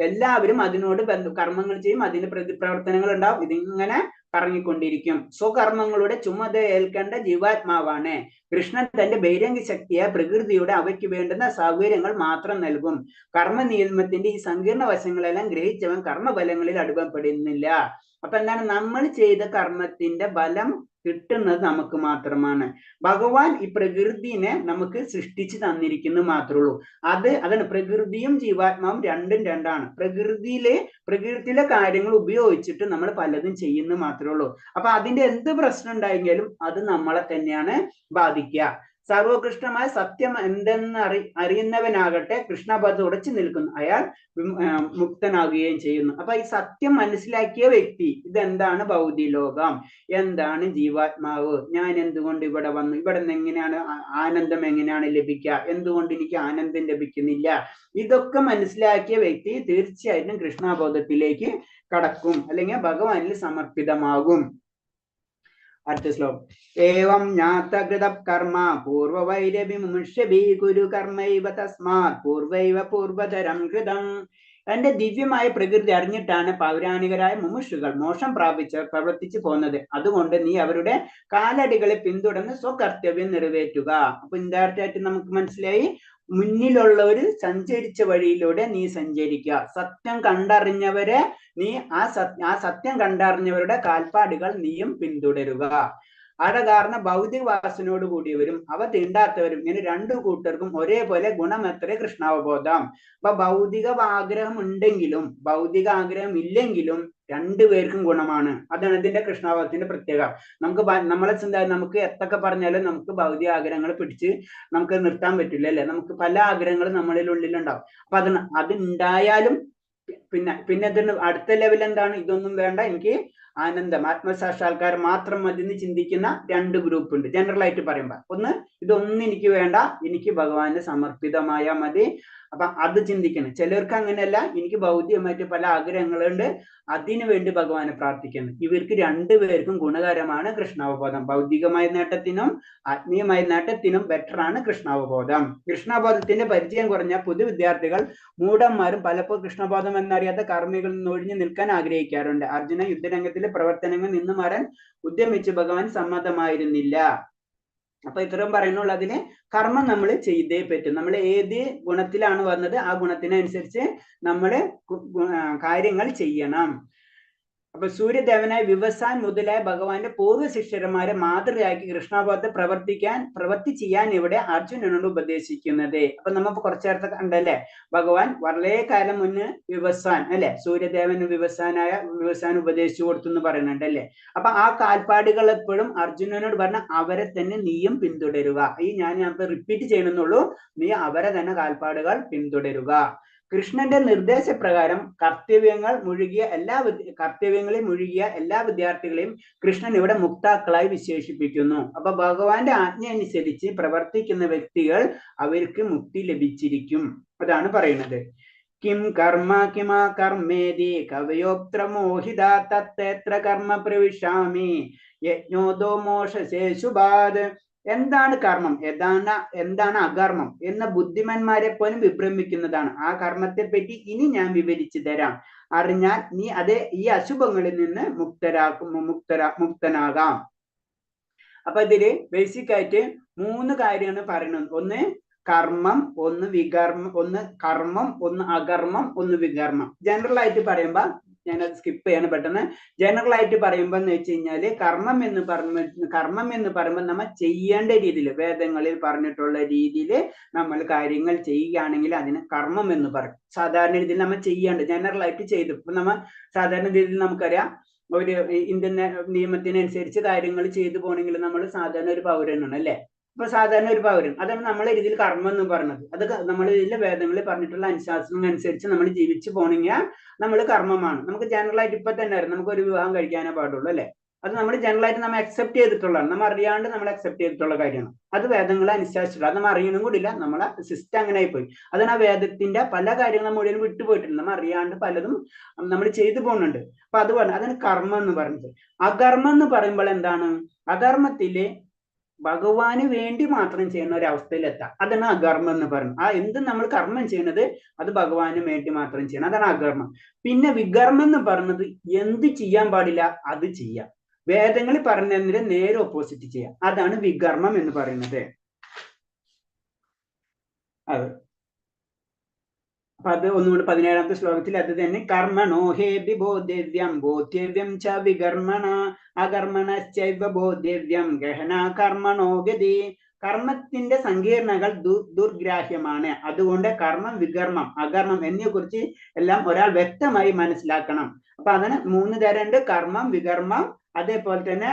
എല്ലാവരും അതിനോട് കർമ്മങ്ങൾ ചെയ്യും, അതിന് പ്രവർത്തനങ്ങൾ ഉണ്ടാവും. ഇതിങ്ങനെ കറങ്ങിക്കൊണ്ടിരിക്കും. സ്വകർമ്മങ്ങളുടെ ചുമതല ഏൽക്കേണ്ട ജീവാത്മാവാണ്. കൃഷ്ണൻ തന്റെ ബഹിരംഗ ശക്തിയായ പ്രകൃതിയുടെ അവയ്ക്ക് വേണ്ടുന്ന സൗകര്യങ്ങൾ മാത്രം നൽകും. കർമ്മ നിയമത്തിന്റെ ഈ സങ്കീർണ വശങ്ങളെല്ലാം ഗ്രഹിച്ചവൻ കർമ്മഫലങ്ങളിൽ അടിമപ്പെടുന്നില്ല. അപ്പൊ എന്താണ്, നമ്മൾ ചെയ്ത കർമ്മത്തിന്റെ ഫലം കിട്ടുന്നത് നമുക്ക് മാത്രമാണ്. ഭഗവാൻ ഈ പ്രകൃതിനെ നമുക്ക് സൃഷ്ടിച്ചു തന്നിരിക്കുന്നു മാത്രമേ ഉള്ളൂ. അതാണ് പ്രകൃതിയും ജീവാത്മാവും രണ്ടും രണ്ടാണ്. പ്രകൃതിയിലെ കാര്യങ്ങൾ ഉപയോഗിച്ചിട്ട് നമ്മൾ പലതും ചെയ്യുന്നു മാത്രമേ ഉള്ളൂ. അപ്പൊ അതിന്റെ എന്ത് പ്രശ്നം ഉണ്ടായെങ്കിലും അത് നമ്മളെ തന്നെയാണ് ബാധിക്കുക. സർവകൃഷ്ണമായ സത്യം എന്തെന്ന് അറിയുന്നവനാകട്ടെ കൃഷ്ണപദം ഉറച്ചു നിൽക്കുന്നു, അയാൾ മുക്തനാകുകയും ചെയ്യുന്നു. അപ്പൊ ഈ സത്യം മനസ്സിലാക്കിയ വ്യക്തി, ഇതെന്താണ് ഭൗതിക ലോകം, എന്താണ് ജീവാത്മാവ്, ഞാൻ എന്തുകൊണ്ട് ഇവിടെ വന്നു, ഇവിടെ നിന്ന് എങ്ങനെയാണ് ആനന്ദം എങ്ങനെയാണ് ലഭിക്കുക, എന്തുകൊണ്ട് എനിക്ക് ആനന്ദം ലഭിക്കുന്നില്ല, ഇതൊക്കെ മനസ്സിലാക്കിയ വ്യക്തി തീർച്ചയായിട്ടും കൃഷ്ണബോധത്തിലേക്ക് കടക്കും, അല്ലെങ്കിൽ ഭഗവാനിൽ സമർപ്പിതമാകും. അടുത്ത ശ്ലോകം. ഏവം ജ്ഞാതകൃത കർമ്മ പൂർവവൈരവിമുഷ്യഭി കുരു കർമ്മൈവ തസ്മാത് പൂർവൈവ പൂർവതരം കൃതം. തന്റെ ദിവ്യമായ പ്രകൃതി അറിഞ്ഞിട്ടാണ് പൗരാണികരായ മുമുക്ഷുകൾ മോക്ഷം പ്രവർത്തിച്ചു പോകുന്നത്. അതുകൊണ്ട് നീ അവരുടെ കാലടികളെ പിന്തുടർന്ന് സ്വകർത്തവ്യം നിറവേറ്റുക. അപ്പൊ ഇൻഡയറക്റ്റ് നമുക്ക് മനസ്സിലായി, മുന്നിലുള്ളവര് സഞ്ചരിച്ച വഴിയിലൂടെ നീ സഞ്ചരിക്കുക. സത്യം കണ്ടറിഞ്ഞവരെ നീ ആ സത്യം കണ്ടറിഞ്ഞവരുടെ കാൽപ്പാടുകൾ നീയും പിന്തുടരുക. കാരണം ഭൗതിക വാസനയോട് കൂടിയവരും അവ തീണ്ടാത്തവരും ഇങ്ങനെ രണ്ടു കൂട്ടർക്കും ഒരേപോലെ ഗുണമെത്ര കൃഷ്ണാവബോധം. അപ്പൊ ഭൗതിക ആഗ്രഹം ഉണ്ടെങ്കിലും ഭൗതിക ആഗ്രഹം ഇല്ലെങ്കിലും രണ്ടുപേർക്കും ഗുണമാണ്. അതാണ് ഇതിന്റെ കൃഷ്ണാവബോധത്തിന്റെ പ്രത്യേകത. നമ്മളെ ചിന്ത, നമുക്ക് എത്രയൊക്കെ പറഞ്ഞാലും നമുക്ക് ഭൗതിക ആഗ്രഹങ്ങൾ പിടിച്ച് നമുക്ക് നിർത്താൻ പറ്റില്ല അല്ലെ. നമുക്ക് പല ആഗ്രഹങ്ങളും നമ്മളിൽ ഉള്ളിലുണ്ടാവും. അപ്പൊ അത് ഉണ്ടായാലും പിന്നെ ഇതിന് അടുത്ത ലെവൽ എന്താണ്, ഇതൊന്നും വേണ്ട, എനിക്ക് ആനന്ദം ആത്മസാക്ഷാത്കാരം മാത്രം മതി എന്ന് ചിന്തിക്കുന്ന രണ്ട് ഗ്രൂപ്പ് ഉണ്ട് ജനറൽ ആയിട്ട് പറയുമ്പോൾ. ഒന്ന്, ഇതൊന്നും എനിക്ക് വേണ്ട, എനിക്ക് ഭഗവാന് സമർപ്പിതമായ മതി. അപ്പൊ അത് ചിന്തിക്കണം. ചിലർക്ക് അങ്ങനെയല്ല, എനിക്ക് ഭൗതികമായിട്ട് പല ആഗ്രഹങ്ങളുണ്ട്, അതിനു വേണ്ടി ഭഗവാനെ പ്രാർത്ഥിക്കുന്നു. ഇവർക്ക് രണ്ടുപേർക്കും ഗുണകരമാണ് കൃഷ്ണാവബോധം. ഭൗതികമായ നേട്ടത്തിനും ആത്മീയമായ നേട്ടത്തിനും ബെറ്ററാണ് കൃഷ്ണാവബോധം. കൃഷ്ണബോധത്തിന്റെ പരിചയം കുറഞ്ഞ പുതു വിദ്യാർത്ഥികൾ മൂഢന്മാരും പലപ്പോൾ കൃഷ്ണബോധം എന്നറിയാത്ത കർമ്മികളിൽ നിന്ന് ഒഴിഞ്ഞു നിൽക്കാൻ ആഗ്രഹിക്കാറുണ്ട്. അർജുന യുദ്ധരംഗത്തിലെ പ്രവർത്തനങ്ങൾ നിന്ന് മാറാൻ ഉദ്യമിച്ച് ഭഗവാൻ സമ്മതമായിരുന്നില്ല. അപ്പൊ ഇത്രയും പറയുന്നുള്ളൂ. അതിന് കർമ്മം നമ്മൾ ചെയ്തേ പറ്റും. നമ്മൾ ഏത് ഗുണത്തിലാണ് വന്നത് ആ ഗുണത്തിനനുസരിച്ച് നമ്മൾ കാര്യങ്ങൾ ചെയ്യണം. അപ്പൊ സൂര്യദേവനായ വിവസാൻ മുതലായ ഭഗവാന്റെ പൂർവ്വ ശിഷ്യന്മാരെ മാതൃകയാക്കി കൃഷ്ണബോധത്തെ പ്രവൃത്തി ചെയ്യാൻ ഇവിടെ അർജുനനോട് ഉപദേശിക്കുന്നത്. അപ്പൊ നമുക്ക് കുറച്ചു നേരത്തെ കണ്ടല്ലേ, ഭഗവാൻ വളരെ കാലം മുന്നേ വിവസാൻ അല്ലെ, സൂര്യദേവന് വിവസാൻ ഉപദേശിച്ചു കൊടുത്തു എന്ന് പറയുന്നുണ്ട് അല്ലെ. അപ്പൊ ആ കാൽപ്പാടുകൾ എപ്പോഴും അർജുനനോട് പറഞ്ഞ അവരെ തന്നെ നീയും പിന്തുടരുക. ഞാൻ റിപ്പീറ്റ് ചെയ്യണമെന്നുള്ളൂ, നീ അവരെ തന്നെ കാൽപ്പാടുകൾ പിന്തുടരുക. കൃഷ്ണന്റെ നിർദ്ദേശപ്രകാരം കർത്തവ്യങ്ങളിൽ മുഴുകിയ എല്ലാ വിദ്യാർത്ഥികളെയും കൃഷ്ണൻ ഇവിടെ മുക്താക്കളായി വിശേഷിപ്പിക്കുന്നു. അപ്പൊ ഭഗവാന്റെ ആജ്ഞ അനുസരിച്ച് പ്രവർത്തിക്കുന്ന വ്യക്തികൾ അവർക്ക് മുക്തി ലഭിച്ചിരിക്കും. അതാണ് പറയുന്നത്. കിം കർമ്മ കിമാ കർമ്മേതി കവയോത്ര മോഹിത തത്തേത്ര കർമ്മ പ്രവിശാമി യജ്ഞോദോ മോക്ഷശേഷുബാദ്. എന്താണ് കർമ്മം, എന്താണ് അകർമ്മം എന്ന ബുദ്ധിമാന്മാരെ പോലും വിഭ്രമിക്കുന്നതാണ്. ആ കർമ്മത്തെ പറ്റി ഇനി ഞാൻ വിവരിച്ചു തരാം. അറിഞ്ഞാൽ നീ ഈ അശുഭങ്ങളിൽ നിന്ന് മുക്തനാകാം. അപ്പൊ ഇതില് ബേസിക് ആയിട്ട് 3 കാര്യമാണ് പറയുന്നത്. ഒന്ന് കർമ്മം, ഒന്ന് വികർമ്മം, ഒന്ന് കർമ്മം, ഒന്ന് അകർമ്മം, ഒന്ന് വികർമ്മം. ജനറൽ ആയിട്ട് പറയുമ്പോ ഞാനത് സ്കിപ്പ് ചെയ്യാണ് പെട്ടെന്ന്. ജനറൽ ആയിട്ട് പറയുമ്പോൾ എന്ന് വെച്ച് കഴിഞ്ഞാല് കർമ്മം എന്ന് പറയുമ്പോൾ നമ്മൾ ചെയ്യേണ്ട രീതിയിൽ, വേദങ്ങളിൽ പറഞ്ഞിട്ടുള്ള രീതിയിൽ നമ്മൾ കാര്യങ്ങൾ ചെയ്യുകയാണെങ്കിൽ അതിന് കർമ്മം എന്ന് പറയും. സാധാരണ രീതിയിൽ നമ്മൾ ചെയ്യേണ്ട ജനറൽ ആയിട്ട് ചെയ്തു. ഇപ്പൊ നമ്മൾ സാധാരണ രീതിയിൽ നമുക്കറിയാം, ഒരു ഇന്ത്യൻ നിയമത്തിനനുസരിച്ച് കാര്യങ്ങൾ ചെയ്തു പോകണമെങ്കിൽ നമ്മൾ സാധാരണ ഒരു പൗരനാണ് അല്ലെ. അപ്പൊ സാധാരണ ഒരു പൗരൻ, അതാണ് നമ്മളെ രീതിയിൽ കർമ്മം എന്ന് പറഞ്ഞത്. അത് നമ്മളെ ഇതിലെ വേദങ്ങളിൽ പറഞ്ഞിട്ടുള്ള അനുശാസനം അനുസരിച്ച് നമ്മൾ ജീവിച്ചു പോകണമെങ്കിൽ നമ്മൾ കർമ്മമാണ്. നമുക്ക് ജനറൽ ആയിട്ട് ഇപ്പൊ തന്നെ അറിയാം, നമുക്ക് ഒരു വിവാഹം കഴിക്കാനേ പാടുള്ളൂ അല്ലെ. അത് നമ്മൾ ജനറൽ ആയിട്ട് നമ്മൾ അക്സെപ്റ്റ് ചെയ്തിട്ടുള്ളതാണ്, നമ്മൾ അറിയാണ്ട് നമ്മൾ അക്സെപ്റ്റ് ചെയ്തിട്ടുള്ള കാര്യമാണ്. അത് വേദങ്ങളെ അനുശാസിച്ചിട്ടുള്ള, അത് നമ്മൾ അറിയണം കൂടില്ല, നമ്മളെ സിസ്റ്റം അങ്ങനെ ആയിപ്പോയി. അതാണ് ആ വേദത്തിന്റെ പല കാര്യങ്ങളും മുഴുവൻ വിട്ടുപോയിട്ടില്ല, നമ്മൾ അറിയാണ്ട് പലതും നമ്മൾ ചെയ്തു പോകുന്നുണ്ട്. അപ്പൊ അത് അതാണ് കർമ്മം എന്ന് പറയുന്നത്. അകർമ്മം എന്ന് പറയുമ്പോൾ എന്താണ്, അകർമ്മത്തില് ഭഗവാന് വേണ്ടി മാത്രം ചെയ്യുന്ന ഒരു അവസ്ഥയിലെത്താം. അതാണ് അകർമ്മം എന്ന് പറയുന്നത്. എന്ത് നമ്മൾ കർമ്മം ചെയ്യുന്നത് അത് ഭഗവാന് വേണ്ടി മാത്രം ചെയ്യണം, അതാണ് അകർമ്മം. പിന്നെ വികർമ്മം എന്ന് പറയുന്നത് എന്ത് ചെയ്യാൻ പാടില്ല അത് ചെയ്യാം, വേദങ്ങളിൽ പറഞ്ഞതിന് നേരെ ഓപ്പോസിറ്റ് ചെയ്യാം, അതാണ് വികർമ്മം എന്ന് പറയുന്നത്. അത് അപ്പൊ അത് ഒന്നുകൂടി 17ാമത്തെ ശ്ലോകത്തിൽ അത് തന്നെ കർമ്മണോ ഹേബി ബോധവ്യം ബോധ്യവ്യം ച വികർമ്മണ അകർമ്മണശ്ചൈവ ബോധ്യവ്യം ഗഹന കർമ്മണോ ഗതി. കർമ്മത്തിന്റെ സങ്കീർണകൾ ദുർഗ്രാഹ്യമാണ്. അതുകൊണ്ട് കർമ്മം, വികർമ്മം, അകർമ്മം എന്നിവയെ കുറിച്ച് എല്ലാം ഒരാൾ വ്യക്തമായി മനസ്സിലാക്കണം. അപ്പൊ അതിന് 3 തരമുണ്ട്: കർമ്മം, വികർമ്മം, അതേപോലെ തന്നെ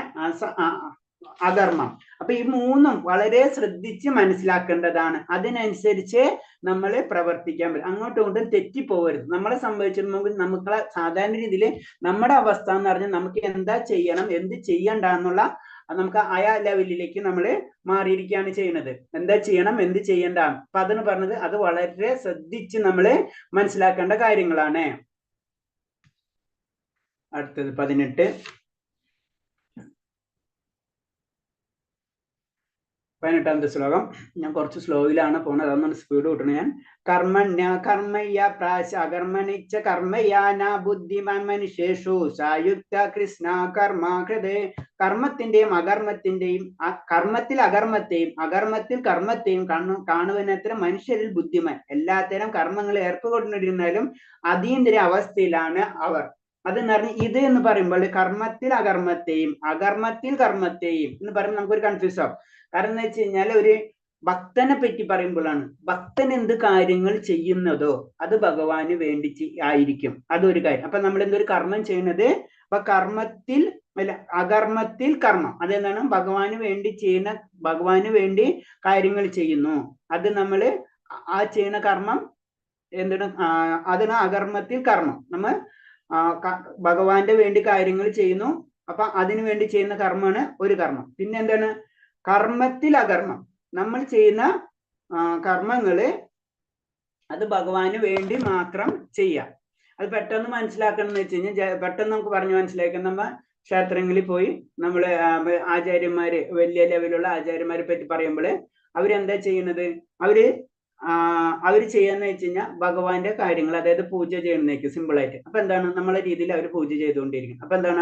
അകർമ്മം. അപ്പൊ ഈ 3ഉം വളരെ ശ്രദ്ധിച്ച് മനസ്സിലാക്കേണ്ടതാണ്. അതിനനുസരിച്ച് നമ്മൾ പ്രവർത്തിക്കാൻ പറ്റും. അങ്ങോട്ടും ഇങ്ങോട്ടും തെറ്റിപ്പോകരുത്. നമ്മളെ സംബന്ധിച്ചിട്ടുണ്ടെങ്കിൽ നമുക്ക് സാധാരണ രീതിയിൽ നമ്മുടെ അവസ്ഥ എന്ന് പറഞ്ഞാൽ നമുക്ക് എന്താ ചെയ്യണം, എന്ത് ചെയ്യണ്ട എന്നുള്ള നമുക്ക് ആ ലെവലിലേക്ക് നമ്മൾ മാറിയിരിക്കുകയാണ് ചെയ്യുന്നത്. എന്താ ചെയ്യണം, എന്ത് ചെയ്യണ്ട. അപ്പൊ അതിന് പറഞ്ഞത് അത് വളരെ ശ്രദ്ധിച്ച് നമ്മൾ മനസ്സിലാക്കേണ്ട കാര്യങ്ങളാണ്. അടുത്തത് 18. 18ാമത്തെ ശ്ലോകം. ഞാൻ കുറച്ച് സ്ലോയിലാണ് പോകുന്നത്, അതൊന്നും സ്പീഡ് കൂട്ടണം. ഞാൻ കർമ്മണ്യ കർമ്മയ്യ പ്രാശ അകർമ്മണിച്ച കർമ്മയാന ബുദ്ധിമാൻ മനുഷ്യേഷു സായുക്ത കൃഷ്ണ കർമ്മ ഹൃദയ. കർമ്മത്തിന്റെയും അകർമ്മത്തിന്റെയും കർമ്മത്തിൽ അകർമ്മത്തെയും അകർമ്മത്തിൽ കർമ്മത്തെയും കാണുവനത്ര മനുഷ്യരിൽ ബുദ്ധിമാൻ. എല്ലാത്തരം കർമ്മങ്ങൾ ഏർപ്പെട്ടിരുന്നാലും അതീന്ദ്രിയ അവസ്ഥയിലാണ് അവർ. അതെന്ന് പറഞ്ഞാൽ ഇത് എന്ന് പറയുമ്പോൾ കർമ്മത്തിൽ അകർമ്മത്തെയും അകർമ്മത്തിൽ കർമ്മത്തെയും എന്ന് പറയുമ്പോൾ നമുക്കൊരു കൺഫ്യൂസ് ആവും. കാരണം എന്ന് വെച്ച് കഴിഞ്ഞാൽ ഒരു ഭക്തനെ പറ്റി പറയുമ്പോഴാണ് ഭക്തൻ എന്ത് കാര്യങ്ങൾ ചെയ്യുന്നതോ അത് ഭഗവാന് വേണ്ടി ആയിരിക്കും. അതൊരു കാര്യം. അപ്പൊ നമ്മൾ എന്തൊരു കർമ്മം ചെയ്യുന്നത്, അപ്പൊ കർമ്മത്തിൽ അല്ല അകർമ്മത്തിൽ കർമ്മം അതെന്താണ്, ഭഗവാന് വേണ്ടി ചെയ്യുന്ന, ഭഗവാന് വേണ്ടി കാര്യങ്ങൾ ചെയ്യുന്നു. അത് നമ്മൾ ആ ചെയ്യുന്ന കർമ്മം എന്താണ്, അതിന് അകർമ്മത്തിൽ കർമ്മം. നമ്മൾ ഭഗവാന്റെ വേണ്ടി കാര്യങ്ങൾ ചെയ്യുന്നു. അപ്പൊ അതിനു വേണ്ടി ചെയ്യുന്ന കർമ്മമാണ് ഒരു കർമ്മം. പിന്നെ എന്താണ്, കർമ്മത്തിൽ അകർമ്മം. നമ്മൾ ചെയ്യുന്ന കർമ്മങ്ങള് അത് ഭഗവാന് വേണ്ടി മാത്രം ചെയ്യാം. അത് പെട്ടെന്ന് മനസ്സിലാക്കണം എന്ന് വെച്ച് കഴിഞ്ഞാൽ പെട്ടെന്ന് നമുക്ക് പറഞ്ഞു മനസ്സിലാക്കാൻ നമ്മ ക്ഷേത്രങ്ങളിൽ പോയി നമ്മള് ആചാര്യന്മാര്, വലിയ ലെവലുള്ള ആചാര്യന്മാരെ പറ്റി പറയുമ്പോൾ അവരെന്താ ചെയ്യുന്നത്, അവര് ചെയ്യാന്ന് വെച്ച് കഴിഞ്ഞാൽ ഭഗവാന്റെ കാര്യങ്ങൾ, അതായത് പൂജ ചെയ്യുന്നേക്ക് സിമ്പിൾ ആയിട്ട്. അപ്പൊ എന്താണ്, നമ്മളെ രീതിയിൽ അവർ പൂജ ചെയ്തുകൊണ്ടിരിക്കും. അപ്പൊ എന്താണ്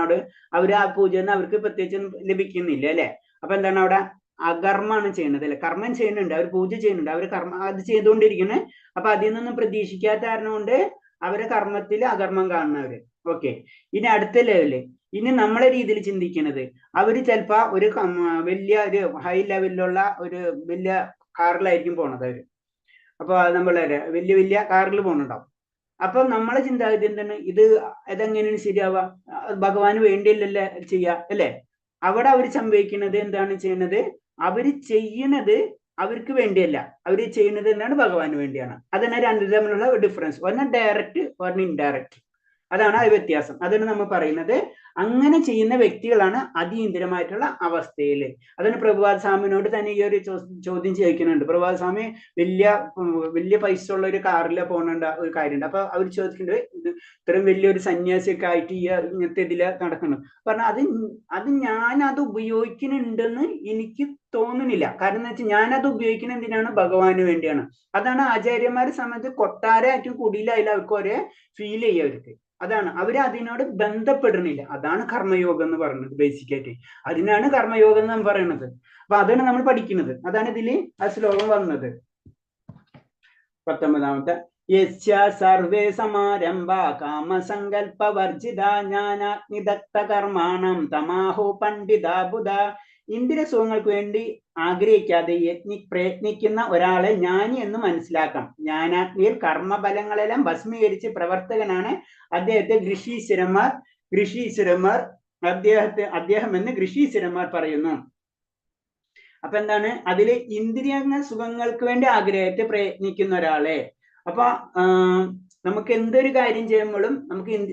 അവര് ആ പൂജ അവർക്ക് പ്രത്യേകിച്ച് ലഭിക്കുന്നില്ല അല്ലെ. അപ്പൊ എന്താണ് അവിടെ അകർമ്മമാണ് ചെയ്യുന്നത് അല്ലെ. കർമ്മം ചെയ്യുന്നുണ്ട്, അവർ പൂജ ചെയ്യുന്നുണ്ട്, അവർ അത് ചെയ്തുകൊണ്ടിരിക്കുന്നത്. അപ്പൊ അതിൽ നിന്നും പ്രതീക്ഷിക്കാത്ത കാരണം കൊണ്ട് അവരെ കർമ്മത്തിൽ അകർമ്മം കാണുന്നവര്. ഓക്കെ, ഇനി അടുത്ത ലെവല്, ഇനി നമ്മളെ രീതിയിൽ ചിന്തിക്കുന്നത്, അവര് ചിലപ്പോ ഒരു വലിയ ഒരു ഹൈ ലെവലിലുള്ള ഒരു വലിയ കാറിലായിരിക്കും പോണത് അവര്. അപ്പൊ നമ്മളെ വലിയ വലിയ കാറിൽ പോകുന്നുണ്ടാവും. അപ്പൊ നമ്മളെ ചിന്താഗതി എന്താണ്, ഇതെങ്ങനെയാണ് ശരിയാവുക, ഭഗവാന് വേണ്ടിയല്ലല്ലേ ചെയ്യാ അല്ലെ. അവിടെ അവർ സംഭവിക്കുന്നത് എന്താണ് ചെയ്യുന്നത്, അവര് ചെയ്യണത് അവർക്ക് വേണ്ടിയല്ല, അവര് ചെയ്യുന്നത് എന്താണ് ഭഗവാന് വേണ്ടിയാണ്. അതാണ് രണ്ടു തമ്മിലുള്ള ഡിഫറൻസ്. ഒന്ന് ഡയറക്റ്റ്, ഒന്ന് ഇൻഡയറക്റ്റ്. അതാണ് ആ വ്യത്യാസം. അതാണ് നമ്മൾ പറയുന്നത്. അങ്ങനെ ചെയ്യുന്ന വ്യക്തികളാണ് അതീന്ദ്രമായിട്ടുള്ള അവസ്ഥയിൽ. അതിന് പ്രഭുപാദ സ്വാമിനോട് തന്നെ ഈ ഒരു ചോദ്യം ചോദിക്കുന്നുണ്ട്. പ്രഭുപാദ സ്വാമി വലിയ പൈസ ഉള്ള ഒരു കാറിൽ പോകുന്നുണ്ട് ഒരു കാര്യമുണ്ട്. അപ്പൊ അവർ ചോദിക്കുന്നുണ്ട്, ഇത്രയും വലിയൊരു സന്യാസിയൊക്കെ ആയിട്ട് ഈ ഇങ്ങനത്തെ ഇതില് നടക്കുന്നു. പറഞ്ഞാൽ അത് ഞാനത് ഉപയോഗിക്കുന്നുണ്ടെന്ന് എനിക്ക് തോന്നുന്നില്ല. കാരണം എന്ന് വെച്ചാൽ ഞാനത് ഉപയോഗിക്കുന്ന എന്തിനാണ്, ഭഗവാന് വേണ്ടിയാണ്. അതാണ് ആചാര്യന്മാരെ സംബന്ധിച്ച് കൊട്ടാരമായിട്ടും കുടിയിലായാലും അവർക്ക് ഒരേ ഫീൽ ചെയ്യുക അവർക്ക്. അതാണ് അവര് അതിനോട് ബന്ധപ്പെടുന്നില്ല. അതാണ് കർമ്മയോഗം എന്ന് പറയുന്നത്. ബേസിക്കായിട്ട് അതിനാണ് കർമ്മയോഗം എന്ന് പറയുന്നത്. അപ്പൊ അതാണ് നമ്മൾ പഠിക്കുന്നത്. അതാണ് ഇതില് ആ ശ്ലോകം വന്നത്. 19ാമത്തെ യസ്യ സർവേ സമാരംഭ കാമസങ്കൽപ്പ വർജിത ജ്ഞാനാഗ്നിദഗ്ധ കർമാണം തമാഹോ പണ്ഡിത ബുധ. ഇന്ദ്രിയ സുഖങ്ങൾക്ക് വേണ്ടി ആഗ്രഹിക്കാതെ പ്രയത്നിക്കുന്ന ഒരാളെ ജ്ഞാനി എന്ന് മനസ്സിലാക്കാം. ജ്ഞാനാഗ്നിയിൽ കർമ്മഫലങ്ങളെല്ലാം ഭസ്മീകരിച്ച് പ്രവർത്തകനാണ് അദ്ദേഹത്തെ ഋഷീശ്വരന്മാർ അദ്ദേഹം എന്ന് ഋഷീശ്വരന്മാർ പറയുന്നു. അപ്പൊ എന്താണ്, അതില് ഇന്ദ്രിയ സുഖങ്ങൾക്ക് വേണ്ടി ആഗ്രഹത്തെ പ്രയത്നിക്കുന്ന ഒരാളെ. അപ്പൊ നമുക്ക് എന്തൊരു കാര്യം ചെയ്യുമ്പോഴും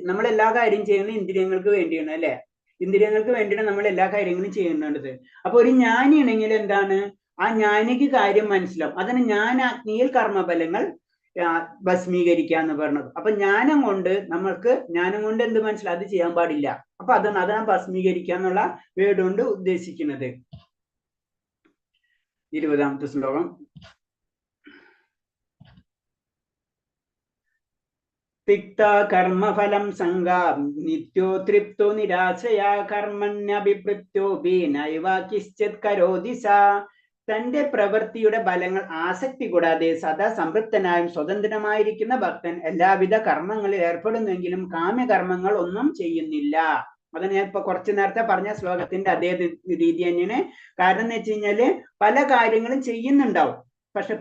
നമ്മൾ എല്ലാ കാര്യം ചെയ്യുന്നത് ഇന്ദ്രിയങ്ങൾക്ക് വേണ്ടിയാണ് അല്ലെ. ഇന്ദ്രിയങ്ങൾക്ക് വേണ്ടിയാണ് നമ്മൾ എല്ലാ കാര്യങ്ങളും ചെയ്യുന്നത്. അപ്പൊ ഒരു ജ്ഞാനിയാണെങ്കിൽ എന്താണ്, ആ ജ്ഞാനിക്ക് കാര്യം മനസ്സിലാവും. അതിന് ജ്ഞാനാഗ്നിയിൽ കർമ്മഫലങ്ങൾ ഭസ്മീകരിക്കുക എന്ന് പറഞ്ഞത്. അപ്പൊ ജ്ഞാനം കൊണ്ട് എന്ത് മനസ്സിലാവും, അത് ചെയ്യാൻ പാടില്ല. അപ്പൊ അതാണ് ഭസ്മീകരിക്കുക എന്നുള്ള വേർഡ് കൊണ്ട് ഉദ്ദേശിക്കുന്നത്. 20ാമത്തെ ശ്ലോകം. തിക്ത കർമ്മഫലം സംഗ നിത്യോ തൃപ്തോ നിരാശയാ കർമ്മണ്യഭിവൃത്യോപി നൈവ കിശ്ചിത് കരോതി സ. തന്റെ പ്രവൃത്തിയുടെ ഫലങ്ങൾ ആസക്തി കൂടാതെ സദാ സംതൃപ്തനായും സ്വതന്ത്രമായിരിക്കുന്ന ഭക്തൻ എല്ലാവിധ കർമ്മങ്ങളിൽ ഏർപ്പെടുന്നെങ്കിലും കാമ്യകർമ്മങ്ങൾ ഒന്നും ചെയ്യുന്നില്ല. അത് ഞാൻ ഇപ്പൊ കുറച്ചു നേരത്തെ പറഞ്ഞ ശ്ലോകത്തിന്റെ അതേ രീതി തന്നെയാണ്. കാരണം എന്ന് വെച്ച് കഴിഞ്ഞാല് പല കാര്യങ്ങളും ചെയ്യുന്നുണ്ടാവും, പക്ഷെ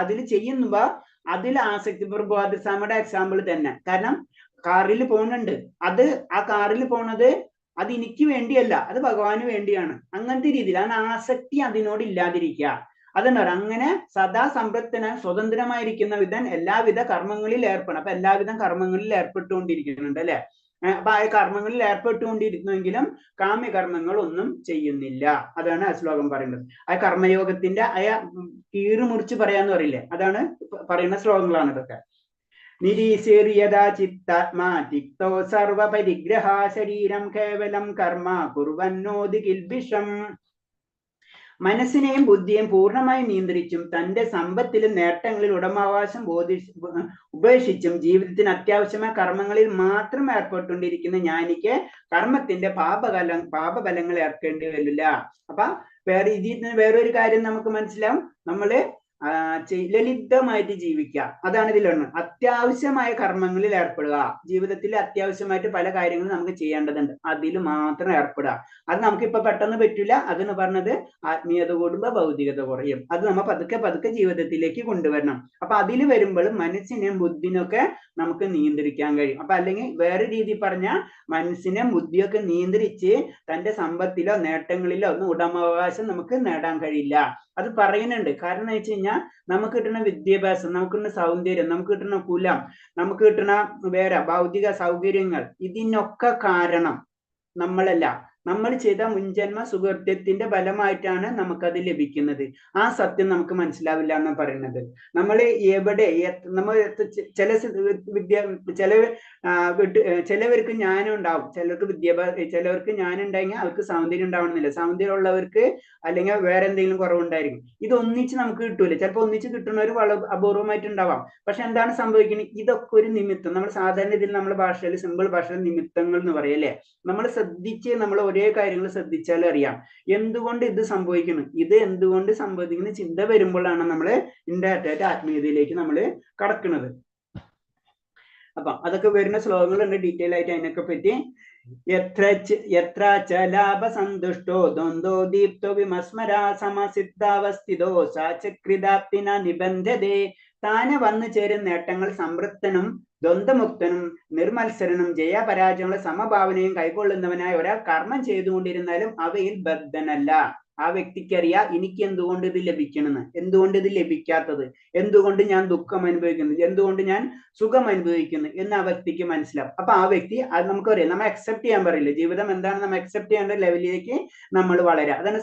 അതിൽ ചെയ്യുമ്പോ അതിൽ ആസക്തി. ബോധസ്വാമിയുടെ എക്സാമ്പിൾ തന്നെ. കാരണം കാറിൽ പോകുന്നുണ്ട്, ആ കാറിൽ പോണത് അത് എനിക്ക് വേണ്ടിയല്ല, അത് ഭഗവാന് വേണ്ടിയാണ്. അങ്ങനത്തെ രീതിയിൽ ആസക്തി അതിനോട് ഇല്ലാതിരിക്കുക. അതെന്താ പറയുക, അങ്ങനെ സദാ സംതൃപ്തനായി സ്വതന്ത്രമായിരിക്കുന്ന വിധം എല്ലാവിധ കർമ്മങ്ങളിൽ ഏർപ്പെടണം. അപ്പൊ എല്ലാവിധ കർമ്മങ്ങളിൽ ഏർപ്പെട്ടുകൊണ്ടിരിക്കുന്നുണ്ട് അല്ലെ. അപ്പൊ ആ കർമ്മങ്ങളിൽ ഏർപ്പെട്ടുകൊണ്ടിരിക്കുന്നെങ്കിലും കാമ്യകർമ്മങ്ങൾ ഒന്നും ചെയ്യുന്നില്ല. അതാണ് ആ ശ്ലോകം പറയുന്നത്. ആ കർമ്മയോഗത്തിന്റെ കീറ് മുറിച്ച് പറയാന്ന് പറയില്ലേ, അതാണ് പറയുന്ന ശ്ലോകങ്ങളാണ് ഇതൊക്കെ. നിരീശ്യതാ ചിത്താത്മാ തിക്തോ സർവപരിഗ്രഹ ശരീരം കേവലം കർമ്മ കുർവന്നോതി കിൽബിഷം. മനസ്സിനെയും ബുദ്ധിയെയും പൂർണ്ണമായി നിയന്ത്രിച്ചും തന്റെ സമ്പത്തിലും നേട്ടങ്ങളിൽ ഉടമാവകാശം ഉപേക്ഷിച്ചും ജീവിതത്തിന് അത്യാവശ്യമായ കർമ്മങ്ങളിൽ മാത്രം ഏർപ്പെട്ടുകൊണ്ടിരിക്കുന്ന ജ്ഞാനിക്ക് കർമ്മത്തിന്റെ പാപഫലങ്ങൾ ഏർക്കേണ്ടി വരില്ല. അപ്പൊ വേറൊരു കാര്യം നമുക്ക് മനസ്സിലാവും. നമ്മള് ലളിതമായിട്ട് ജീവിക്കുക, അതാണ് ഇതിലൊന്ന്. അത്യാവശ്യമായ കർമ്മങ്ങളിൽ ഏർപ്പെടുക. ജീവിതത്തിൽ അത്യാവശ്യമായിട്ട് പല കാര്യങ്ങളും നമുക്ക് ചെയ്യേണ്ടതുണ്ട്, അതിൽ മാത്രം ഏർപ്പെടുക. അത് നമുക്കിപ്പോ പെട്ടെന്ന് പറ്റില്ല. അതെന്ന് പറഞ്ഞത് ആത്മീയത കൂടുമ്പോ ഭൗതികത കുറയും. അത് നമ്മൾ പതുക്കെ ജീവിതത്തിലേക്ക് കൊണ്ടുവരണം. അപ്പൊ അതിൽ വരുമ്പോൾ മനസ്സിനെയും ബുദ്ധിനൊക്കെ നമുക്ക് നിയന്ത്രിക്കാൻ കഴിയും. അപ്പൊ അല്ലെങ്കിൽ വേറെ രീതി പറഞ്ഞാൽ മനസ്സിനെയും ബുദ്ധിയൊക്കെ നിയന്ത്രിച്ച് തന്റെ സമ്പത്തിലോ നേട്ടങ്ങളിലോ ഒന്നും ഉടമാവകാശം നമുക്ക് നേടാൻ കഴിയില്ല. അത് പറയുന്നുണ്ട്. കാരണം എന്ന് വെച്ച് കഴിഞ്ഞാൽ നമുക്ക് കിട്ടുന്ന വിദ്യാഭ്യാസം, നമുക്ക് കിട്ടുന്ന സൗന്ദര്യം, നമുക്ക് കിട്ടുന്ന കുലം, നമുക്ക് കിട്ടുന്ന വേറെ ഭൗതിക സൗകര്യങ്ങൾ, ഇതിനൊക്കെ കാരണം നമ്മളല്ല, നമ്മൾ ചെയ്ത മുൻജന്മ സുഹൃത്തത്തിന്റെ ഫലമായിട്ടാണ് നമുക്കത് ലഭിക്കുന്നത്. ആ സത്യം നമുക്ക് മനസ്സിലാവില്ല എന്ന് പറയുന്നത്. നമ്മൾ എവിടെ നമ്മൾ ചിലവർക്ക് ജ്ഞാനം ഉണ്ടാവും, ചിലർക്ക് വിദ്യാഭ്യാസം, ചിലവർക്ക് ജ്ഞാനം ഉണ്ടെങ്കിൽ അവർക്ക് സൗന്ദര്യം ഉണ്ടാവണമെന്നില്ല. സൗന്ദര്യം ഉള്ളവർക്ക് അല്ലെങ്കിൽ വേറെ എന്തെങ്കിലും കുറവുണ്ടായിരിക്കും. ഇത് ഒന്നിച്ച് നമുക്ക് കിട്ടൂല. ചിലപ്പോൾ ഒന്നിച്ച് കിട്ടുന്നവർ വളരെ അപൂർവമായിട്ടുണ്ടാവാം. പക്ഷെ എന്താണ് സംഭവിക്കുന്നത്, ഇതൊക്കെ ഒരു നിമിത്തം. നമ്മൾ സാധാരണ ഇതിൽ നമ്മുടെ ഭാഷയിൽ, സിമ്പിൾ ഭാഷയിൽ നിമിത്തങ്ങൾ എന്ന് പറയല്ലേ. നമ്മൾ ശ്രദ്ധിച്ച് നമ്മൾ ഒരേ കാര്യങ്ങൾ ശ്രദ്ധിച്ചാൽ അറിയാം എന്തുകൊണ്ട് ഇത് സംഭവിക്കുന്നു, ഇത് എന്തുകൊണ്ട് സംഭവിക്കുന്ന ചിന്ത വരുമ്പോഴാണ് നമ്മൾ ഇൻഡയറക്റ്റ് ആത്മീയതയിലേക്ക് നമ്മൾ കടക്കുന്നത്. അപ്പൊ അതൊക്കെ വരുന്ന ശ്ലോകങ്ങളുണ്ട് ഡീറ്റെയിൽ ആയിട്ട് അതിനൊക്കെ പറ്റി. എത്ര ലാഭസന്തുഷ്ടോ ദ്വന്ദ്വോ ദീപ്തോ വിമസ്മരാ സമസിദ്ധാവസ്ഥിതോ സാചക്രിതാപ്തിന നിബന്ധതേ. താനെ വന്നു ചേരുന്ന നേട്ടങ്ങൾ സംതൃപ്തനും ദ്വന്ദ്മുക്തനും നിർമത്സരനും ജയപരാജയങ്ങളുടെ സമഭാവനയും കൈക്കൊള്ളുന്നവനായ ഒരാൾ കർമ്മം ചെയ്തുകൊണ്ടിരുന്നാലും അവയിൽ ബദ്ധനല്ല. ആ വ്യക്തിക്കറിയാം എനിക്ക് എന്തുകൊണ്ട് ഇത് ലഭിക്കണമെന്ന്, എന്തുകൊണ്ട് ഇത് ലഭിക്കാത്തത്, എന്തുകൊണ്ട് ഞാൻ ദുഃഖം അനുഭവിക്കുന്നു, എന്തുകൊണ്ട് ഞാൻ സുഖം അനുഭവിക്കുന്നു എന്ന് ആ വ്യക്തിക്ക് മനസ്സിലാവും. അപ്പൊ ആ വ്യക്തി, അത് നമുക്കറിയാം, നമ്മൾ അക്സെപ്റ്റ് ചെയ്യാൻ പറയില്ല. ജീവിതം എന്താണ് നമ്മൾ അക്സെപ്റ്റ് ചെയ്യേണ്ട ലെവലിലേക്ക് നമ്മൾ വളരാം. അതാണ്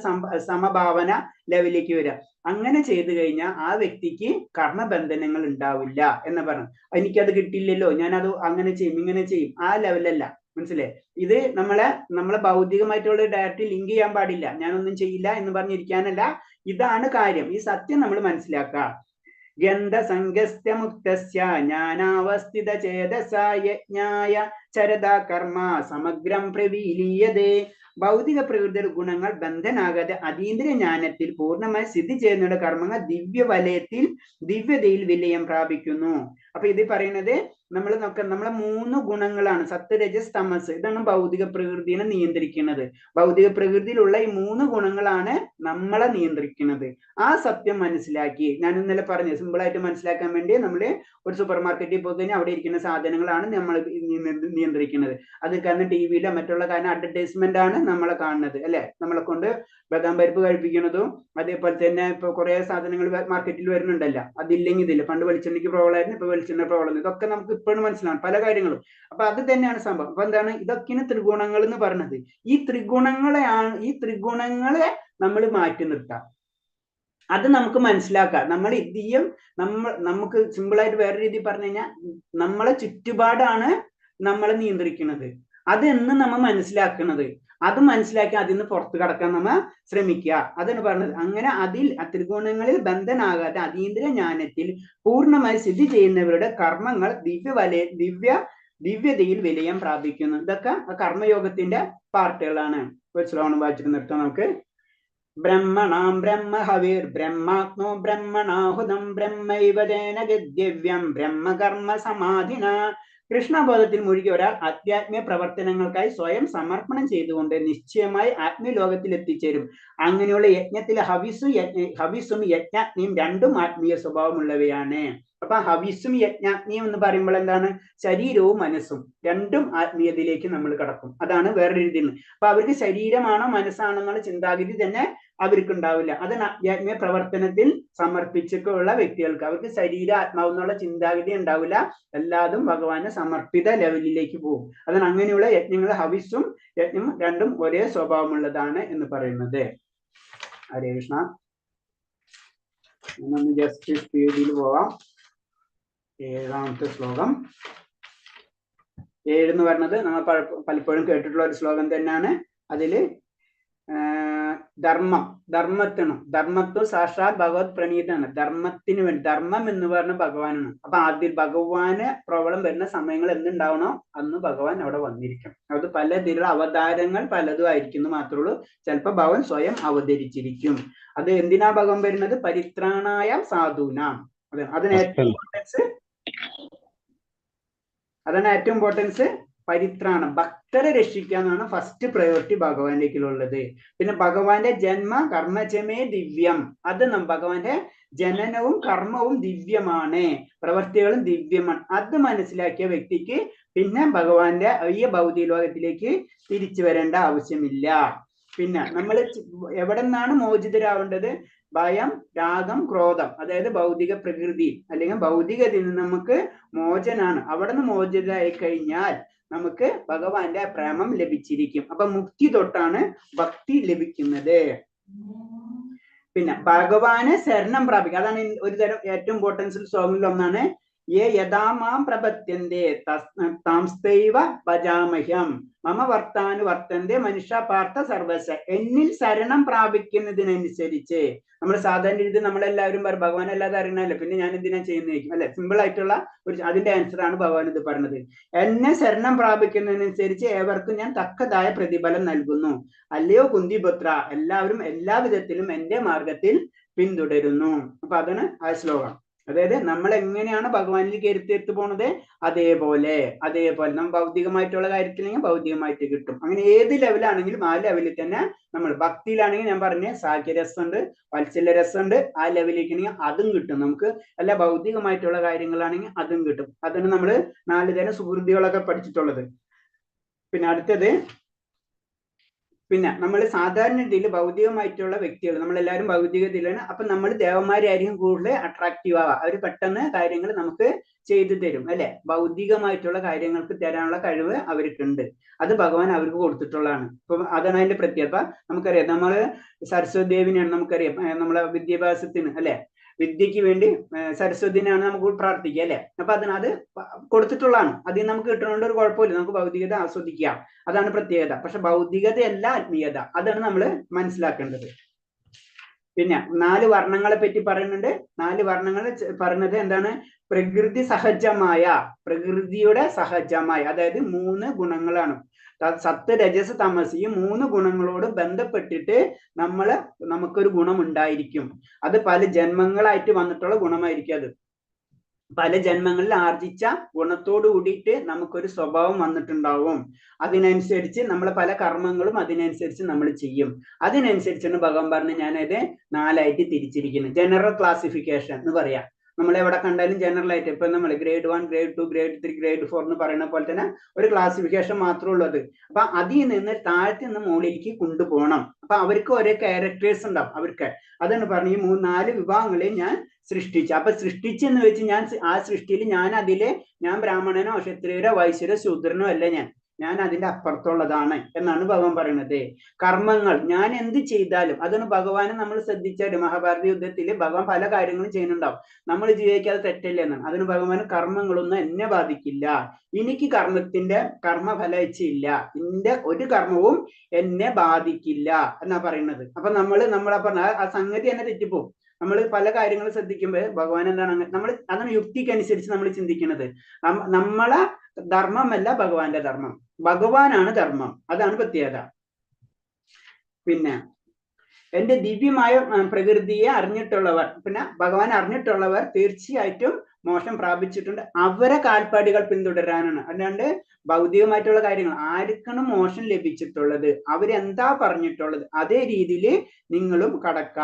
സമഭാവന ലെവലിലേക്ക് വരിക. അങ്ങനെ ചെയ്തു കഴിഞ്ഞാൽ ആ വ്യക്തിക്ക് കർമ്മബന്ധനങ്ങൾ ഉണ്ടാവില്ല എന്ന് പറഞ്ഞു. എനിക്കത് കിട്ടിയില്ലല്ലോ, ഞാനത് അങ്ങനെ ചെയ്യും ഇങ്ങനെ ചെയ്യും, ആ ലെവലല്ല. മനസ്സിലായി? ഇത് നമ്മളെ ഭൗതികമായിട്ടുള്ള ഡയറക്റ്റ് ലിങ്ക് ചെയ്യാൻ പാടില്ല. ഞാനൊന്നും ചെയ്യില്ല എന്ന് പറഞ്ഞിരിക്കാനല്ല, ഇതാണ് കാര്യം. ഈ സത്യം നമ്മൾ മനസ്സിലാക്കുക. ഗന്ധസംഗസ്ത്യമുക്തസ്യ ജ്ഞാനാവസ്ഥിത ചേതസായ യജ്ഞായ ചരതാ കർമ്മ സമഗ്രം പ്രവീലീയതേ. ഭൗതിക പ്രകൃതിയുടെ ഗുണങ്ങൾ ബന്ധനാകാതെ അതീന്ദ്രിയ ജ്ഞാനത്തിൽ പൂർണ്ണമായി സ്ഥിതി ചെയ്യുന്ന കർമ്മങ്ങൾ ദിവ്യതയിൽ വിലയം പ്രാപിക്കുന്നു. അപ്പൊ ഇത് പറയുന്നത് നമ്മളെ 3 ഗുണങ്ങളാണ്, സത്ത് രജസ് തമസ്. ഇതാണ് ഭൗതിക പ്രകൃതിയെ നിയന്ത്രിക്കുന്നത്. ഭൗതിക പ്രകൃതിയിലുള്ള ഈ 3 ഗുണങ്ങളാണ് നമ്മളെ നിയന്ത്രിക്കുന്നത്. ആ സത്യം മനസ്സിലാക്കി, ഞാൻ ഇന്നലെ പറഞ്ഞു, സിമ്പിൾ ആയിട്ട് മനസ്സിലാക്കാൻ വേണ്ടി നമ്മൾ ഒരു സൂപ്പർ മാർക്കറ്റിൽ പോയി കഴിഞ്ഞാൽ അവിടെ ഇരിക്കുന്ന സാധനങ്ങളാണ് നമ്മൾ നിയന്ത്രിക്കുന്നത്. അത് കാരണം ടിവിയിലോ മറ്റുള്ള കാരണം അഡ്വർടൈസ്മെന്റ് ആണ് നമ്മളെ കാണുന്നത് അല്ലെ. നമ്മളെ കൊണ്ട് ബദാം പരിപ്പ് കഴിപ്പിക്കുന്നതും അതേപോലെ തന്നെ ഇപ്പൊ കുറെ സാധനങ്ങൾ മാർക്കറ്റിൽ വരുന്നുണ്ടല്ലോ, അതില്ലെങ്കിൽ ഇതില്ല. പണ്ട് വെളിച്ചെണ്ണയ്ക്ക് പ്രോബ്ലം ആയിരുന്നു, ഇപ്പൊ വെളിച്ചെണ്ണ പ്രോബ്ലം. ഇതൊക്കെ നമുക്ക് ഇപ്പോഴും മനസ്സിലാണ് പല കാര്യങ്ങളും. അപ്പൊ അത് തന്നെയാണ് സംഭവം. അപ്പൊ എന്താണ് ഇതൊക്കെയാണ് ത്രിഗുണങ്ങൾ എന്ന് പറഞ്ഞത്. ഈ ത്രിഗുണങ്ങളെ നമ്മൾ മാറ്റി നിർത്താം. അത് നമുക്ക് മനസ്സിലാക്കാം. നമ്മൾ ഇത് ചെയ്യും, നമുക്ക് സിമ്പിളായിട്ട് വേറെ രീതി പറഞ്ഞു കഴിഞ്ഞാൽ നമ്മളെ ചുറ്റുപാടാണ് നമ്മളെ നിയന്ത്രിക്കുന്നത്. അതെന്ന് നമ്മൾ മനസ്സിലാക്കുന്നത്. അത് മനസ്സിലാക്കി അതിൽ നിന്ന് പുറത്തു കടക്കാൻ നമ്മൾ ശ്രമിക്കുക. അതാണ് പറഞ്ഞത്. അങ്ങനെ ത്രിഗുണങ്ങളിൽ ബന്ധനാകാതെ അതീന്ദ്രിയ ജ്ഞാനത്തിൽ പൂർണ്ണമായി സ്ഥിതി ചെയ്യുന്നവരുടെ കർമ്മങ്ങൾ ദിവ്യതയിൽ വിലയം പ്രാപിക്കുന്നു. ഇതൊക്കെ കർമ്മയോഗത്തിന്റെ പാർട്ടുകളാണ്. ഒരു ശ്ലോകം വായിച്ചിട്ട് നിർത്താം നമുക്ക്. ബ്രഹ്മണാം ബ്രഹ്മ ഹവിർ ബ്രഹ്മാത്മോ ബ്രഹ്മണാഹുതം ബ്രഹ്മൈവ തേന ഗദ്യവ്യം ബ്രഹ്മകർമ്മ സമാധിന. കൃഷ്ണബോധത്തിൽ മുഴുകിയ ഒരാൾ ആധ്യാത്മിക പ്രവർത്തനങ്ങൾക്കായി സ്വയം സമർപ്പണം ചെയ്തുകൊണ്ട് നിശ്ചയമായി ആത്മീയലോകത്തിൽ എത്തിച്ചേരും. അങ്ങനെയുള്ള യജ്ഞത്തിൽ ഹവിസും യജ്ഞാഗ്നിയും രണ്ടും ആത്മീയ സ്വഭാവമുള്ളവയാണ്. അപ്പൊ ഹവിസും യജ്ഞാഗ്നിയും എന്ന് പറയുമ്പോൾ എന്താണ്? ശരീരവും മനസ്സും രണ്ടും ആത്മീയതയിലേക്ക് നമ്മൾ കടക്കും. അതാണ് വേറൊരു രീതിയിൽ. അപ്പൊ അവർക്ക് ശരീരമാണോ മനസ്സാണോ എന്നുള്ള ചിന്താഗതി തന്നെ അവർക്ക് ഉണ്ടാവില്ല. അതാണ് ആധ്യാത്മിക പ്രവർത്തനത്തിൽ സമർപ്പിച്ചിട്ടുള്ള വ്യക്തികൾക്ക്. അവർക്ക് ശരീര ആത്മാവ് എന്നുള്ള ചിന്താഗതി ഉണ്ടാവില്ല. എല്ലാതും ഭഗവാന് സമർപ്പിത ലെവലിലേക്ക് പോകും. അതാണ് അങ്ങനെയുള്ള യജ്ഞങ്ങൾ ഹവിസും യജ്ഞം രണ്ടും ഒരേ സ്വഭാവമുള്ളതാണ് എന്ന് പറയുന്നത്. ഹരേ കൃഷ്ണ. ഒന്ന് ജസ്റ്റ് സ്പീഡിൽ പോവാം. 7ാമത്തെ ശ്ലോകം. 7 എന്ന് പറയുന്നത് നമ്മൾ പലപ്പോഴും കേട്ടിട്ടുള്ള ഒരു ശ്ലോകം തന്നെയാണ്. അതില് ധർമ്മത്വം സാക്ഷാത് ഭഗവത് പ്രണീതാണ്. ധർമ്മത്തിന് വേണ്ടി, ധർമ്മം എന്ന് പറഞ്ഞ ഭഗവാനാണ്. അപ്പൊ ആദ്യം ഭഗവാന് പ്രോബ്ലം വരുന്ന സമയങ്ങൾ എന്തുണ്ടാവണോ അന്ന് ഭഗവാൻ അവിടെ വന്നിരിക്കും. അത് പലതിലുള്ള അവതാരങ്ങൾ പലതും ആയിരിക്കുന്നു മാത്രമേ ഉള്ളൂ. ചിലപ്പോ ഭഗവാൻ സ്വയം അവതരിച്ചിരിക്കും. അത് എന്തിനാ ഭഗവാൻ വരുന്നത്? പരിത്രാണായ സാധൂനാം. അതാണ് ഏറ്റവും ഇമ്പോർട്ടൻസ്. പരിത്രാണം, ഭക്തരെ രക്ഷിക്കുക എന്നാണ് ഫസ്റ്റ് പ്രയോറിറ്റി ഭഗവാനിലേക്കുള്ളത്. പിന്നെ ഭഗവാന്റെ ജന്മ കർമ്മചമേ ദിവ്യം. അത് ഭഗവാന്റെ ജനനവും കർമ്മവും ദിവ്യമാണ്, പ്രവർത്തികളും ദിവ്യമാണ്. അത് മനസ്സിലാക്കിയ വ്യക്തിക്ക് പിന്നെ ഭഗവാന്റെ ഈ ഭൗതിക ലോകത്തിലേക്ക് തിരിച്ചു വരേണ്ട ആവശ്യമില്ല. പിന്നെ നമ്മൾ എവിടെ നിന്നാണ് മോചിതരാവേണ്ടത്? ഭയം, രാഗം, ക്രോധം, അതായത് ഭൗതിക പ്രകൃതി അല്ലെങ്കിൽ ഭൗതികതയിൽ നിന്ന് നമുക്ക് മോചനാണ്. അവിടെ നിന്ന് മോചിതരായി കഴിഞ്ഞാൽ നമുക്ക് ഭഗവാന്റെ പ്രേമം ലഭിച്ചിരിക്കും. അപ്പൊ മുക്തി തൊട്ടാണ് ഭക്തി ലഭിക്കുന്നത്. പിന്നെ ഭഗവാനെ ശരണം പ്രാപിക്കുക. അതാണ് ഒരു തരം ഏറ്റവും ഇമ്പോർട്ടൻസ് ശ്ലോകങ്ങളിൽ ഒന്നാണ്. യഥാമാം പ്രപത്യന്തേ താംസ്തൈവ ഭജാമഹ്യം മമ വർത്താനുവർത്തന്റെ മനുഷ്യ പാർത്ഥ സർവസ. എന്നിൽ ശരണം പ്രാപിക്കുന്നതിനനുസരിച്ച് നമ്മൾ സാധാരണ രീതി നമ്മളെല്ലാവരും പറയും ഭഗവാൻ അല്ലാതെ അറിയണല്ലോ, പിന്നെ ഞാൻ എന്തിനാ ചെയ്യുന്നതായിരിക്കും അല്ലെ? സിമ്പിൾ ആയിട്ടുള്ള അതിന്റെ ആൻസർ ആണ് ഭഗവാൻ ഇത് പറഞ്ഞത്. എന്നെ ശരണം പ്രാപിക്കുന്നതിനനുസരിച്ച് ഏവർക്കും ഞാൻ തക്കതായ പ്രതിഫലം നൽകുന്നു. അല്ലയോ കുന്തിപുത്ര, എല്ലാവരും എല്ലാ വിധത്തിലും എന്റെ മാർഗത്തിൽ പിന്തുടരുന്നു. അപ്പൊ അതാണ് ആ ശ്ലോകം. അതായത് നമ്മൾ എങ്ങനെയാണ് ഭഗവാനിലേക്ക് എത്തി പോണത് അതേപോലെ നമ്മൾ ഭൗതികമായിട്ടുള്ള കാര്യത്തിലെങ്കിൽ ഭൗതികമായിട്ട് കിട്ടും. അങ്ങനെ ഏത് ലെവലാണെങ്കിലും ആ ലെവലിൽ തന്നെ നമ്മൾ ഭക്തിയിലാണെങ്കിൽ ഞാൻ പറഞ്ഞ സാഖ്യരസമുണ്ട്, വാത്സല്യ രസമുണ്ട്. ആ ലെവലിലേക്കാണെങ്കിൽ അതും കിട്ടും നമുക്ക്. അല്ല ഭൗതികമായിട്ടുള്ള കാര്യങ്ങളാണെങ്കിൽ അതും കിട്ടും. അതാണ് നമ്മൾ 4 തരം സുഹൃത്തുക്കളൊക്കെ പഠിച്ചിട്ടുള്ളത്. പിന്നെ അടുത്തത്, പിന്നെ നമ്മൾ സാധാരണ രീതിയിൽ ഭൗതികമായിട്ടുള്ള വ്യക്തികൾ, നമ്മളെല്ലാവരും ഭൗതികതയിലാണ്. അപ്പൊ നമ്മൾ ദേവന്മാരായിരിക്കും കൂടുതൽ അട്രാക്റ്റീവ് ആവുക. അവർ പെട്ടെന്ന് കാര്യങ്ങൾ നമുക്ക് ചെയ്തു തരും അല്ലെ? ഭൗതികമായിട്ടുള്ള കാര്യങ്ങൾക്ക് തരാനുള്ള കഴിവ് അവർക്കുണ്ട്. അത് ഭഗവാൻ അവർക്ക് കൊടുത്തിട്ടുള്ളതാണ്. ഇപ്പൊ അതാണ് അതിന്റെ പ്രത്യേകത. നമുക്കറിയാം, നമ്മള് സരസ്വതി ദേവിനെയാണ് നമുക്കറിയാം നമ്മളെ വിദ്യാഭ്യാസത്തിന് അല്ലെ, വിദ്യക്ക് വേണ്ടി സരസ്വതിനെയാണ് നമുക്ക് പ്രാർത്ഥിക്കുക അല്ലെ? അപ്പൊ അത് കൊടുത്തിട്ടുള്ളതാണ്. അതിൽ നമുക്ക് കിട്ടണോണ്ട് ഒരു കുഴപ്പമില്ല, നമുക്ക് ഭൗതികത ആസ്വദിക്കാം. അതാണ് പ്രത്യേകത. പക്ഷെ ഭൗതികതയല്ല ആത്മീയത. അതാണ് നമ്മൾ മനസ്സിലാക്കേണ്ടത്. പിന്നെ 4 വർണ്ണങ്ങളെ പറ്റി പറയുന്നുണ്ട്. 4 വർണ്ണങ്ങൾ പറയുന്നത് എന്താണ്? പ്രകൃതിയുടെ സഹജമായ, അതായത് 3 ഗുണങ്ങളാണ്. സത്ത്, രജസ്, തമസ്, ഈ 3 ഗുണങ്ങളോട് ബന്ധപ്പെട്ടിട്ട് നമുക്കൊരു ഗുണം ഉണ്ടായിരിക്കും. അത് പല ജന്മങ്ങളായിട്ട് വന്നിട്ടുള്ള ഗുണമായിരിക്കും. അത് പല ജന്മങ്ങളിൽ ആർജിച്ച ഗുണത്തോട് കൂടിയിട്ട് നമുക്കൊരു സ്വഭാവം വന്നിട്ടുണ്ടാവും. അതിനനുസരിച്ച് നമ്മൾ പല കർമ്മങ്ങളും അതിനനുസരിച്ച് നമ്മൾ ചെയ്യും. അതിനനുസരിച്ചാണ് ഭഗവാൻ പറഞ്ഞ് ഞാനത് 4ആയിട്ട് തിരിച്ചിരിക്കുന്നത്. ജനറൽ ക്ലാസിഫിക്കേഷൻ എന്ന് പറയാം. നമ്മൾ എവിടെ കണ്ടാലും ജനറൽ ആയിട്ട് ഇപ്പൊ നമ്മൾ ഗ്രേഡ് 1, ഗ്രേഡ് 2, ഗ്രേഡ് 3, ഗ്രേഡ് 4 എന്ന് പറയുന്ന പോലെ തന്നെ ഒരു ക്ലാസിഫിക്കേഷൻ മാത്രമേ ഉള്ളത്. അപ്പൊ അതിൽ നിന്ന് താഴത്ത് നിന്ന് മുകളിലേക്ക് കൊണ്ടുപോകണം. അപ്പൊ അവർക്ക് ഓരോ ക്യാരക്ടേഴ്സ് ഉണ്ടാവും അവർക്ക്. അതാണ് പറഞ്ഞ ഈ 4 വിഭാഗങ്ങളെ ഞാൻ സൃഷ്ടിച്ചു. അപ്പൊ സൃഷ്ടിച്ചെന്ന് വെച്ച് ഞാൻ ആ സൃഷ്ടിയിൽ ഞാൻ ബ്രാഹ്മണനോ ക്ഷത്രിയരോ വൈശ്യരോ ശൂദ്രനോ അല്ല, ഞാൻ അതിന്റെ അപ്പുറത്തുള്ളതാണ് എന്നാണ് ഭഗവാൻ പറയുന്നത്. കർമ്മങ്ങൾ ഞാൻ എന്ത് ചെയ്താലും അതാണ് ഭഗവാനെ നമ്മൾ ശ്രദ്ധിച്ചാൽ മഹാഭാരത യുദ്ധത്തിൽ ഭഗവാൻ പല കാര്യങ്ങളും ചെയ്യുന്നുണ്ടാവും. നമ്മൾ ജീവിക്കാതെ തെറ്റല്ലേ എന്നാണ്. അതിന് ഭഗവാൻ കർമ്മങ്ങളൊന്നും എന്നെ ബാധിക്കില്ല, എനിക്ക് കർമ്മഫല ഇച്ഛയില്ല, എന്റെ ഒരു കർമ്മവും എന്നെ ബാധിക്കില്ല എന്നാ പറയുന്നത്. അപ്പൊ നമ്മളെ പറഞ്ഞ ആ സംഗതി തന്നെ തെറ്റിപ്പോവും. നമ്മൾ പല കാര്യങ്ങളും ശ്രദ്ധിക്കുമ്പോൾ ഭഗവാൻ എന്താണ് അതാണ് യുക്തിക്കനുസരിച്ച് നമ്മൾ ചിന്തിക്കുന്നത്. നമ്മളെ ധർമ്മമല്ല ഭഗവാന്റെ ധർമ്മം, ഭഗവാനാണ് ധർമ്മം. അതാണ് പ്രത്യേകത. പിന്നെ എന്റെ ദിവ്യമായ പ്രകൃതിയെ അറിഞ്ഞിട്ടുള്ളവർ, പിന്നെ ഭഗവാൻ അറിഞ്ഞിട്ടുള്ളവർ തീർച്ചയായിട്ടും മോക്ഷം പ്രാപിച്ചിട്ടുണ്ട്. അവരെ കാൽപ്പാടുകൾ പിന്തുടരാനാണ്. അല്ലാണ്ട് ഭൗതികമായിട്ടുള്ള കാര്യങ്ങൾ ആർക്കാണ് മോക്ഷം ലഭിച്ചിട്ടുള്ളത്, അവരെന്താ പറഞ്ഞിട്ടുള്ളത് അതേ രീതിയിൽ നിങ്ങളും കടക്ക.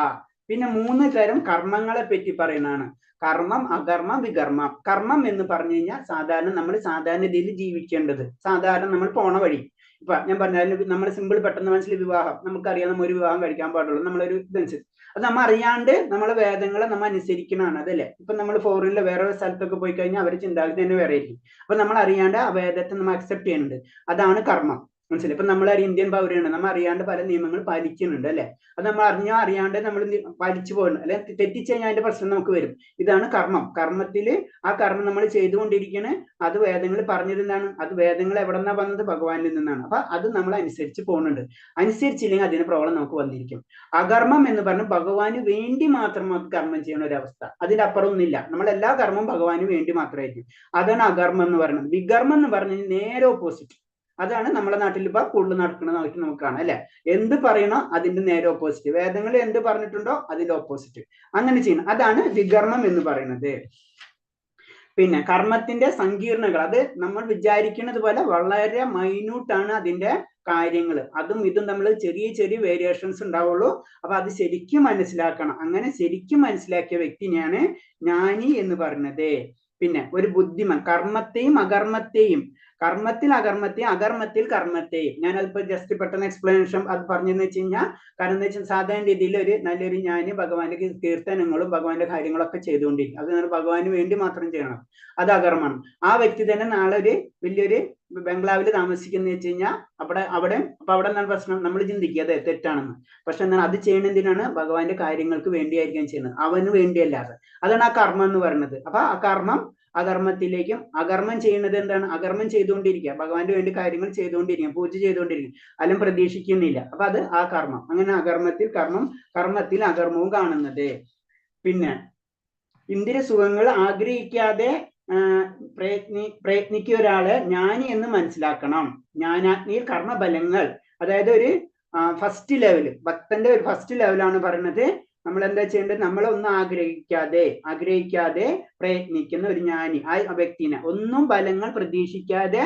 പിന്നെ 3 തരം കർമ്മങ്ങളെ പറ്റി പറയുന്നതാണ്. കർമ്മം, അകർമ്മം, വികർമ്മം. കർമ്മം എന്ന് പറഞ്ഞു കഴിഞ്ഞാൽ സാധാരണ നമ്മൾ സാധാരണ രീതിയിൽ ജീവിക്കേണ്ടത്, സാധാരണ നമ്മൾ പോണ വഴി. ഇപ്പൊ ഞാൻ പറഞ്ഞാലും നമ്മൾ സിമ്പിൾ പെട്ടെന്ന് മനസ്സിൽ വിവാഹം, നമുക്കറിയാം നമ്മൾ ഒരു വിവാഹം കഴിക്കാൻ പാടുള്ളൂ, നമ്മളൊരു ഇതനുസരിച്ച് അത് നമ്മൾ അറിയാണ്ട് നമ്മളെ വേദങ്ങളെ നമ്മൾ അനുസരിക്കണതാണ്, അതല്ലേ. ഇപ്പൊ നമ്മൾ ഫോറിനിലെ വേറെ സ്ഥലത്തൊക്കെ പോയി കഴിഞ്ഞാൽ അവരുടെ ചിന്താഗതി തന്നെ വേറെ ആയിരിക്കും. അപ്പൊ നമ്മൾ അറിയാണ്ട് ആ വേദത്തെ നമ്മൾ അക്സെപ്റ്റ് ചെയ്യുന്നുണ്ട്, അതാണ് കർമ്മം. മനസ്സിലായി? ഇപ്പൊ നമ്മൾ ഇന്ത്യൻ പൗരനാണ്, നമ്മൾ അറിയാണ്ട് പല നിയമങ്ങൾ പാലിക്കുന്നുണ്ട്, അല്ലെ. അത് നമ്മൾ അറിയാണ്ട് നമ്മൾ പാലിച്ചു പോകുന്നു, അല്ലെ. തെറ്റിച്ച് കഴിഞ്ഞാൽ അതിന്റെ പ്രശ്നം നമുക്ക് വരും. ഇതാണ് കർമ്മം. കർമ്മത്തില് ആ കർമ്മം നമ്മൾ ചെയ്തുകൊണ്ടിരിക്കണേ, അത് വേദങ്ങൾ പറഞ്ഞത് എന്താണ്, അത് വേദങ്ങൾ എവിടെ നിന്നാ വന്നത്, ഭഗവാനിൽ നിന്നാണ്. അപ്പൊ അത് നമ്മൾ അനുസരിച്ച് പോകുന്നുണ്ട്. അനുസരിച്ചില്ലെങ്കിൽ അതിന് പ്രോബ്ലം നമുക്ക് വന്നിരിക്കും. അകർമ്മം എന്ന് പറഞ്ഞാൽ ഭഗവാന് വേണ്ടി മാത്രം കർമ്മം ചെയ്യുന്ന ഒരു അവസ്ഥ, അതിന്റെ അപ്പുറം ഒന്നുമില്ല. നമ്മൾ എല്ലാ കർമ്മവും ഭഗവാന് വേണ്ടി മാത്രമായിരിക്കും. അതാണ് അകർമ്മം എന്ന് പറയുന്നത്. വികർമ്മം എന്ന് പറഞ്ഞു കഴിഞ്ഞാൽ നേരെ ഓപ്പോസിറ്റ്. അതാണ് നമ്മുടെ നാട്ടിൽ ഇപ്പൊ കൂടുതൽ നടക്കുന്നതായിട്ട് നമുക്ക് കാണാം, അല്ലെ. എന്ത് പറയണോ അതിന്റെ നേരെ ഓപ്പോസിറ്റ്, വേദങ്ങൾ എന്ത് പറഞ്ഞിട്ടുണ്ടോ അതിന്റെ ഓപ്പോസിറ്റ്, അങ്ങനെ ചെയ്യണം. അതാണ് വികർമ്മം എന്ന് പറയുന്നത്. പിന്നെ കർമ്മത്തിന്റെ സങ്കീർണകൾ, അത് നമ്മൾ വിചാരിക്കുന്നത് പോലെ വളരെ മൈന്യൂട്ടാണ് അതിന്റെ കാര്യങ്ങൾ. അതും ഇതും നമ്മൾ ചെറിയ ചെറിയ വേരിയേഷൻസ് ഉണ്ടാവുള്ളൂ. അപ്പൊ അത് ശരിക്കും മനസ്സിലാക്കണം. അങ്ങനെ ശരിക്കും മനസ്സിലാക്കിയ വ്യക്തിനെയാണ് ജ്ഞാനി എന്ന് പറയുന്നത്. പിന്നെ ഒരു ബുദ്ധിമാൻ, കർമ്മത്തെയും അകർമ്മത്തെയും, കർമ്മത്തിൽ അകർമ്മത്തെയും അകർമ്മത്തിൽ കർമ്മത്തെയും. ഞാനതിപ്പോ ജസ്റ്റ് പെട്ടെന്ന് എക്സ്പ്ലനേഷൻ അത് പറഞ്ഞെന്ന് വെച്ച് കഴിഞ്ഞാൽ, കാരണം എന്താ വെച്ചാൽ സാധാരണ രീതിയിൽ ഒരു നല്ലൊരു ജ്ഞാനി ഭഗവാന്റെ കീർത്തനങ്ങളും ഭഗവാന്റെ കാര്യങ്ങളൊക്കെ ചെയ്തുകൊണ്ടിരിക്കും. അത് ഭഗവാന് വേണ്ടി മാത്രം ചെയ്യണം, അത് അകർമ്മമാണ്. ആ വ്യക്തി തന്നെ നാളെ ഒരു വലിയൊരു ബംഗ്ലാവിൽ താമസിക്കുന്ന വെച്ച് കഴിഞ്ഞാൽ അവിടെ എന്താണ് പ്രശ്നം, നമ്മൾ ചിന്തിക്കുക അതെ തെറ്റാണെന്ന്. പക്ഷെ എന്താണ് അത് ചെയ്യണ എന്തിനാണ്, ഭഗവാന്റെ കാര്യങ്ങൾക്ക് വേണ്ടിയായിരിക്കും ചെയ്യുന്നത്, അവന് വേണ്ടിയല്ലാതെ. അതാണ് ആ കർമ്മം എന്ന് പറയുന്നത്. അപ്പൊ ആ കർമ്മം അകർമ്മത്തിലേക്കും, അകർമ്മം ചെയ്യുന്നത് എന്താണ്, അകർമ്മം ചെയ്തുകൊണ്ടിരിക്കുക, ഭഗവാന്റെ വേണ്ടി കാര്യങ്ങൾ ചെയ്തുകൊണ്ടിരിക്കുക, പൂജ ചെയ്തുകൊണ്ടിരിക്കുക, അല്ലെങ്കിൽ പ്രതീക്ഷിക്കുന്നില്ല. അപ്പൊ അത് ആ കർമ്മം. അങ്ങനെ അകർമ്മത്തിൽ കർമ്മം, കർമ്മത്തിൽ അകർമ്മവും കാണുന്നത്. പിന്നെ ഇന്ദ്രിയ സുഖങ്ങൾ ആഗ്രഹിക്കാതെ പ്രയത്നിക്കുക ഒരാള് ജ്ഞാനി എന്ന് മനസ്സിലാക്കണം. ജ്ഞാനാഗ്നിയിൽ കർമ്മഫലങ്ങൾ, അതായത് ഒരു ഫസ്റ്റ് ലെവല്, ഭക്തന്റെ ഒരു ഫസ്റ്റ് ലെവലാണ് പറയുന്നത്. നമ്മൾ എന്താ ചെയ്യേണ്ടത്, നമ്മളൊന്നും ആഗ്രഹിക്കാതെ പ്രയത്നിക്കുന്ന ഒരു ജ്ഞാനി, ആ വ്യക്തിനെ ഒന്നും ഫലങ്ങൾ പ്രതീക്ഷിക്കാതെ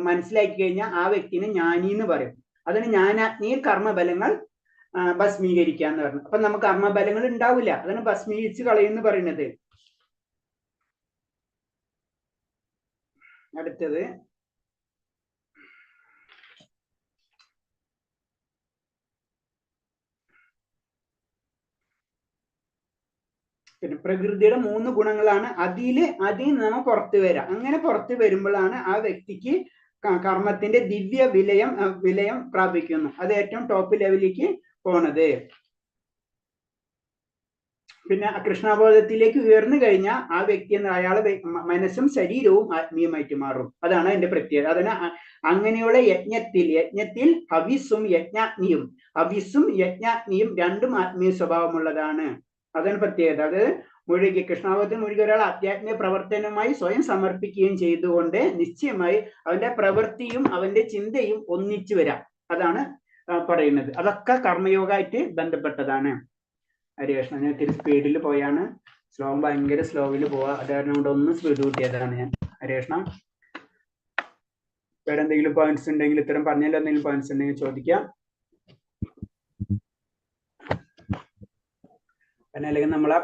മനസ്സിലാക്കി കഴിഞ്ഞാൽ ആ വ്യക്തിനെ ജ്ഞാനി എന്ന് പറയും. അതിന് ജ്ഞാനാഗ്നിയിൽ കർമ്മഫലങ്ങൾ ഭസ്മീകരിക്കുക എന്ന് പറഞ്ഞു. അപ്പൊ നമുക്ക് കർമ്മഫലങ്ങൾ ഉണ്ടാവില്ല, അതാണ് ഭസ്മീകരിച്ച് കളയുമെന്ന് പറയുന്നത്. അടുത്തത് പിന്നെ പ്രകൃതിയുടെ 3 ഗുണങ്ങളാണ്. അതിൽ നമ്മൾ പുറത്തു വരാം. അങ്ങനെ പുറത്തു വരുമ്പോഴാണ് ആ വ്യക്തിക്ക് കർമ്മത്തിന്റെ ദിവ്യ വിലയം പ്രാപിക്കുന്നു. അത് ഏറ്റവും ടോപ്പ് ലെവലിലേക്ക് പോണത്. പിന്നെ കൃഷ്ണബോധത്തിലേക്ക് ഉയർന്നു കഴിഞ്ഞാൽ ആ വ്യക്തി എന്ന അയാളെ മനസ്സും ശരീരവും ആത്മീയമായിട്ട് മാറും. അതാണ് അതിന്റെ പ്രത്യേകത. അതിന് അങ്ങനെയുള്ള യജ്ഞത്തിൽ ഹവിസ്സും യജ്ഞാഗ്നിയും രണ്ടും ആത്മീയ സ്വഭാവമുള്ളതാണ്. അതാണ് പ്രത്യേകത. അത് കൃഷ്ണബോധത്തിൽ മുഴുകി ഒരാൾ ആധ്യാത്മിക പ്രവർത്തനവുമായി സ്വയം സമർപ്പിക്കുകയും ചെയ്തുകൊണ്ട് നിശ്ചയമായി അവന്റെ പ്രവൃത്തിയും അവന്റെ ചിന്തയും ഒന്നിച്ചു വരാം. അതാണ് പറയുന്നത്. അതൊക്കെ കർമ്മയോഗമായിട്ട് ബന്ധപ്പെട്ടതാണ്. ഹരേ കൃഷ്ണ. ഞാൻ ഇത്തിരി സ്പീഡിൽ പോയാണ്, ഭയങ്കര സ്ലോവിൽ പോവാ, അത് കാരണം കൊണ്ട് ഒന്ന് സ്പീഡ് കൂട്ടിയതാണ് ഞാൻ. ഹരേ കൃഷ്ണ. വേറെ എന്തെങ്കിലും പോയിന്റ്സ് ഉണ്ടെങ്കിൽ, ഇത്തരം പറഞ്ഞാലും എന്തെങ്കിലും പോയിന്റ്സ് ഉണ്ടെങ്കിൽ ചോദിക്കാം. പിന്നെ അല്ലെങ്കിൽ നമ്മളെ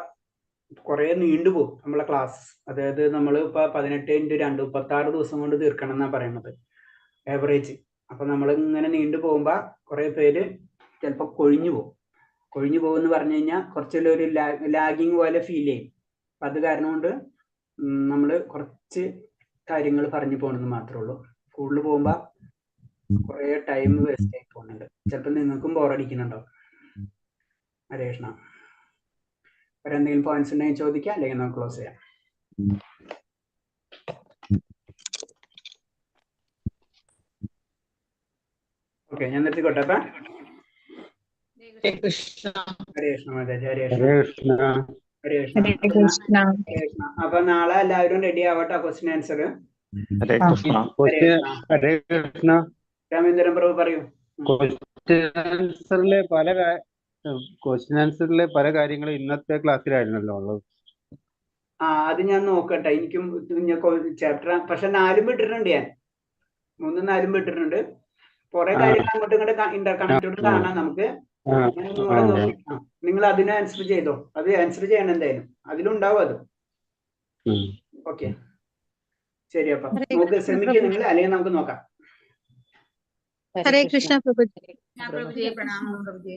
കുറെ നീണ്ടുപോകും നമ്മളെ ക്ലാസ്. അതായത് നമ്മൾ ഇപ്പൊ 18x2 36 ദിവസം കൊണ്ട് തീർക്കണം എന്നാ പറയുന്നത് ആവറേജ്. അപ്പൊ നമ്മൾ ഇങ്ങനെ നീണ്ടു പോകുമ്പോ കുറെ പേര് ചിലപ്പോ കൊഴിഞ്ഞു പോകുമെന്ന് പറഞ്ഞു കഴിഞ്ഞാൽ കുറച്ചൊരു ഒരു ലാഗിങ് പോലെ ഫീൽ ചെയ്യും. അത് കാരണം കൊണ്ട് നമ്മൾ കുറച്ച് കാര്യങ്ങൾ പറഞ്ഞു പോകണമെന്ന് മാത്രമേ ഉള്ളൂ. കൂടുതൽ പോകുമ്പോ കുറെ ടൈം വേസ്റ്റ് ആയി പോകുന്നുണ്ട്. ചിലപ്പോൾ നിങ്ങൾക്കും ബോറടിക്കുന്നുണ്ടോ. ഹരേ കൃഷ്ണ. വേറെ എന്തെങ്കിലും പോയിന്റ്സ് ഉണ്ടെങ്കിൽ ചോദിക്കാം, അല്ലെങ്കിൽ നമുക്ക് ക്ലോസ് ചെയ്യാം. ഓക്കെ, ഞാൻ നിർത്തിക്കോട്ടെ. അപ്പൊ ഹരേ കൃഷ്ണ മാതാജി. ഹരേ കൃഷ്ണ. ഹരേ കൃഷ്ണ. അപ്പൊ നാളെ എല്ലാവരും റെഡി ആവട്ടെ ക്വസ്റ്റ്യൻ ആൻസർ. രാമേന്ദ്രൻ പ്രഭു പറയൂ. ക്വസ്റ്റ്യൻ ആൻസറില് പല ക്വസ്റ്റ്യൻ ആൻസറിലെ പല കാര്യങ്ങളും ഇന്നത്തെ ക്ലാസ്സിലായിരുന്നല്ലോ ഉള്ളത്. അത് ഞാൻ നോക്കട്ടെ. എനിക്കും ചാപ്റ്റർ പക്ഷെ 4 വിട്ടിട്ടുണ്ട് ഞാൻ. 3 4 വിട്ടിട്ടുണ്ട്. കുറെ കാര്യങ്ങൾ അങ്ങോട്ടും ഇങ്ങോട്ട് ഇന്റർ കണക്റ്റഡ് കാണാം നമുക്ക്. നിങ്ങൾ അതിന് ആൻസർ ചെയ്തോ. അത് ആൻസർ ചെയ്യണം എന്തായാലും. അതിലുണ്ടാവും അത്. ഓക്കെ, ശരി. അപ്പൊ നമുക്ക് ശ്രമിക്കും നിങ്ങൾ, അല്ലെങ്കിൽ നമുക്ക് നോക്കാം. ഹരേ കൃഷ്ണ പ്രഭുജി.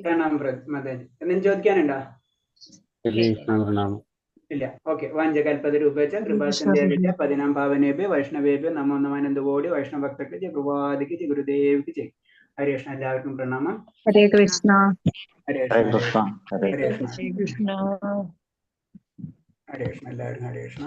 പ്രണാമം മാതാജി. എന്തെങ്കിലും ചോദിക്കാനുണ്ടോ? ഇല്ല. ഓക്കെ. വാഞ്ചകൽപത രൂപേച്ച കൃപാസന്ധ്യ 14 പാവനേഭ്യ വൈഷ്ണവേഭ്യ നമോ നമാനന്ദവോടി വൈഷ്ണവ ഭക്തർക്ക് ഗുരുവാദിക്ക് ഗുരുദേവിക്ക് ജയ്. ഹരേ കൃഷ്ണ. എല്ലാവർക്കും പ്രണാമം. ഹരേ കൃഷ്ണ. ഹരേ ഹരേ കൃഷ്ണ. കൃഷ്ണ. ഹരേ കൃഷ്ണ. കൃഷ്ണ. ഹരേ കൃഷ്ണ. എല്ലാവരും ഹരേ കൃഷ്ണ.